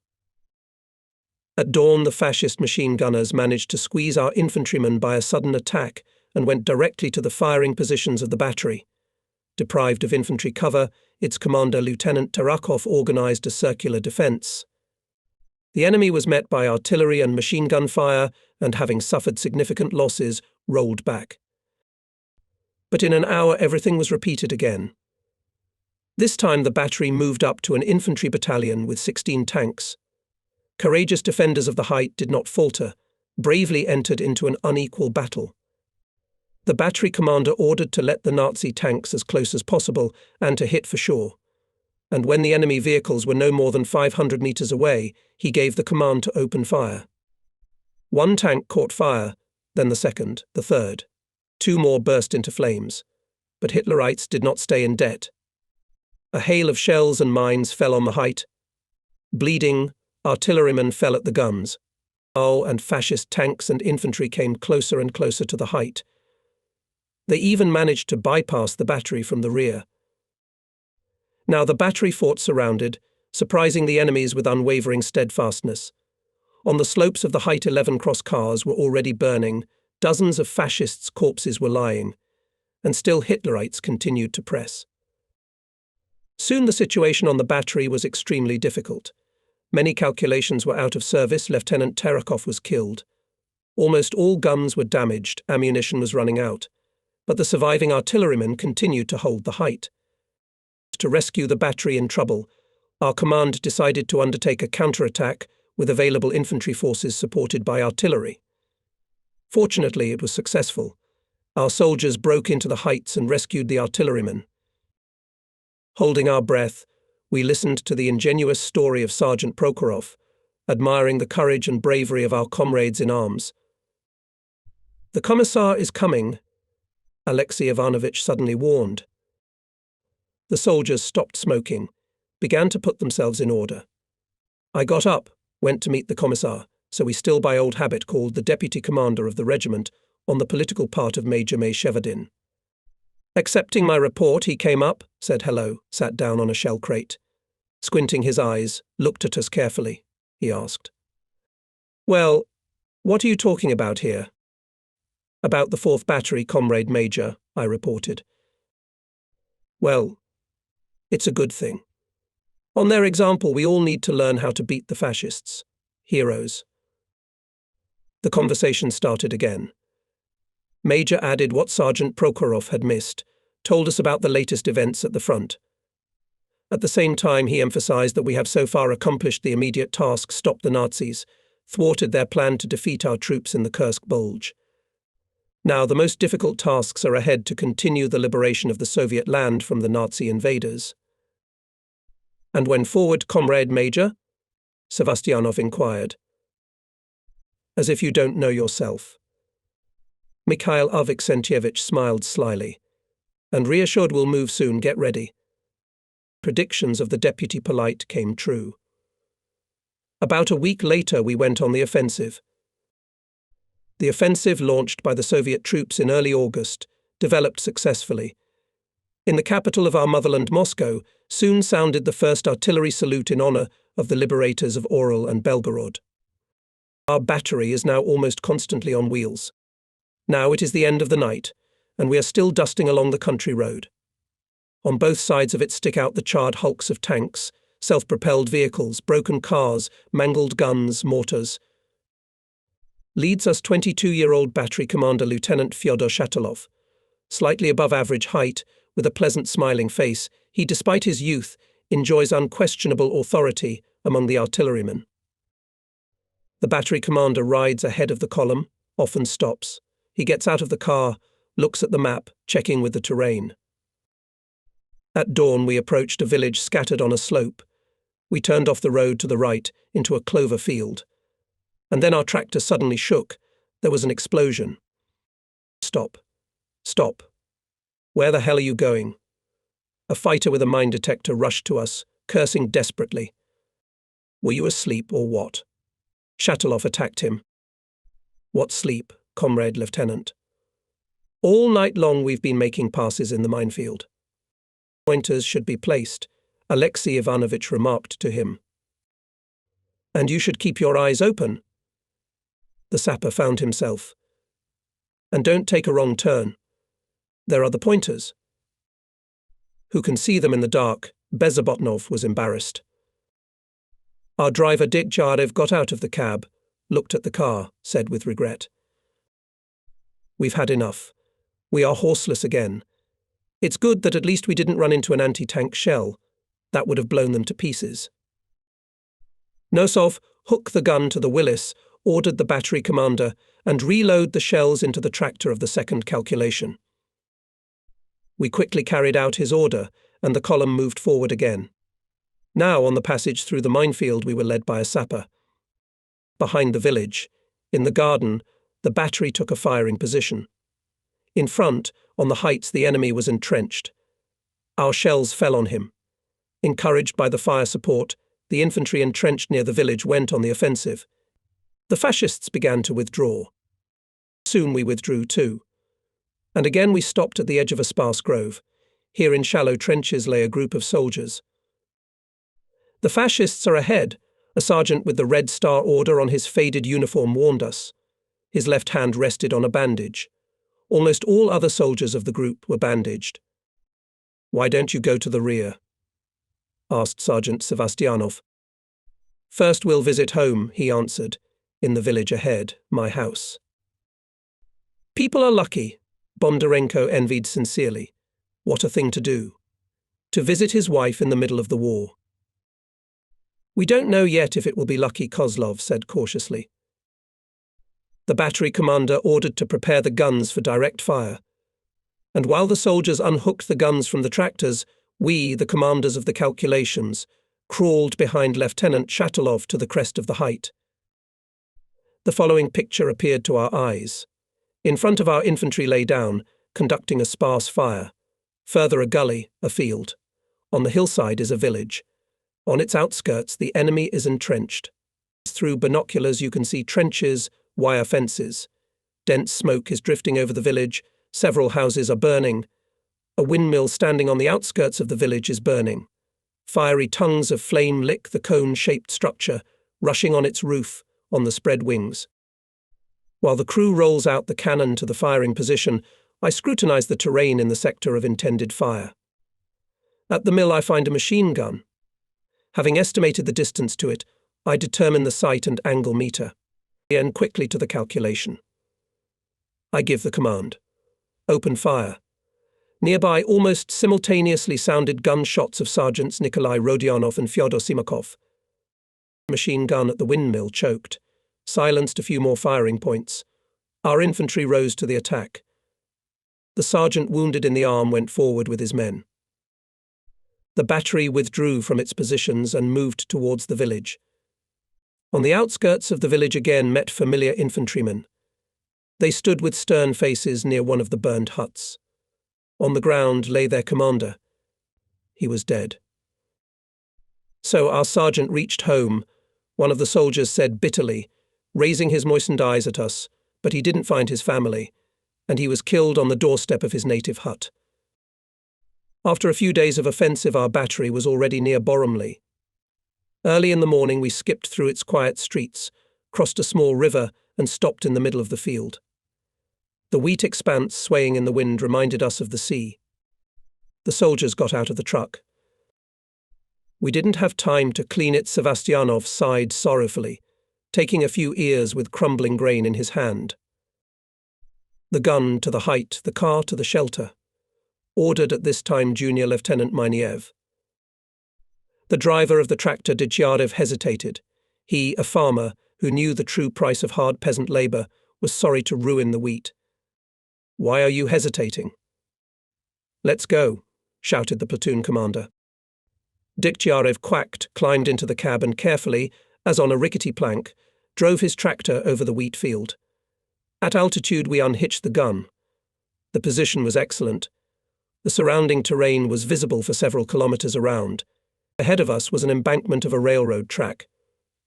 At dawn the fascist machine gunners managed to squeeze our infantrymen by a sudden attack and went directly to the firing positions of the battery. Deprived of infantry cover, its commander Lieutenant Tarakov organized a circular defense. The enemy was met by artillery and machine gun fire and, having suffered significant losses, rolled back. But in an hour everything was repeated again. This time the battery moved up to an infantry battalion with 16 tanks. Courageous defenders of the height did not falter, bravely entered into an unequal battle. The battery commander ordered to let the Nazi tanks as close as possible and to hit for sure. And when the enemy vehicles were no more than 500 meters away, he gave the command to open fire. One tank caught fire, then the second, the third. 2 more burst into flames. But Hitlerites did not stay in debt. A hail of shells and mines fell on the height. Bleeding, artillerymen fell at the guns. And fascist tanks and infantry came closer and closer to the height. They even managed to bypass the battery from the rear. Now the battery fought surrounded, surprising the enemies with unwavering steadfastness. On the slopes of the height 11 cross cars were already burning, dozens of fascists' corpses were lying, and still Hitlerites continued to press. Soon the situation on the battery was extremely difficult. Many calculations were out of service. Lieutenant Terakov was killed. Almost all guns were damaged, ammunition was running out. But the surviving artillerymen continued to hold the height. To rescue the battery in trouble, our command decided to undertake a counterattack with available infantry forces supported by artillery. Fortunately, it was successful. Our soldiers broke into the heights and rescued the artillerymen. Holding our breath, we listened to the ingenuous story of Sergeant Prokhorov, admiring the courage and bravery of our comrades in arms. "The Commissar is coming," Alexei Ivanovich suddenly warned. The soldiers stopped smoking, began to put themselves in order. I got up, went to meet the Commissar, so we still by old habit called the deputy commander of the regiment on the political part of Major Shevardin. Accepting my report, he came up, said hello, sat down on a shell crate. Squinting his eyes, looked at us carefully, he asked. "Well, what are you talking about here?" "About the 4th Battery, Comrade Major," I reported. "Well, it's a good thing. On their example, we all need to learn how to beat the fascists. Heroes." The conversation started again. Major added what Sergeant Prokhorov had missed, told us about the latest events at the front. At the same time, he emphasized that we have so far accomplished the immediate task, stopped the Nazis, thwarted their plan to defeat our troops in the Kursk Bulge. Now, the most difficult tasks are ahead to continue the liberation of the Soviet land from the Nazi invaders. "And when forward, Comrade Major?" Sevastianov inquired. "As if you don't know yourself." Mikhail Avksentievich smiled slyly. "And reassured we'll move soon, get ready." Predictions of the deputy polite came true. About a week later, we went on the offensive. The offensive, launched by the Soviet troops in early August, developed successfully. In the capital of our motherland, Moscow, soon sounded the first artillery salute in honor of the liberators of Oral and Belgorod. Our battery is now almost constantly on wheels. Now it is the end of the night, and we are still dusting along the country road. On both sides of it stick out the charred hulks of tanks, self-propelled vehicles, broken cars, mangled guns, mortars. Leads us 22-year-old battery commander Lieutenant Fyodor Shatilov. Slightly above average height, with a pleasant smiling face, he, despite his youth, enjoys unquestionable authority among the artillerymen. The battery commander rides ahead of the column, often stops. He gets out of the car, looks at the map, checking with the terrain. At dawn, we approached a village scattered on a slope. We turned off the road to the right into a clover field. And then our tractor suddenly shook. There was an explosion. "Stop. Stop. Where the hell are you going?" A fighter with a mine detector rushed to us, cursing desperately. "Were you asleep or what?" Shatilov attacked him. "What sleep, Comrade Lieutenant? All night long we've been making passes in the minefield. Pointers should be placed," Alexei Ivanovich remarked to him. "And you should keep your eyes open." The sapper found himself. "And don't take a wrong turn. There are the pointers." "Who can see them in the dark?" Bezobotnov was embarrassed. Our driver Dick Jarev got out of the cab, looked at the car, said with regret, "We've had enough. We are horseless again. It's good that at least we didn't run into an anti-tank shell. That would have blown them to pieces." Nosov, hook the gun to the Willis, ordered the battery commander, and reload the shells into the tractor of the second calculation. We quickly carried out his order, and the column moved forward again. Now, on the passage through the minefield, we were led by a sapper. Behind the village, in the garden, the battery took a firing position. In front, on the heights, the enemy was entrenched. Our shells fell on him. Encouraged by the fire support, the infantry entrenched near the village went on the offensive. The fascists began to withdraw. Soon we withdrew too. And again we stopped at the edge of a sparse grove. Here in shallow trenches lay a group of soldiers. "The fascists are ahead," a sergeant with the Red Star Order on his faded uniform warned us. His left hand rested on a bandage. Almost all other soldiers of the group were bandaged. "Why don't you go to the rear?" asked Sergeant Sevastianov. First we'll visit home, he answered. In the village ahead, my house. People are lucky, Bondarenko envied sincerely. What a thing to do. To visit his wife in the middle of the war. We don't know yet if it will be lucky, Kozlov said cautiously. The battery commander ordered to prepare the guns for direct fire. And while the soldiers unhooked the guns from the tractors, we, the commanders of the calculations, crawled behind Lieutenant Shatilov to the crest of the height. The following picture appeared to our eyes. In front of our infantry lay down, conducting a sparse fire. Further a gully, a field. On the hillside is a village. On its outskirts the enemy is entrenched. Through binoculars you can see trenches, wire fences. Dense smoke is drifting over the village, several houses are burning. A windmill standing on the outskirts of the village is burning. Fiery tongues of flame lick the cone-shaped structure, rushing on its roof, on the spread wings. While the crew rolls out the cannon to the firing position, I scrutinize the terrain in the sector of intended fire. At the mill I find a machine gun. Having estimated the distance to it, I determine the sight and angle meter. And quickly to the calculation. I give the command. Open fire. Nearby almost simultaneously sounded gunshots of Sergeants Nikolai Rodionov and Fyodor Simakov. The machine gun at the windmill choked, silenced a few more firing points. Our infantry rose to the attack. The sergeant wounded in the arm went forward with his men. The battery withdrew from its positions and moved towards the village. On the outskirts of the village again met familiar infantrymen. They stood with stern faces near one of the burned huts. On the ground lay their commander. He was dead. So our sergeant reached home, one of the soldiers said bitterly, raising his moistened eyes at us, but he didn't find his family, and he was killed on the doorstep of his native hut. After a few days of offensive, our battery was already near Boromli. Early in the morning we skipped through its quiet streets, crossed a small river and stopped in the middle of the field. The wheat expanse swaying in the wind reminded us of the sea. The soldiers got out of the truck. We didn't have time to clean it. Sevastianov sighed sorrowfully, taking a few ears with crumbling grain in his hand. The gun to the height, the car to the shelter. Ordered at this time Junior Lieutenant Miniev. The driver of the tractor Dicharev hesitated. He, a farmer, who knew the true price of hard peasant labour, was sorry to ruin the wheat. "Why are you hesitating?" "Let's go," shouted the platoon commander. Dicharev quacked, climbed into the cab and carefully, as on a rickety plank, drove his tractor over the wheat field. At altitude we unhitched the gun. The position was excellent. The surrounding terrain was visible for several kilometres around. Ahead of us was an embankment of a railroad track.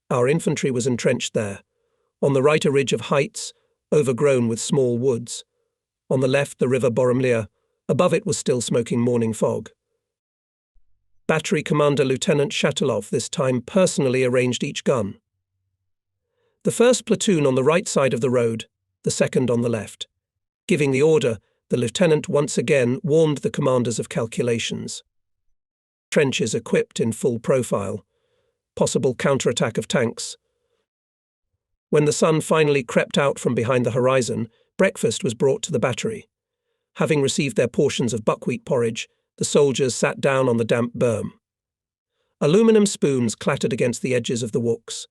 Our infantry was entrenched there. On the right a ridge of heights, overgrown with small woods. On the left the river Boromlia. Above it was still smoking morning fog. Battery Commander Lieutenant Shatilov this time personally arranged each gun. The first platoon on the right side of the road, the second on the left. Giving the order, the lieutenant once again warned the commanders of calculations. Trenches equipped in full profile. Possible counterattack of tanks. When the sun finally crept out from behind the horizon, breakfast was brought to the battery. Having received their portions of buckwheat porridge, the soldiers sat down on the damp berm. Aluminum spoons clattered against the edges of the wooks.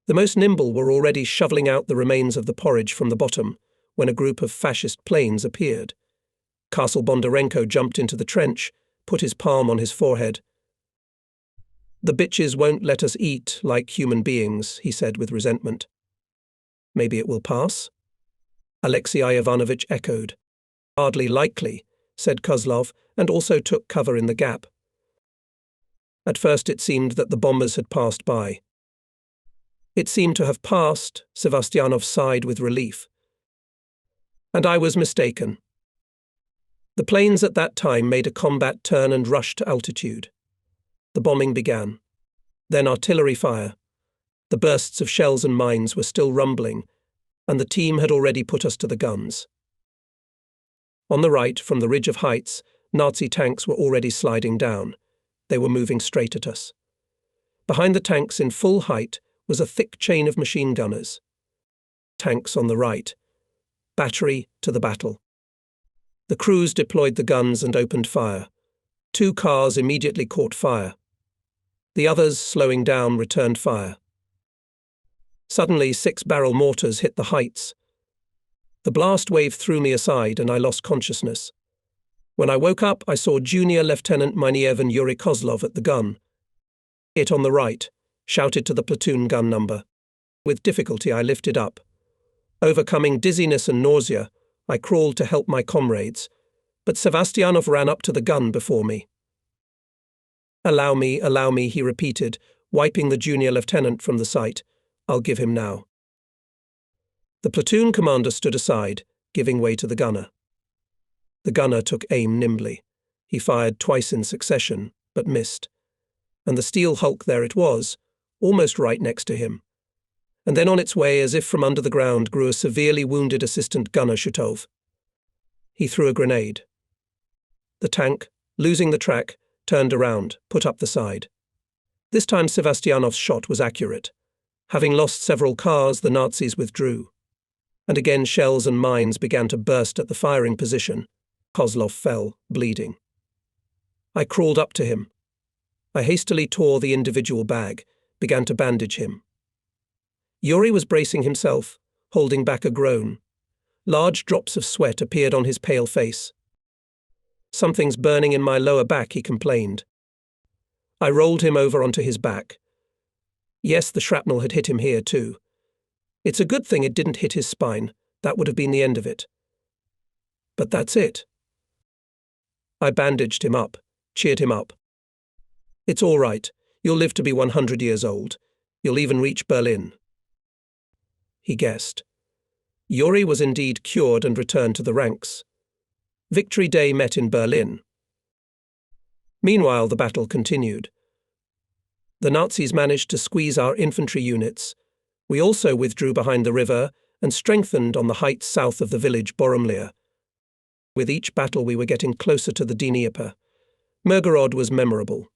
The most nimble were already shoveling out the remains of the porridge from the bottom, when a group of fascist planes appeared. Castle Bondarenko jumped into the trench, put his palm on his forehead. "The bitches won't let us eat like human beings," he said with resentment. "Maybe it will pass?" Alexei Ivanovich echoed. "Hardly likely," said Kozlov, and also took cover in the gap. At first it seemed that the bombers had passed by. "It seemed to have passed," Sevastianov sighed with relief. "And I was mistaken." The planes at that time made a combat turn and rushed to altitude. The bombing began. Then artillery fire. The bursts of shells and mines were still rumbling, and the team had already put us to the guns. On the right, from the ridge of heights, Nazi tanks were already sliding down. They were moving straight at us. Behind the tanks in full height was a thick chain of machine gunners. Tanks on the right. Battery to the battle. The crews deployed the guns and opened fire. 2 cars immediately caught fire. The others, slowing down, returned fire. Suddenly, 6-barrel mortars hit the heights. The blast wave threw me aside and I lost consciousness. When I woke up, I saw Junior Lieutenant Miniev and Yuri Kozlov at the gun. "It on the right," shouted to the platoon gun number. With difficulty, I lifted up. Overcoming dizziness and nausea, I crawled to help my comrades, but Sevastianov ran up to the gun before me. Allow me," he repeated, wiping the junior lieutenant from the sight. "I'll give him now." The platoon commander stood aside, giving way to the gunner. The gunner took aim nimbly. He fired twice in succession, but missed. And the steel hulk, there it was, almost right next to him. And then on its way, as if from under the ground, grew a severely wounded assistant gunner, Shutov. He threw a grenade. The tank, losing the track, turned around, put up the side. This time Sevastianov's shot was accurate. Having lost several cars, the Nazis withdrew. And again shells and mines began to burst at the firing position. Kozlov fell, bleeding. I crawled up to him. I hastily tore the individual bag, began to bandage him. Yuri was bracing himself, holding back a groan. Large drops of sweat appeared on his pale face. "Something's burning in my lower back," he complained. I rolled him over onto his back. Yes, the shrapnel had hit him here too. It's a good thing it didn't hit his spine. That would have been the end of it. But that's it. I bandaged him up, cheered him up. "It's all right. You'll live to be 100 years old. You'll even reach Berlin." He guessed. Yuri was indeed cured and returned to the ranks. Victory Day met in Berlin. Meanwhile, the battle continued. The Nazis managed to squeeze our infantry units. We also withdrew behind the river and strengthened on the heights south of the village Boromlia. With each battle we were getting closer to the Dnieper. Mirgorod was memorable.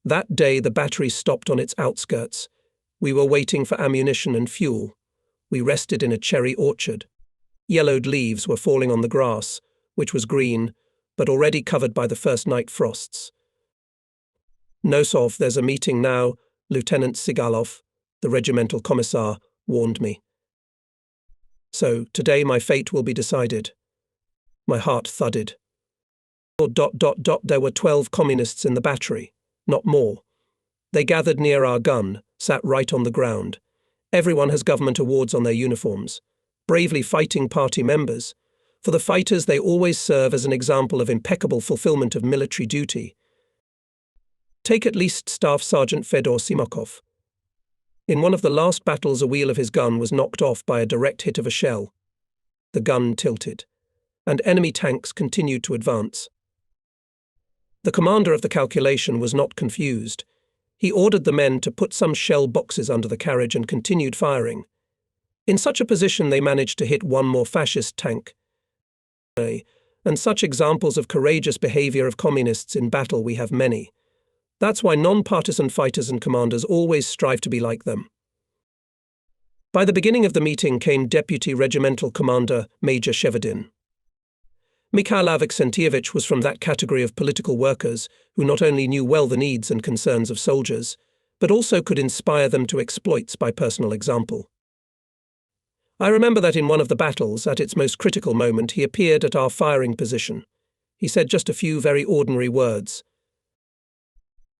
That day the battery stopped on its outskirts. We were waiting for ammunition and fuel. We rested in a cherry orchard. Yellowed leaves were falling on the grass, which was green, but already covered by the first night frosts. "Nosov, there's a meeting now," Lieutenant Sigalov, the regimental commissar, warned me. "So, today my fate will be decided." My heart thudded. There were 12 communists in the battery, not more. They gathered near our gun, sat right on the ground. Everyone has government awards on their uniforms. Bravely fighting party members. For the fighters, they always serve as an example of impeccable fulfillment of military duty. Take at least Staff Sergeant Fedor Simakov. In one of the last battles, a wheel of his gun was knocked off by a direct hit of a shell. The gun tilted, and enemy tanks continued to advance. The commander of the calculation was not confused. He ordered the men to put some shell boxes under the carriage and continued firing. In such a position they managed to hit one more fascist tank. And such examples of courageous behavior of communists in battle we have many. That's why non-partisan fighters and commanders always strive to be like them. By the beginning of the meeting came Deputy Regimental Commander Major Shevardin. Mikhail Avksentievich was from that category of political workers who not only knew well the needs and concerns of soldiers, but also could inspire them to exploits by personal example. I remember that in one of the battles, at its most critical moment, he appeared at our firing position. He said just a few very ordinary words.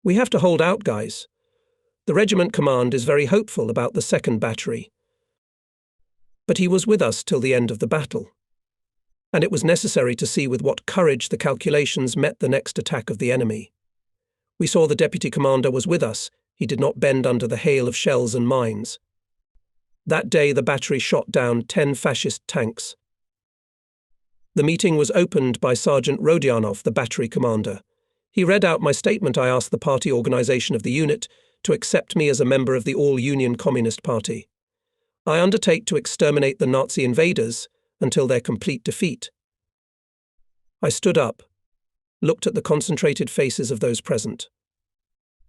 "We have to hold out, guys. The regiment command is very hopeful about the 2nd battery." But he was with us till the end of the battle. And it was necessary to see with what courage the calculations met the next attack of the enemy. We saw the deputy commander was with us. He did not bend under the hail of shells and mines. That day the battery shot down 10 fascist tanks. The meeting was opened by Sergeant Rodionov, the battery commander. He read out my statement. I asked the party organization of the unit to accept me as a member of the All-Union Communist Party. I undertake to exterminate the Nazi invaders until their complete defeat. I stood up, looked at the concentrated faces of those present.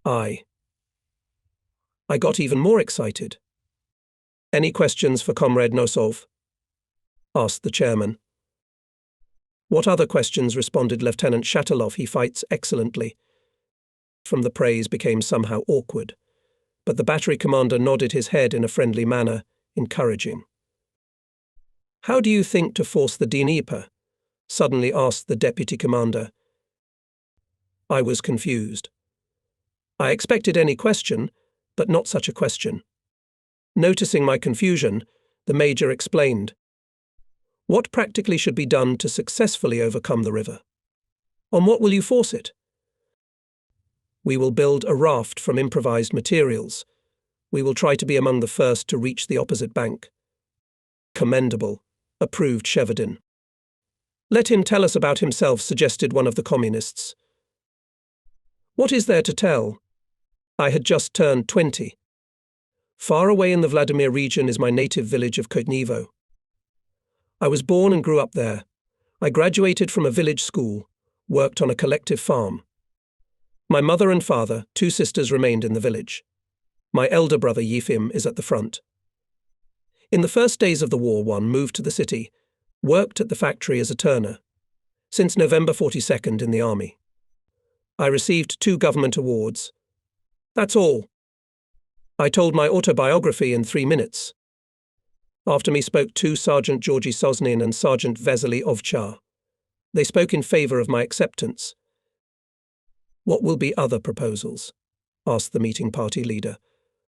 I I got even more excited. Any questions for Comrade Nosov? Asked the chairman. What other questions? Responded Lieutenant Shatilov. He fights excellently. From the praise became somehow awkward, but the battery commander nodded his head in a friendly manner, encouraging. How do you think to force the Dnieper? Suddenly asked the deputy commander. I was confused. I expected any question, but not such a question. Noticing my confusion, the major explained. What practically should be done to successfully overcome the river? On what will you force it? We will build a raft from improvised materials. We will try to be among the first to reach the opposite bank. Commendable, approved Shevardin. Let him tell us about himself, suggested one of the communists. What is there to tell? I had just turned 20. Far away in the Vladimir region is my native village of Kotnevo. I was born and grew up there. I graduated from a village school, worked on a collective farm. My mother and father, 2 sisters, remained in the village. My elder brother Yefim is at the front. In the first days of the war, one moved to the city, worked at the factory as a turner. Since November 42nd in the army. I received 2 government awards. That's all. I told my autobiography in 3 minutes. After me spoke 2 Sergeant Georgy Sosnin and Sergeant Vesely Ovchar. They spoke in favour of my acceptance. What will be other proposals? Asked the meeting party leader.